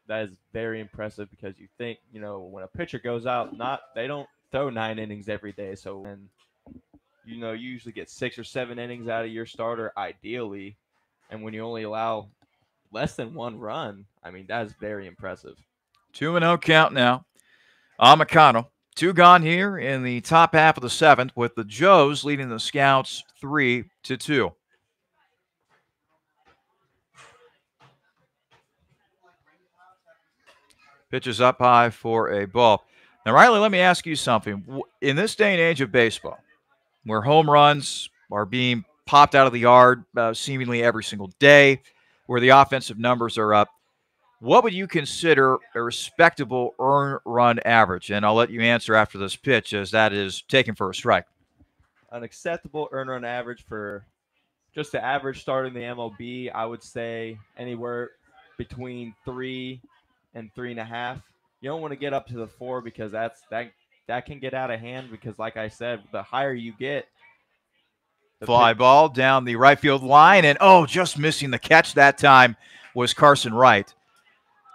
[SPEAKER 2] That is very impressive because you think, when a pitcher goes out, they don't throw 9 innings every day. So when, you usually get 6 or 7 innings out of your starter ideally. And when you only allow less than 1 run, that is very impressive.
[SPEAKER 1] 2-0 count now. McConnell. 2 gone here in the top half of the 7th with the Joes leading the Scouts 3-2. Pitch is up high for a ball. Now, Riley, let me ask you something. In this day and age of baseball, where home runs are being popped out of the yard seemingly every single day, where the offensive numbers are up, what would you consider a respectable earned run average? And I'll let you answer after this pitch, as that is taken for a strike.
[SPEAKER 2] An acceptable earned run average for just the average starter in the MLB, I would say anywhere between 3 and 3.5. You don't want to get up to the 4 because that can get out of hand because, like I said, the higher you get, The
[SPEAKER 1] Fly
[SPEAKER 2] pit,
[SPEAKER 1] ball down the right field line, and just missing the catch that time was Carson Wright.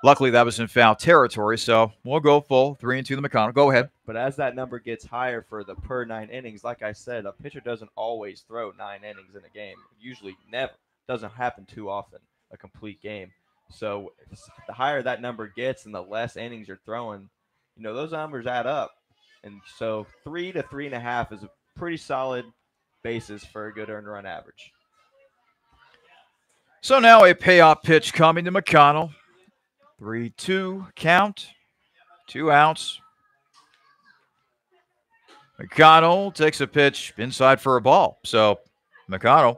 [SPEAKER 1] Luckily, that was in foul territory, so we'll go full 3-2 the McConnell. Go ahead.
[SPEAKER 2] but as that number gets higher for the per 9 innings, like I said, a pitcher doesn't always throw 9 innings in a game. Usually, never doesn't happen too often. A complete game. So the higher that number gets, and the less innings you're throwing, those numbers add up. And so 3 to 3.5 is a pretty solid basis for a good earned run average.
[SPEAKER 1] So now a payoff pitch coming to McConnell. 3-2 count, 2 outs. McConnell takes a pitch inside for a ball. So McConnell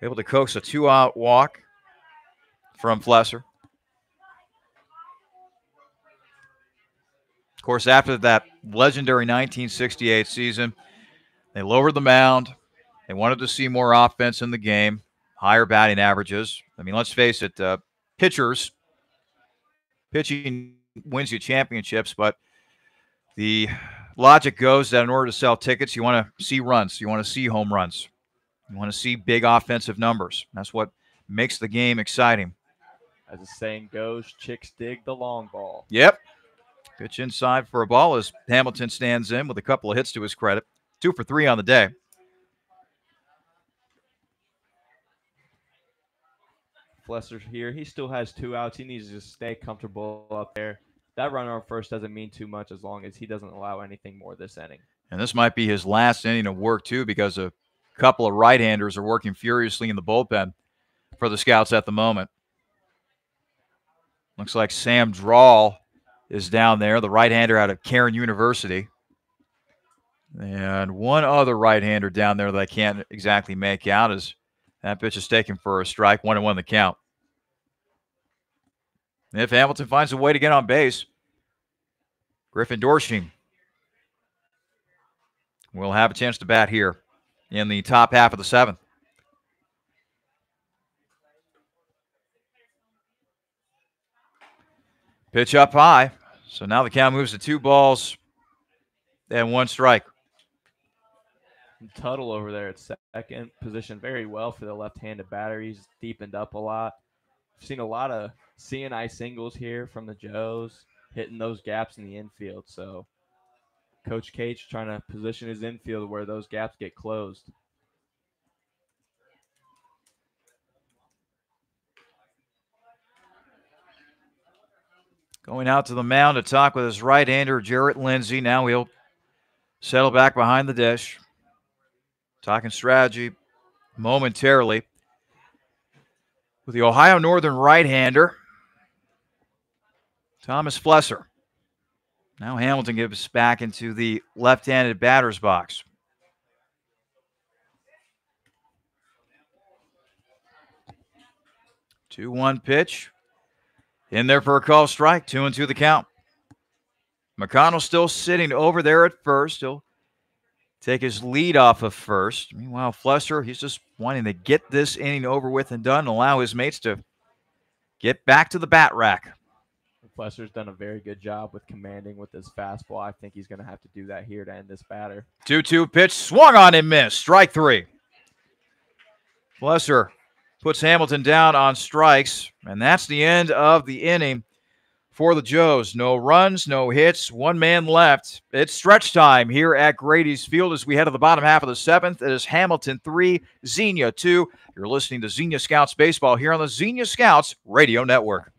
[SPEAKER 1] able to coax a 2-out walk from Flesser. Of course, after that legendary 1968 season, they lowered the mound. They wanted to see more offense in the game, higher batting averages. I mean, let's face it, pitching wins you championships, but the logic goes that in order to sell tickets, you want to see runs. You want to see home runs. You want to see big offensive numbers. That's what makes the game exciting.
[SPEAKER 2] As the saying goes, chicks dig the long ball.
[SPEAKER 1] Yep. Pitch inside for a ball as Hamilton stands in with a couple of hits to his credit. 2 for 3 on the day.
[SPEAKER 2] Flesser here, he still has 2 outs. He needs to just stay comfortable up there. That runner on first doesn't mean too much as long as he doesn't allow anything more this inning.
[SPEAKER 1] And this might be his last inning of work, too, because a couple of right-handers are working furiously in the bullpen for the Scouts at the moment. Looks like Sam Drawl is down there, the right-hander out of Cairn University. And one other right-hander down there that I can't exactly make out as that pitch is taken for a strike, 1-1 the count. And if Hamilton finds a way to get on base, Griffin Dorshing will have a chance to bat here in the top half of the 7th. Pitch up high. So now the count moves to 2 balls and 1 strike.
[SPEAKER 2] And Tuttle over there at second, positioned very well for the left-handed batter. He's deepened up a lot. I've seen a lot of CNI singles here from the Joes, hitting those gaps in the infield. So Coach Cage trying to position his infield where those gaps get closed.
[SPEAKER 1] Going out to the mound to talk with his right-hander, Jarrett Lindsay. Now he'll settle back behind the dish. Talking strategy momentarily with the Ohio Northern right-hander, Thomas Flesser. Now Hamilton gives back into the left-handed batter's box. Two-one pitch. In there for a call strike. 2-2 the count. McConnell still sitting over there at first. He'll take his lead off of first. Meanwhile, Flesser, he's just wanting to get this inning over with and done and allow his mates to get back to the bat rack.
[SPEAKER 2] Flesser's done a very good job with commanding with his fastball. I think he's going to have to do that here to end this batter.
[SPEAKER 1] 2-2 pitch, swung on and missed. Strike 3. Flesser puts Hamilton down on strikes, and that's the end of the inning for the Joes. No runs, no hits, 1 man left. It's stretch time here at Grady's Field as we head to the bottom half of the 7th. It is Hamilton 3, Xenia 2. You're listening to Xenia Scouts Baseball here on the Xenia Scouts Radio Network.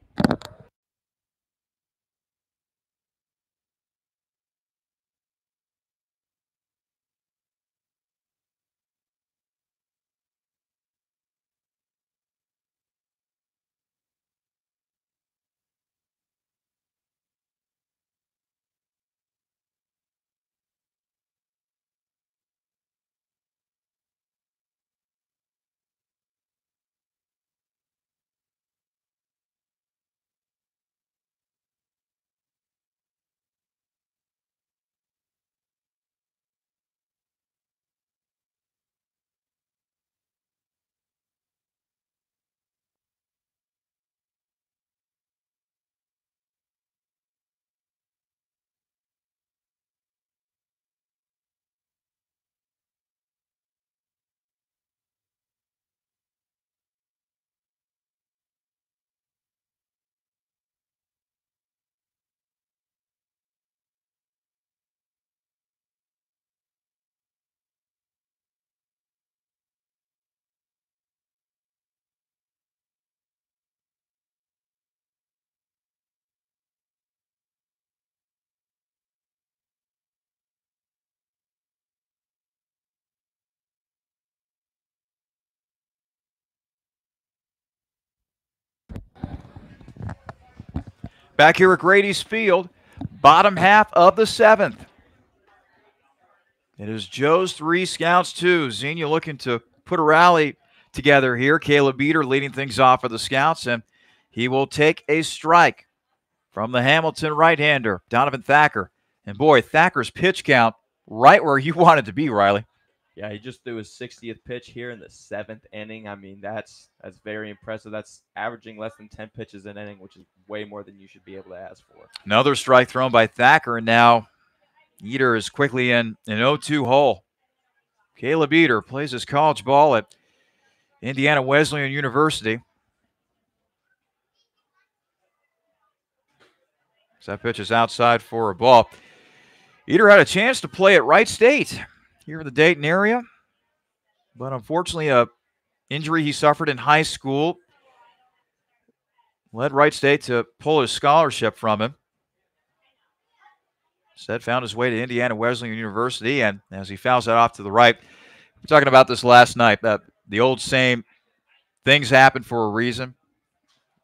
[SPEAKER 1] Back here at Grady's Field, bottom half of the 7th. It is Joe's 3, Scouts 2. Xenia looking to put a rally together here. Caleb Beater leading things off for the Scouts, and he will take a strike from the Hamilton right-hander, Donovan Thacker. And boy, Thacker's pitch count right where you want it to be, Riley.
[SPEAKER 2] Yeah, he just threw his 60th pitch here in the 7th inning. I mean, that's very impressive. That's averaging less than 10 pitches an inning, which is way more than you should be able to ask for.
[SPEAKER 1] Another strike thrown by Thacker, and now Eater is quickly in an 0-2 hole. Caleb Eater plays his college ball at Indiana Wesleyan University. So that pitch is outside for a ball. Eater had a chance to play at Wright State here in the Dayton area, but unfortunately a injury he suffered in high school led Wright State to pull his scholarship from him. Instead found his way to Indiana Wesleyan University, and as he fouls that off to the right, we're talking about this last night, the old saying, things happen for a reason.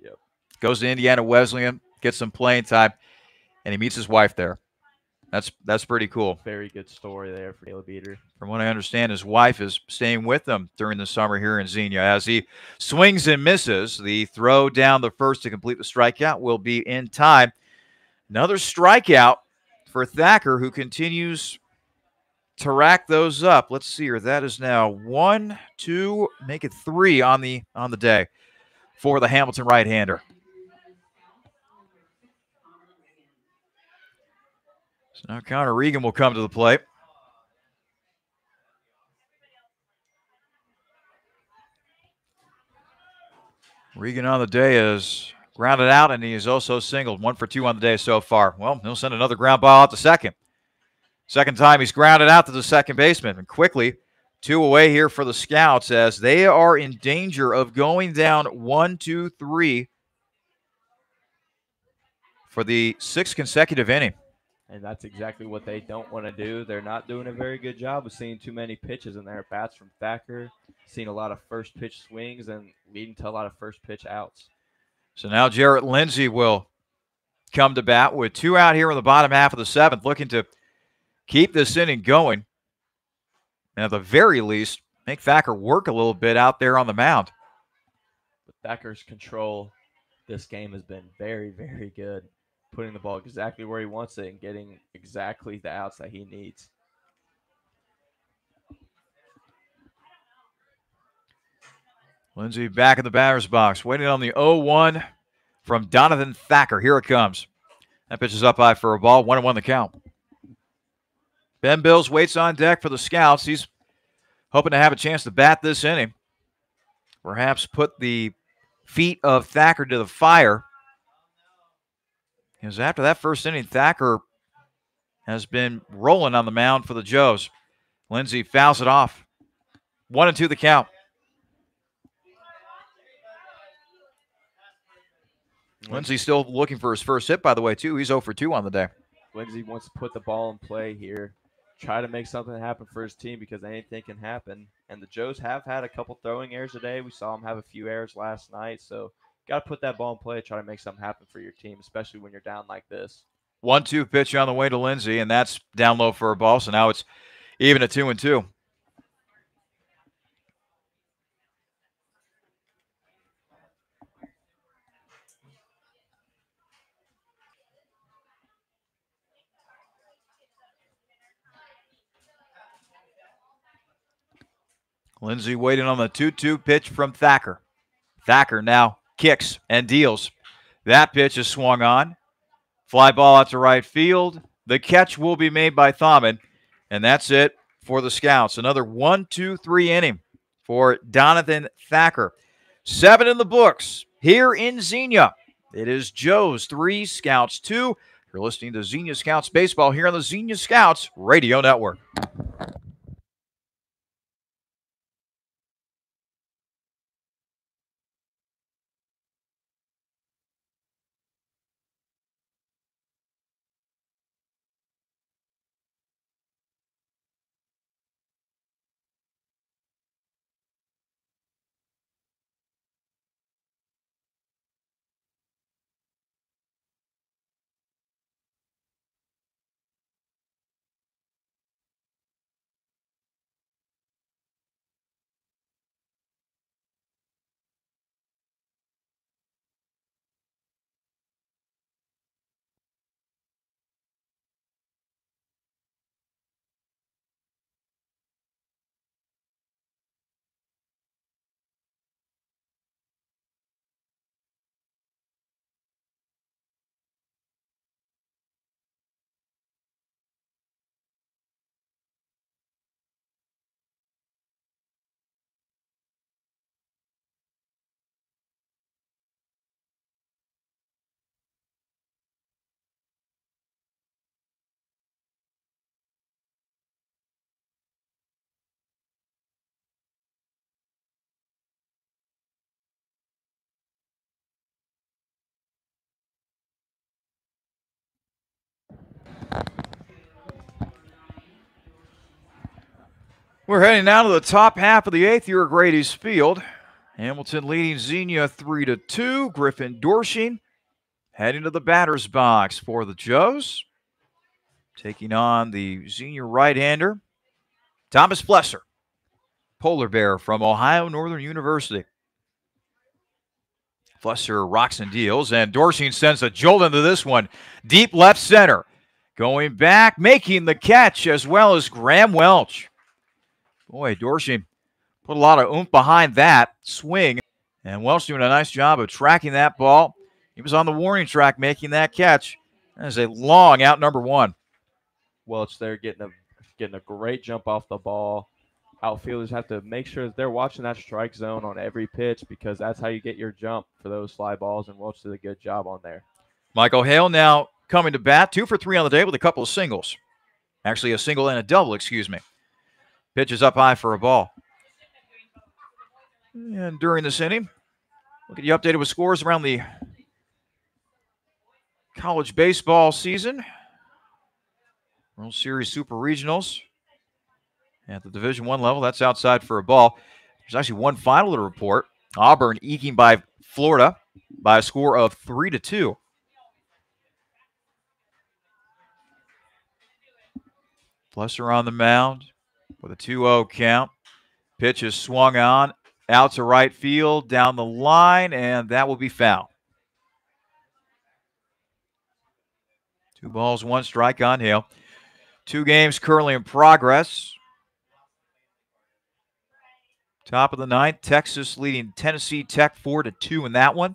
[SPEAKER 2] Yep.
[SPEAKER 1] Goes to Indiana Wesleyan, gets some playing time, and he meets his wife there. That's pretty cool.
[SPEAKER 2] Very good story there for Caleb Beater.
[SPEAKER 1] From what I understand, his wife is staying with him during the summer here in Xenia. As he swings and misses, the throw down the first to complete the strikeout will be in time. Another strikeout for Thacker, who continues to rack those up. Let's see here. That is now 1, 2, make it 3 on the day for the Hamilton right-hander. So now Connor Regan will come to the plate. Regan on the day is grounded out, and he is also singled. 1 for 2 on the day so far. Well, he'll send another ground ball out to second. Second time he's grounded out to the second baseman. And quickly, 2 away here for the Scouts as they are in danger of going down 1, 2, 3 for the 6th consecutive inning.
[SPEAKER 2] And that's exactly what they don't want to do. They're not doing a very good job of seeing too many pitches in their at-bats from Thacker, seeing a lot of first pitch swings and leading to a lot of first pitch outs.
[SPEAKER 1] So now Jarrett Lindsay will come to bat with 2 out here in the bottom half of the 7th, looking to keep this inning going. And at the very least, make Thacker work a little bit out there on the mound.
[SPEAKER 2] But Thacker's control this game has been very, very good, putting the ball exactly where he wants it and getting exactly the outs that he needs.
[SPEAKER 1] Lindsay back in the batter's box, waiting on the 0-1 from Donovan Thacker. Here it comes. That pitch is up high for a ball. 1-1 the count. Ben Bills waits on deck for the Scouts. He's hoping to have a chance to bat this inning. Perhaps put the feet of Thacker to the fire. Because after that first inning, Thacker has been rolling on the mound for the Joes. Lindsay fouls it off. 1-2 the count. Lindsay still looking for his first hit, by the way, too. He's 0 for 2 on the day.
[SPEAKER 2] Lindsay wants to put the ball in play here, try to make something happen for his team because anything can happen. And the Joes have had a couple throwing errors today. We saw them have a few errors last night. So got to put that ball in play, try to make something happen for your team, especially when you're down like this.
[SPEAKER 1] 1-2 pitch on the way to Lindsay, and that's down low for a ball. So now it's even at 2-2. Lindsay waiting on the 2-2 pitch from Thacker. Thacker now kicks and deals. That pitch is swung on. Fly ball out to right field. The catch will be made by Thaumann, and that's it for the Scouts. Another 1-2-3 inning for Donovan Thacker. 7 in the books here in Xenia. It is Joe's 3, Scouts 2. You're listening to Xenia Scouts Baseball here on the Xenia Scouts Radio Network. We're heading now to the top half of the 8th here at Grady's Field. Hamilton leading Xenia 3-2. Griffin Dorshing heading to the batter's box for the Joes. Taking on the Xenia right-hander, Thomas Flesser, polar bear from Ohio Northern University. Flesser rocks and deals, and Dorshing sends a jolt into this one. Deep left center. Going back, making the catch, as well as Graham Welch. Boy, Dorshing put a lot of oomph behind that swing, and Welch doing a nice job of tracking that ball. He was on the warning track making that catch. That is a long out number one.
[SPEAKER 2] Welch there getting a great jump off the ball. Outfielders have to make sure that they're watching that strike zone on every pitch because that's how you get your jump for those fly balls, and Welch did a good job on there.
[SPEAKER 1] Michael Hale now coming to bat, 2 for 3 on the day with a couple of singles. Actually, a single and a double, excuse me. Pitches up high for a ball. And during this inning, we'll get you updated with scores around the college baseball season. World Series Super Regionals at the Division I level. That's outside for a ball. There's actually one final to report. Auburn eking by Florida by a score of 3-2. Flesser on the mound with a 2-0 count. Pitch is swung on, out to right field, down the line, and that will be foul. 2 balls, 1 strike on Hale. 2 games currently in progress. Top of the 9th, Texas leading Tennessee Tech 4-2 in that one.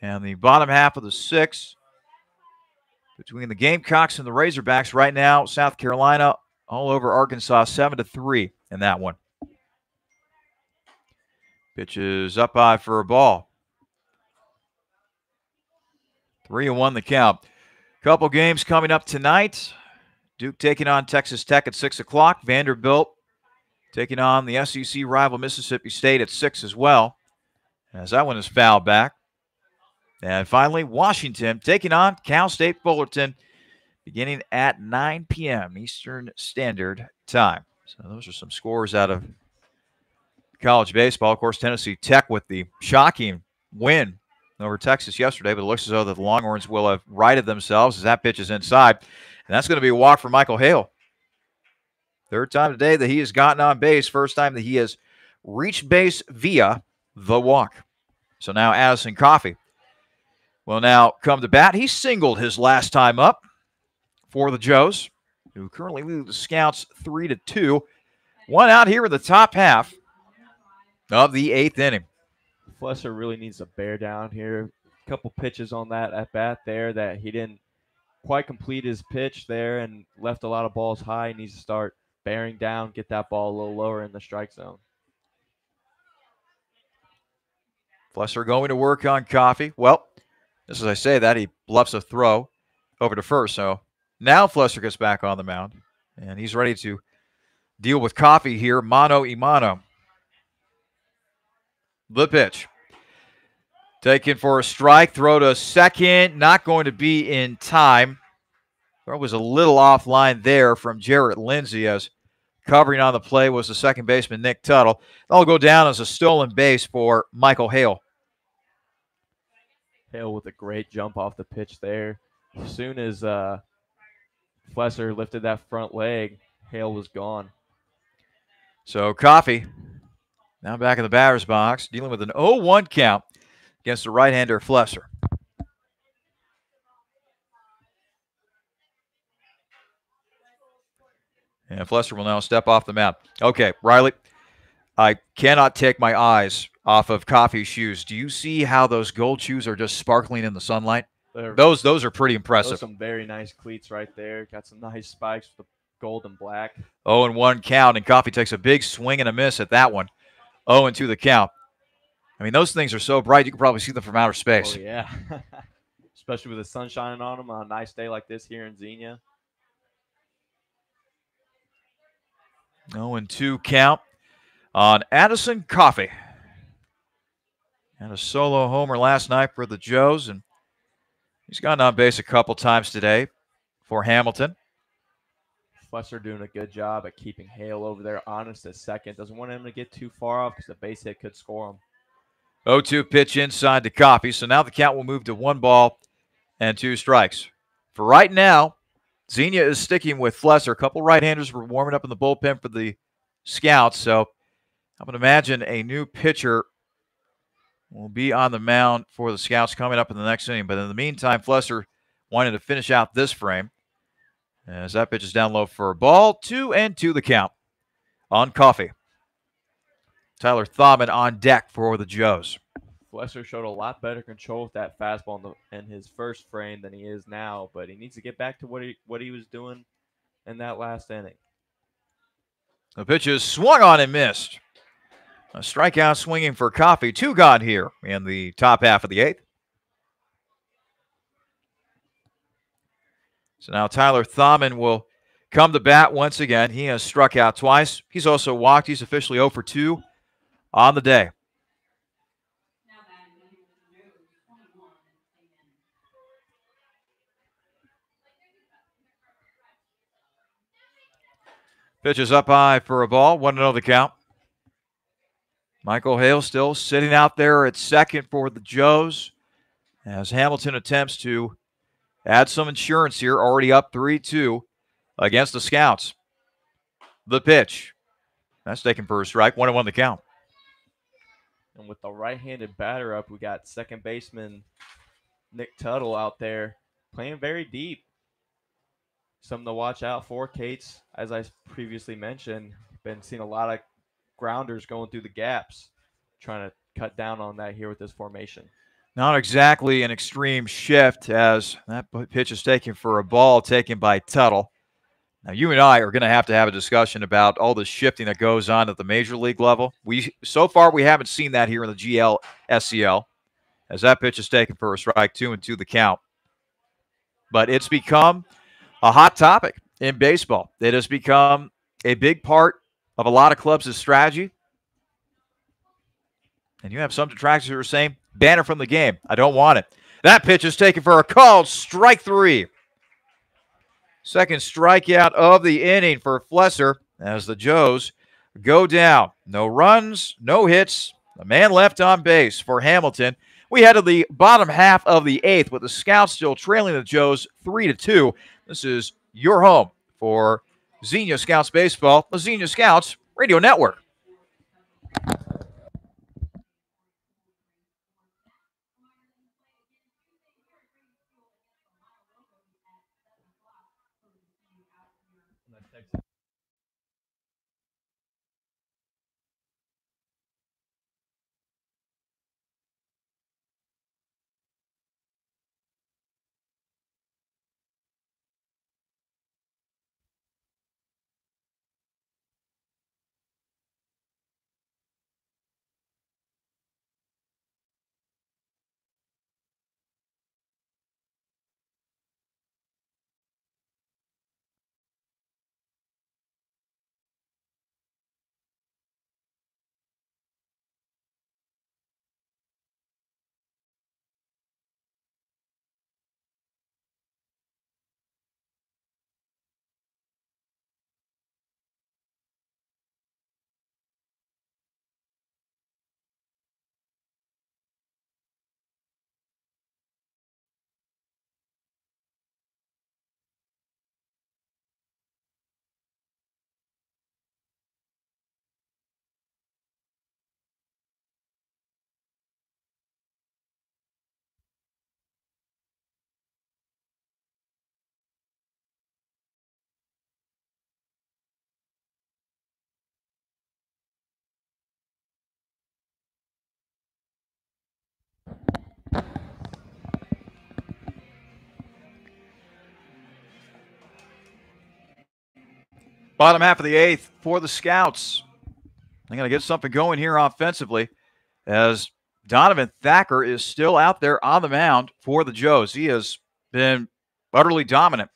[SPEAKER 1] And the bottom half of the 6th, between the Gamecocks and the Razorbacks right now, South Carolina all over Arkansas 7-3 in that one. Pitch is up high for a ball. 3-1 the count. Couple games coming up tonight. Duke taking on Texas Tech at 6 o'clock. Vanderbilt taking on the SEC rival Mississippi State at 6 as well, as that one is fouled back. And finally, Washington taking on Cal State Fullerton beginning at 9 p.m. Eastern Standard Time. So those are some scores out of college baseball. Of course, Tennessee Tech with the shocking win over Texas yesterday, but it looks as though the Longhorns will have righted themselves as that pitch is inside. And that's going to be a walk for Michael Hale. 3rd time today that he has gotten on base. First time that he has reached base via the walk. So now Addison Coffey will now come to bat. He singled his last time up for the Joes, who currently lead the Scouts 3-2. 1 out here in the top half of the 8th inning.
[SPEAKER 2] Flesser really needs to bear down here. A couple pitches on that at bat there that he didn't quite complete his pitch there and left a lot of balls high. He needs to start bearing down, get that ball a little lower in the strike zone.
[SPEAKER 1] Flesser going to work on Coffey. Well, just as I say that, he bluffs a throw over to first. So now Flesser gets back on the mound, and he's ready to deal with Coffey here, mano a mano. The pitch. Taken for a strike, throw to second, not going to be in time. Throw was a little offline there from Jarrett Lindsey, as covering on the play was the second baseman, Nick Tuttle. That'll go down as a stolen base for Michael Hale.
[SPEAKER 2] Hale with a great jump off the pitch there. As soon as Flesser lifted that front leg, Hale was gone.
[SPEAKER 1] So Coffey now back in the batter's box, dealing with an 0-1 count against the right-hander Flesser. And Flesser will now step off the mound. Okay, Riley, I cannot take my eyes off of Coffey's shoes. Do you see how those gold shoes are just sparkling in the sunlight? Those are pretty impressive.
[SPEAKER 2] Those are some very nice cleats right there. Got some nice spikes with the gold and black.
[SPEAKER 1] 0-1 count, and Coffey takes a big swing and a miss at that one. 0-2 the count. I mean, those things are so bright, you can probably see them from outer space.
[SPEAKER 2] Oh, yeah. Especially with the sun shining on them on a nice day like this here in Xenia.
[SPEAKER 1] 0-2 count on Addison Coffey. Had a solo homer last night for the Joes, and he's gotten on base a couple times today for Hamilton.
[SPEAKER 2] Flesser doing a good job at keeping Hale over there honest at second. Doesn't want him to get too far off because the base hit could score him.
[SPEAKER 1] 0-2 pitch inside to Coffey. So now the count will move to 1 ball and 2 strikes. For right now, Xenia is sticking with Flesser. A couple right-handers were warming up in the bullpen for the Scouts. So I would imagine a new pitcher will be on the mound for the Scouts coming up in the next inning. But in the meantime, Flesser wanted to finish out this frame. As that pitch is down low for a ball. 2-2 the count on Coffey. Tyler Thaumann on deck for the Joes.
[SPEAKER 2] Flesser showed a lot better control with that fastball in his first frame than he is now, but he needs to get back to what he was doing in that last inning.
[SPEAKER 1] The pitch is swung on and missed. A strikeout swinging for Coffey. 2 gone here in the top half of the 8th. So now Tyler Thaumann will come to bat once again. He has struck out twice. He's also walked. He's officially 0 for 2 on the day. Pitch is up high for a ball. 1-0 the count. Michael Hale still sitting out there at second for the Joes as Hamilton attempts to add some insurance here. Already up 3-2 against the Scouts. The pitch. That's taken for a strike. 1-1 the count.
[SPEAKER 2] And with the right-handed batter up, we got second baseman Nick Tuttle out there playing very deep. Something to watch out for. Cates, as I previously mentioned, been seeing a lot of grounders going through the gaps, trying to cut down on that here with this formation.
[SPEAKER 1] Not exactly an extreme shift as that pitch is taken for a ball taken by Tuttle. Now, you and I are going to have a discussion about all the shifting that goes on at the major league level. So far, we haven't seen that here in the GL SCL as that pitch is taken for a strike. 2-2 the count. But it's become a hot topic in baseball. It has become a big part of a lot of clubs' strategy. And you have some detractors who are saying, ban it from the game. I don't want it. That pitch is taken for a called strike 3. Second strikeout of the inning for Flesser as the Joes go down. No runs, no hits. A man left on base for Hamilton. We head to the bottom half of the 8th with the Scouts still trailing the Joes 3-2. This is your home for Xenia Scouts Baseball, the Xenia Scouts Radio Network. Bottom half of the 8th for the Scouts. They're going to get something going here offensively as Donovan Thacker is still out there on the mound for the Joes. He has been utterly dominant,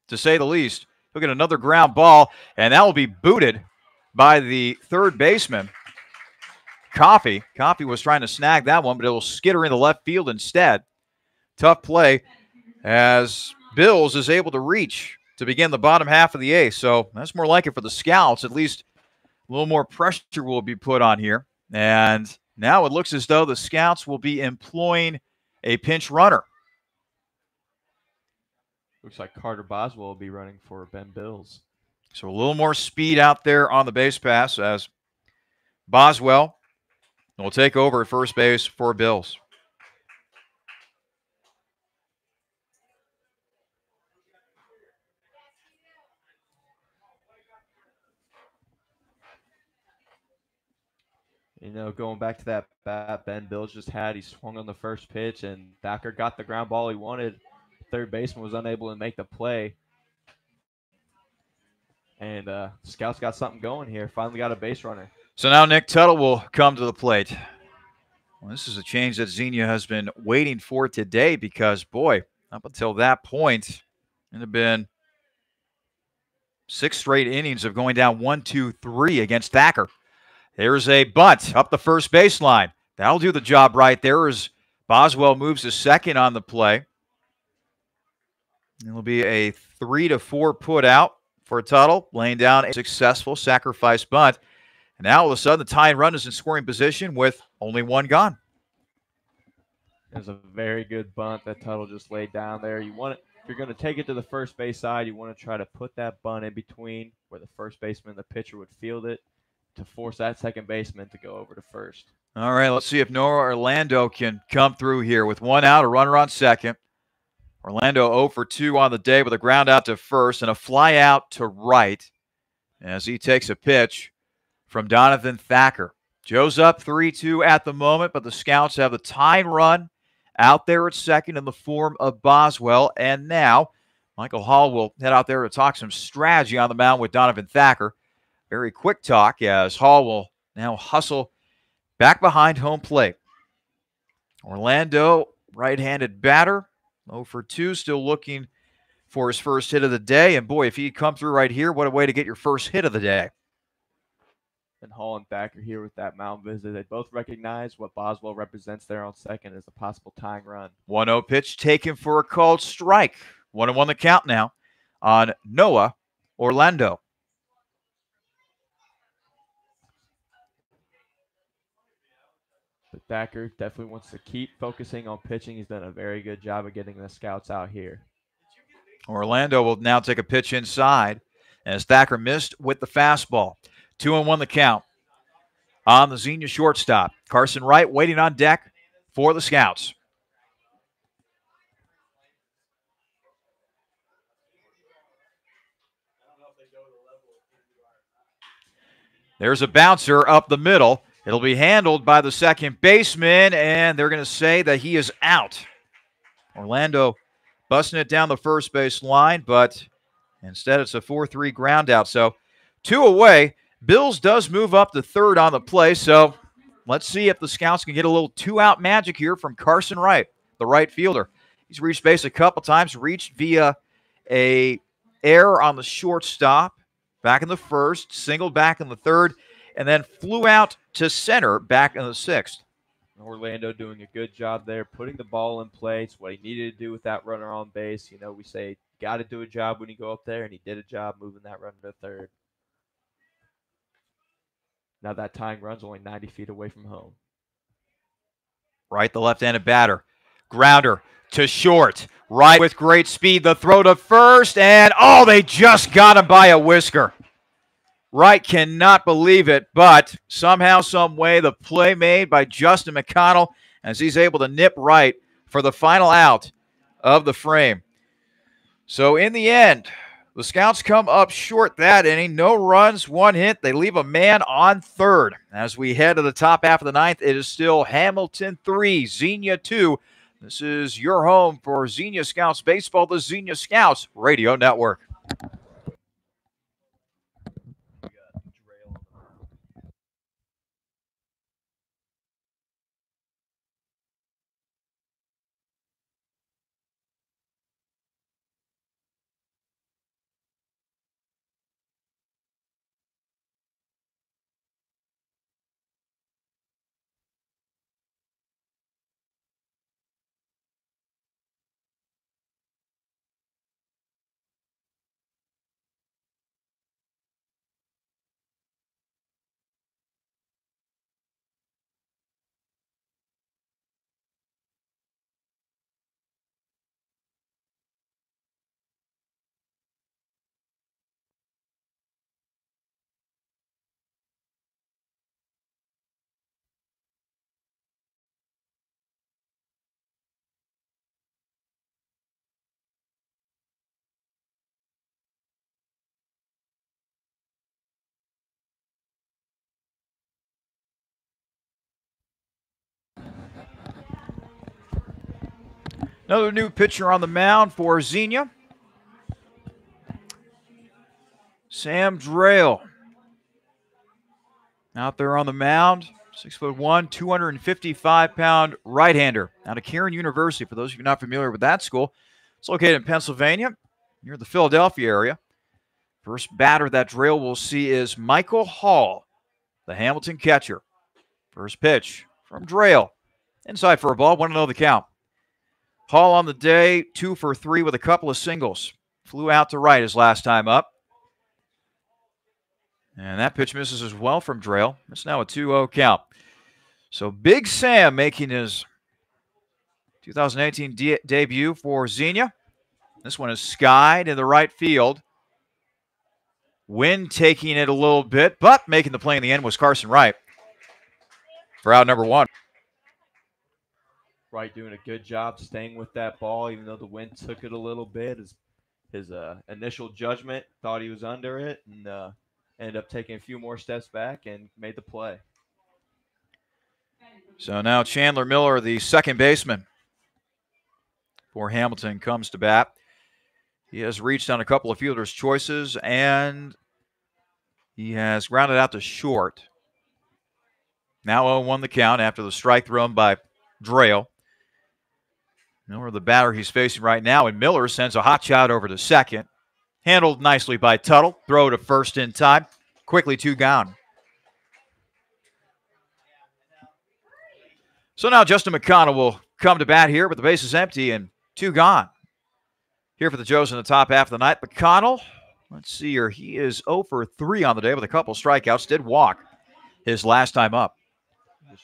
[SPEAKER 1] to say the least. He'll get another ground ball, and that will be booted by the third baseman, Coffey. Coffey was trying to snag that one, but it will skitter into left field instead. Tough play as Bills is able to reach to begin the bottom half of the eighth. So that's more like it for the Scouts. At least a little more pressure will be put on here. And now it looks as though the Scouts will be employing a pinch runner.
[SPEAKER 2] Looks like Carter Boswell will be running for Ben Bills.
[SPEAKER 1] So a little more speed out there on the base pass as Boswell will take over at first base for Bills.
[SPEAKER 2] You know, going back to that bat Ben Bills just had, he swung on the first pitch, and Thacker got the ground ball he wanted. Third baseman was unable to make the play. And Scouts got something going here. Finally got a base runner.
[SPEAKER 1] So now Nick Tuttle will come to the plate. Well, this is a change that Xenia has been waiting for today because, boy, up until that point, it had been 6 straight innings of going down 1-2-3 against Thacker. There's a bunt up the first baseline. That'll do the job right there as Boswell moves to second on the play. It'll be a 3-4 put out for Tuttle, laying down a successful sacrifice bunt. And now all of a sudden, the tying run is in scoring position with only one gone.
[SPEAKER 2] It was a very good bunt that Tuttle just laid down there. You want it, if you're going to take it to the first base side, you want to try to put that bunt in between where the first baseman and the pitcher would field it to force that second baseman to go over to first.
[SPEAKER 1] All right, let's see if Noah Orlando can come through here with one out, a runner on second. Orlando 0 for 2 on the day with a ground out to first and a fly out to right as he takes a pitch from Donovan Thacker. Joe's up 3-2 at the moment, but the Scouts have the tying run out there at second in the form of Boswell. And now Michael Hall will head out there to talk some strategy on the mound with Donovan Thacker. Very quick talk as Hall will now hustle back behind home plate. Orlando, right-handed batter, 0 for 2, still looking for his first hit of the day. And boy, if he'd come through right here, what a way to get your first hit of the day.
[SPEAKER 2] And Hall and Thacker here with that mound visit. They both recognize what Boswell represents there on second as a possible tying run.
[SPEAKER 1] 1-0 pitch taken for a called strike. 1-1 the count now on Noah Orlando.
[SPEAKER 2] But Thacker definitely wants to keep focusing on pitching. He's done a very good job of getting the Scouts out here.
[SPEAKER 1] Orlando will now take a pitch inside as Thacker missed with the fastball. 2-1 the count on the Xenia shortstop. Carson Wright waiting on deck for the Scouts. There's a bouncer up the middle. It'll be handled by the second baseman, and they're going to say that he is out. Orlando busting it down the first base line, but instead it's a 4-3 ground out. So 2 away. Bills does move up to third on the play, so let's see if the Scouts can get a little 2-out magic here from Carson Wright, the right fielder. He's reached base a couple times, reached via a error on the shortstop, back in the first, singled back in the third, and then flew out to center back in the sixth.
[SPEAKER 2] Orlando doing a good job there, putting the ball in play. It's what he needed to do with that runner on base. You know, we say got to do a job when you go up there, and he did a job moving that runner to third. Now that tying run's only 90 feet away from home.
[SPEAKER 1] Right, the left-handed batter. Grounder to short. Right with great speed. The throw to first, and oh, they just got him by a whisker. Wright cannot believe it, but somehow, some way, the play made by Justin McConnell as he's able to nip Wright for the final out of the frame. So in the end, the Scouts come up short that inning. No runs, 1 hit. They leave a man on third. As we head to the top half of the ninth, it is still Hamilton 3, Xenia 2. This is your home for Xenia Scouts Baseball, the Xenia Scouts Radio Network. Another new pitcher on the mound for Xenia. Sam Drayle. Out there on the mound. 6'1", 255-pound right-hander out of Cairn University. For those of you not familiar with that school, it's located in Pennsylvania, near the Philadelphia area. First batter that Drayle will see is Michael Hall, the Hamilton catcher. First pitch from Drayle. Inside for a ball, 1-0 the count. Hall on the day, 2 for 3 with a couple of singles. Flew out to right his last time up. And that pitch misses as well from Drayle. It's now a 2-0 count. So Big Sam making his 2018 debut for Xenia. This one is skied in the right field. Wind taking it a little bit, but making the play in the end was Carson Wright for out number 1.
[SPEAKER 2] Wright doing a good job staying with that ball, even though the wind took it a little bit. His initial judgment thought he was under it, and ended up taking a few more steps back and made the play.
[SPEAKER 1] So now Chandler Miller, the second baseman for Hamilton, comes to bat. He has reached on a couple of fielders' choices, and he has grounded out to short. Now 0-1 the count after the strike thrown by Drayle. Miller, the batter he's facing right now, and Miller sends a hot shot over to second. Handled nicely by Tuttle. Throw to first in time. Quickly 2 gone. So now Justin McConnell will come to bat here, but the base is empty and 2 gone. Here for the Joes in the top half of the night. McConnell, let's see here. He is 0 for 3 on the day with a couple strikeouts. Did walk his last time up.
[SPEAKER 2] I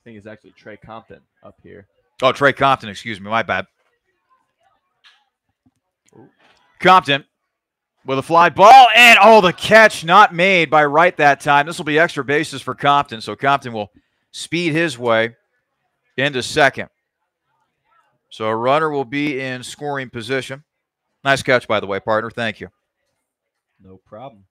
[SPEAKER 2] think it's actually Trey Compton up here.
[SPEAKER 1] Oh, Trey Compton, excuse me. My bad. Compton with a fly ball, and the catch not made by Wright that time. This will be extra bases for Compton, so Compton will speed his way into second. So a runner will be in scoring position. Nice catch, by the way, partner. Thank you.
[SPEAKER 2] No problem.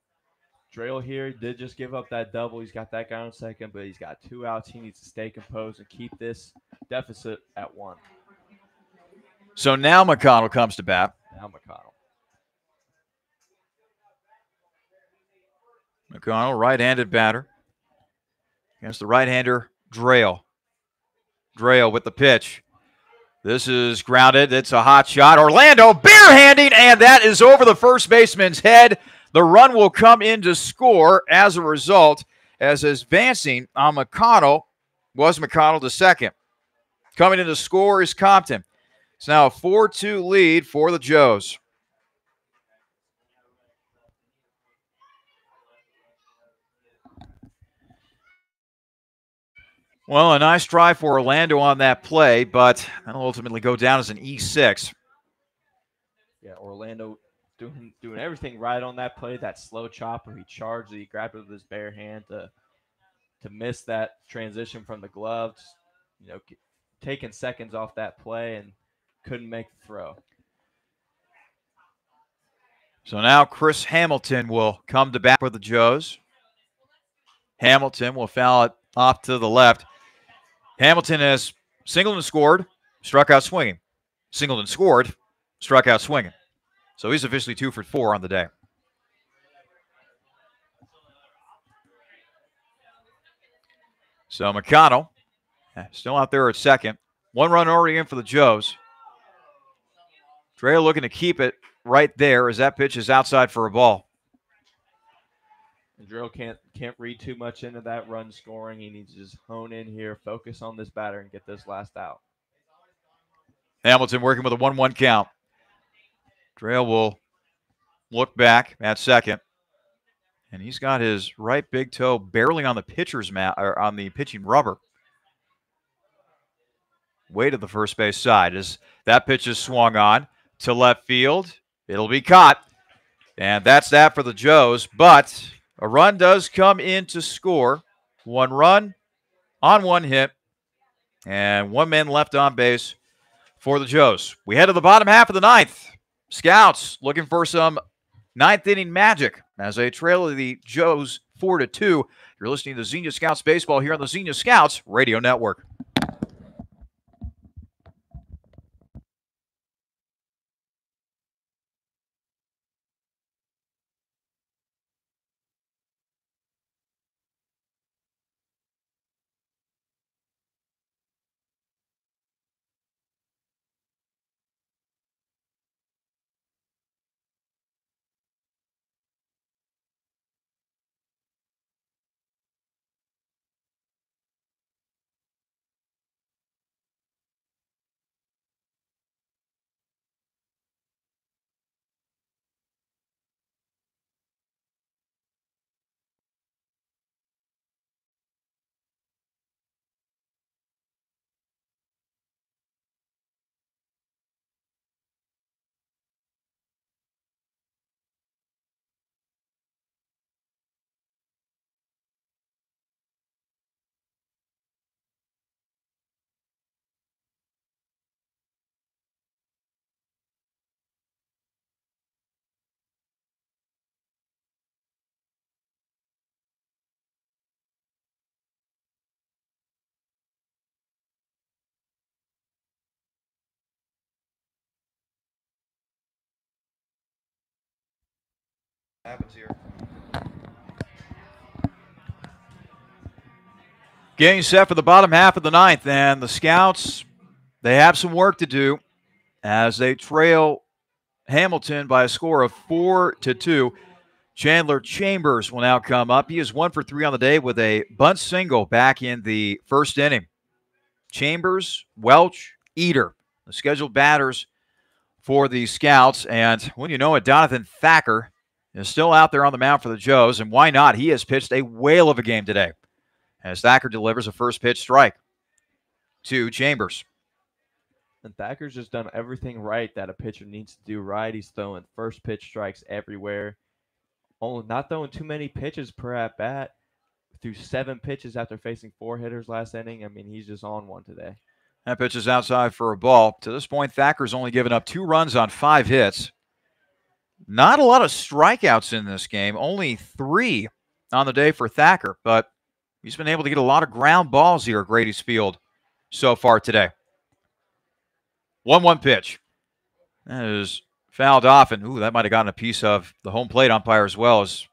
[SPEAKER 2] Drayle here did just give up that double. He's got that guy on second, but he's got 2 outs. He needs to stay composed and keep this deficit at 1.
[SPEAKER 1] So now McConnell comes to bat.
[SPEAKER 2] Now McConnell.
[SPEAKER 1] McConnell, right-handed batter against the right-hander Drayle. Drayle with the pitch. This is grounded. It's a hot shot. Orlando barehanding, and that is over the first baseman's head. The run will come in to score as a result, as advancing on McConnell was McConnell to second. Coming in to score is Compton. It's now a 4-2 lead for the Joes. Well, a nice try for Orlando on that play, but that'll ultimately go down as an E6.
[SPEAKER 2] Yeah, Orlando doing everything right on that play. That slow chopper, he charged it, he grabbed it with his bare hand to miss that transition from the gloves. Taking seconds off that play and couldn't make the throw.
[SPEAKER 1] So now Chris Hamilton will come to bat for the Joes. Hamilton will foul it off to the left. Hamilton has singled and scored, struck out swinging. Singled and scored, struck out swinging. So he's officially 2 for 4 on the day. So McConnell still out there at second. 1 run already in for the Joes. Drayle looking to keep it right there as that pitch is outside for a ball.
[SPEAKER 2] And Drayle can't read too much into that run scoring. He needs to just hone in here, focus on this batter, and get this last out.
[SPEAKER 1] Hamilton working with a 1-1 count. Drayle will look back at second. And he's got his right big toe barely on the pitcher's mat, or on the pitching rubber. Way to the first base side as that pitch is swung on to left field. It'll be caught. And that's that for the Joes. But a run does come in to score. 1 run on 1 hit. And 1 man left on base for the Joes. We head to the bottom half of the 9th. Scouts looking for some 9th inning magic as they trail the Joes 4-2. You're listening to Xenia Scouts Baseball here on the Xenia Scouts Radio Network. Happens here. Getting set for the bottom half of the ninth, and the Scouts, they have some work to do as they trail Hamilton by a score of 4-2. Chandler Chambers will now come up. He is 1 for 3 on the day with a bunt single back in the first inning. Chambers, Welch, Eater, the scheduled batters for the Scouts. And when you know it, Donathan Thacker is still out there on the mound for the Joes. And why not? He has pitched a whale of a game today as Thacker delivers a first pitch strike to Chambers.
[SPEAKER 2] And Thacker's just done everything right that a pitcher needs to do right. He's throwing first pitch strikes everywhere. Only not throwing too many pitches per at bat. Threw 7 pitches after facing 4 hitters last inning. I mean, he's just on one today.
[SPEAKER 1] That pitch is outside for a ball. To this point, Thacker's only given up 2 runs on 5 hits. Not a lot of strikeouts in this game. Only 3 on the day for Thacker, but he's been able to get a lot of ground balls here at Grady's Field so far today. 1-1 pitch. That is fouled off, and that might have gotten a piece of the home plate umpire as well, as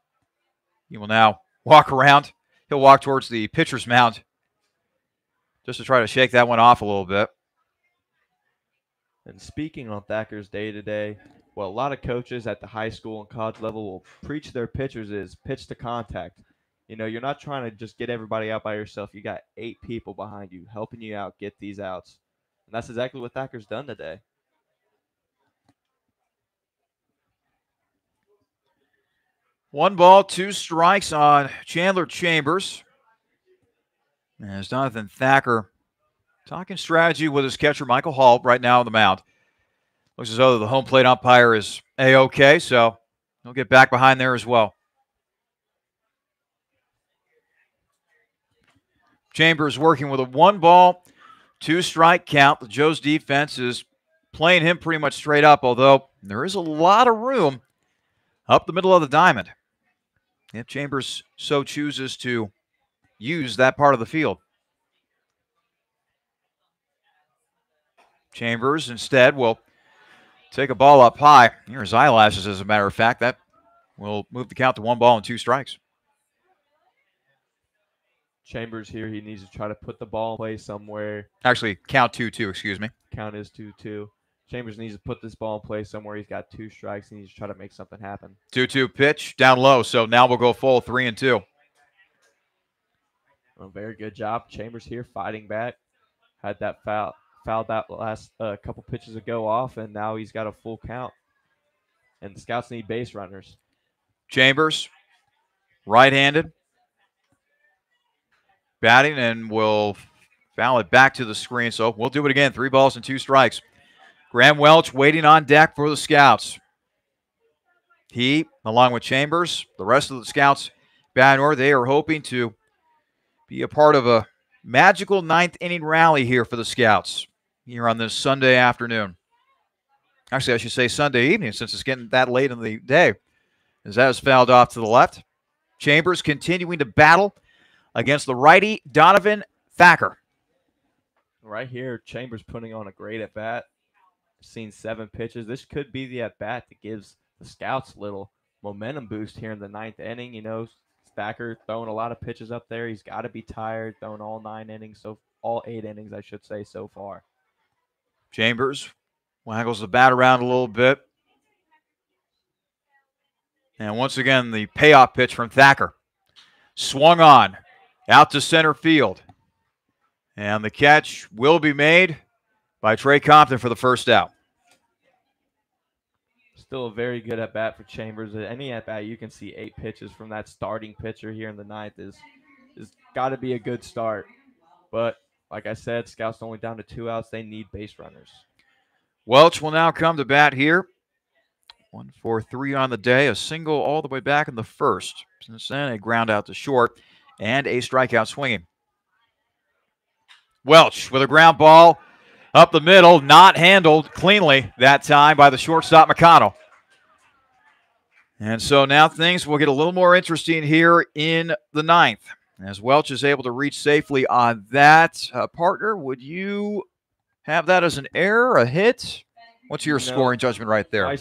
[SPEAKER 1] he will now walk around. He'll walk towards the pitcher's mound just to try to shake that one off a little bit.
[SPEAKER 2] And speaking on Thacker's day today, what a lot of coaches at the high school and college level will preach to their pitchers is pitch to contact. You know, you're not trying to just get everybody out by yourself. You got 8 people behind you helping you out get these outs. And that's exactly what Thacker's done today.
[SPEAKER 1] One ball, 2 strikes on Chandler Chambers. As Jonathan Thacker talking strategy with his catcher, Michael Hall, right now on the mound. Looks as though the home plate umpire is A-OK, so he'll get back behind there as well. Chambers working with a 1 ball, 2 strike count. The Joes defense is playing him pretty much straight up, although there is a lot of room up the middle of the diamond if Chambers so chooses to use that part of the field. Chambers instead will take a ball up high. Here his eyelashes, as a matter of fact. That will move the count to 1 ball and 2 strikes.
[SPEAKER 2] Chambers here, he needs to try to put the ball in play somewhere.
[SPEAKER 1] Actually, count 2-2, excuse me.
[SPEAKER 2] Count is 2-2. Chambers needs to put this ball in play somewhere. He's got 2 strikes. He needs to try to make something happen.
[SPEAKER 1] 2-2 pitch, down low, so now we'll go full 3-2.
[SPEAKER 2] A very good job. Chambers here fighting back. Had that fouled that last couple pitches ago off, and now he's got a full count. And the Scouts need base runners.
[SPEAKER 1] Chambers, right-handed, batting, and will foul it back to the screen. So we'll do it again. 3 balls and 2 strikes. Graham Welch waiting on deck for the Scouts. He, along with Chambers, the rest of the Scouts batting order, they are hoping to be a part of a magical 9th inning rally here for the Scouts here on this Sunday afternoon. Actually, I should say Sunday evening, since it's getting that late in the day, as that is fouled off to the left. Chambers continuing to battle against the righty Donovan Thacker.
[SPEAKER 2] Right here, Chambers putting on a great at-bat. Seen 7 pitches. This could be the at-bat that gives the Scouts a little momentum boost here in the 9th inning. You know, Thacker throwing a lot of pitches up there. He's got to be tired, throwing all 9 innings, so all 8 innings, I should say, so far.
[SPEAKER 1] Chambers waggles the bat around a little bit. And once again, the payoff pitch from Thacker. Swung on, out to center field. And the catch will be made by Trey Compton for the first out.
[SPEAKER 2] Still a very good at-bat for Chambers. Any at-bat you can see 8 pitches from that starting pitcher here in the 9th is got to be a good start. But like I said, Scouts only down to 2 outs. They need base runners.
[SPEAKER 1] Welch will now come to bat here. 1 for 3 on the day. A single all the way back in the first. Since then, a ground out to short and a strikeout swinging. Welch with a ground ball up the middle, not handled cleanly that time by the shortstop McConnell. And so now things will get a little more interesting here in the 9th. As Welch is able to reach safely on that. Partner, would you have that as an error, a hit? What's your scoring judgment right there?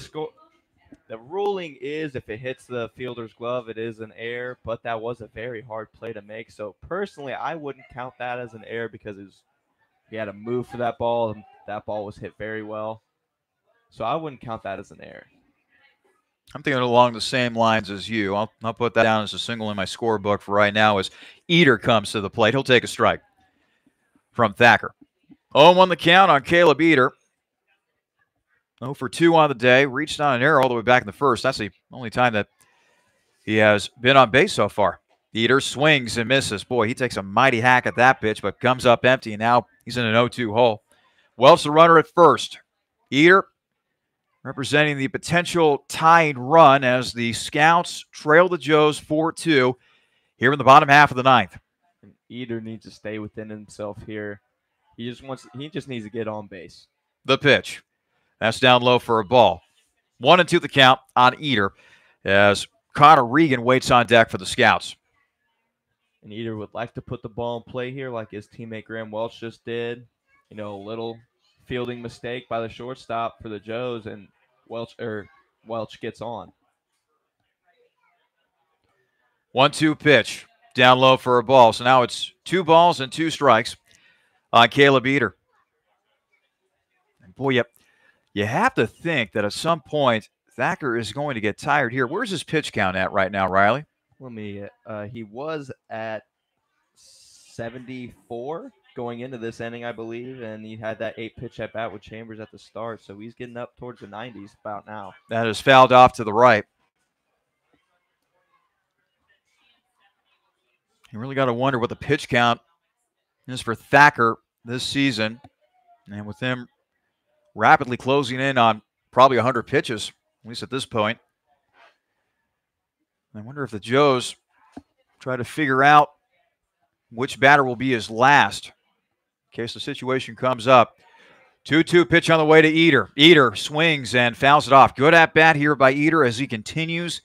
[SPEAKER 2] The ruling is if it hits the fielder's glove, it is an error, but that was a very hard play to make. So personally, I wouldn't count that as an error because he had a move for that ball, and that ball was hit very well. So I wouldn't count that as an error.
[SPEAKER 1] I'm thinking along the same lines as you. I'll put that down as a single in my scorebook for right now as Eater comes to the plate. He'll take a strike from Thacker. 0-1 the count on Caleb Eater. 0 for 2 on the day. Reached on an error all the way back in the first. That's the only time that he has been on base so far. Eater swings and misses. Boy, he takes a mighty hack at that pitch, but comes up empty, and now he's in an 0-2 hole. Welch the runner at first. Eater representing the potential tying run as the Scouts trail the Joes 4-2 here in the bottom half of the ninth.
[SPEAKER 2] And Eater needs to stay within himself here. He just needs to get on base.
[SPEAKER 1] The pitch. That's down low for a ball. 1-2 the count on Eater as Connor Regan waits on deck for the Scouts.
[SPEAKER 2] And Eater would like to put the ball in play here like his teammate Graham Welch just did. A little fielding mistake by the shortstop for the Joes, and Welch gets on.
[SPEAKER 1] 1-2 pitch. Down low for a ball. So now it's 2 balls and 2 strikes on Caleb Eater. And boy, you have to think that at some point Thacker is going to get tired here. Where's his pitch count at right now, Riley?
[SPEAKER 2] He was at 74 going into this inning, I believe, and he had that 8-pitch at bat with Chambers at the start, so he's getting up towards the 90s about now.
[SPEAKER 1] That is fouled off to the right. You really got to wonder what the pitch count is for Thacker this season, and with him rapidly closing in on probably 100 pitches, at least at this point. I wonder if the Joes try to figure out which batter will be his last in case the situation comes up. 2-2 pitch on the way to Eater. Eater swings and fouls it off. Good at bat here by Eater as he continues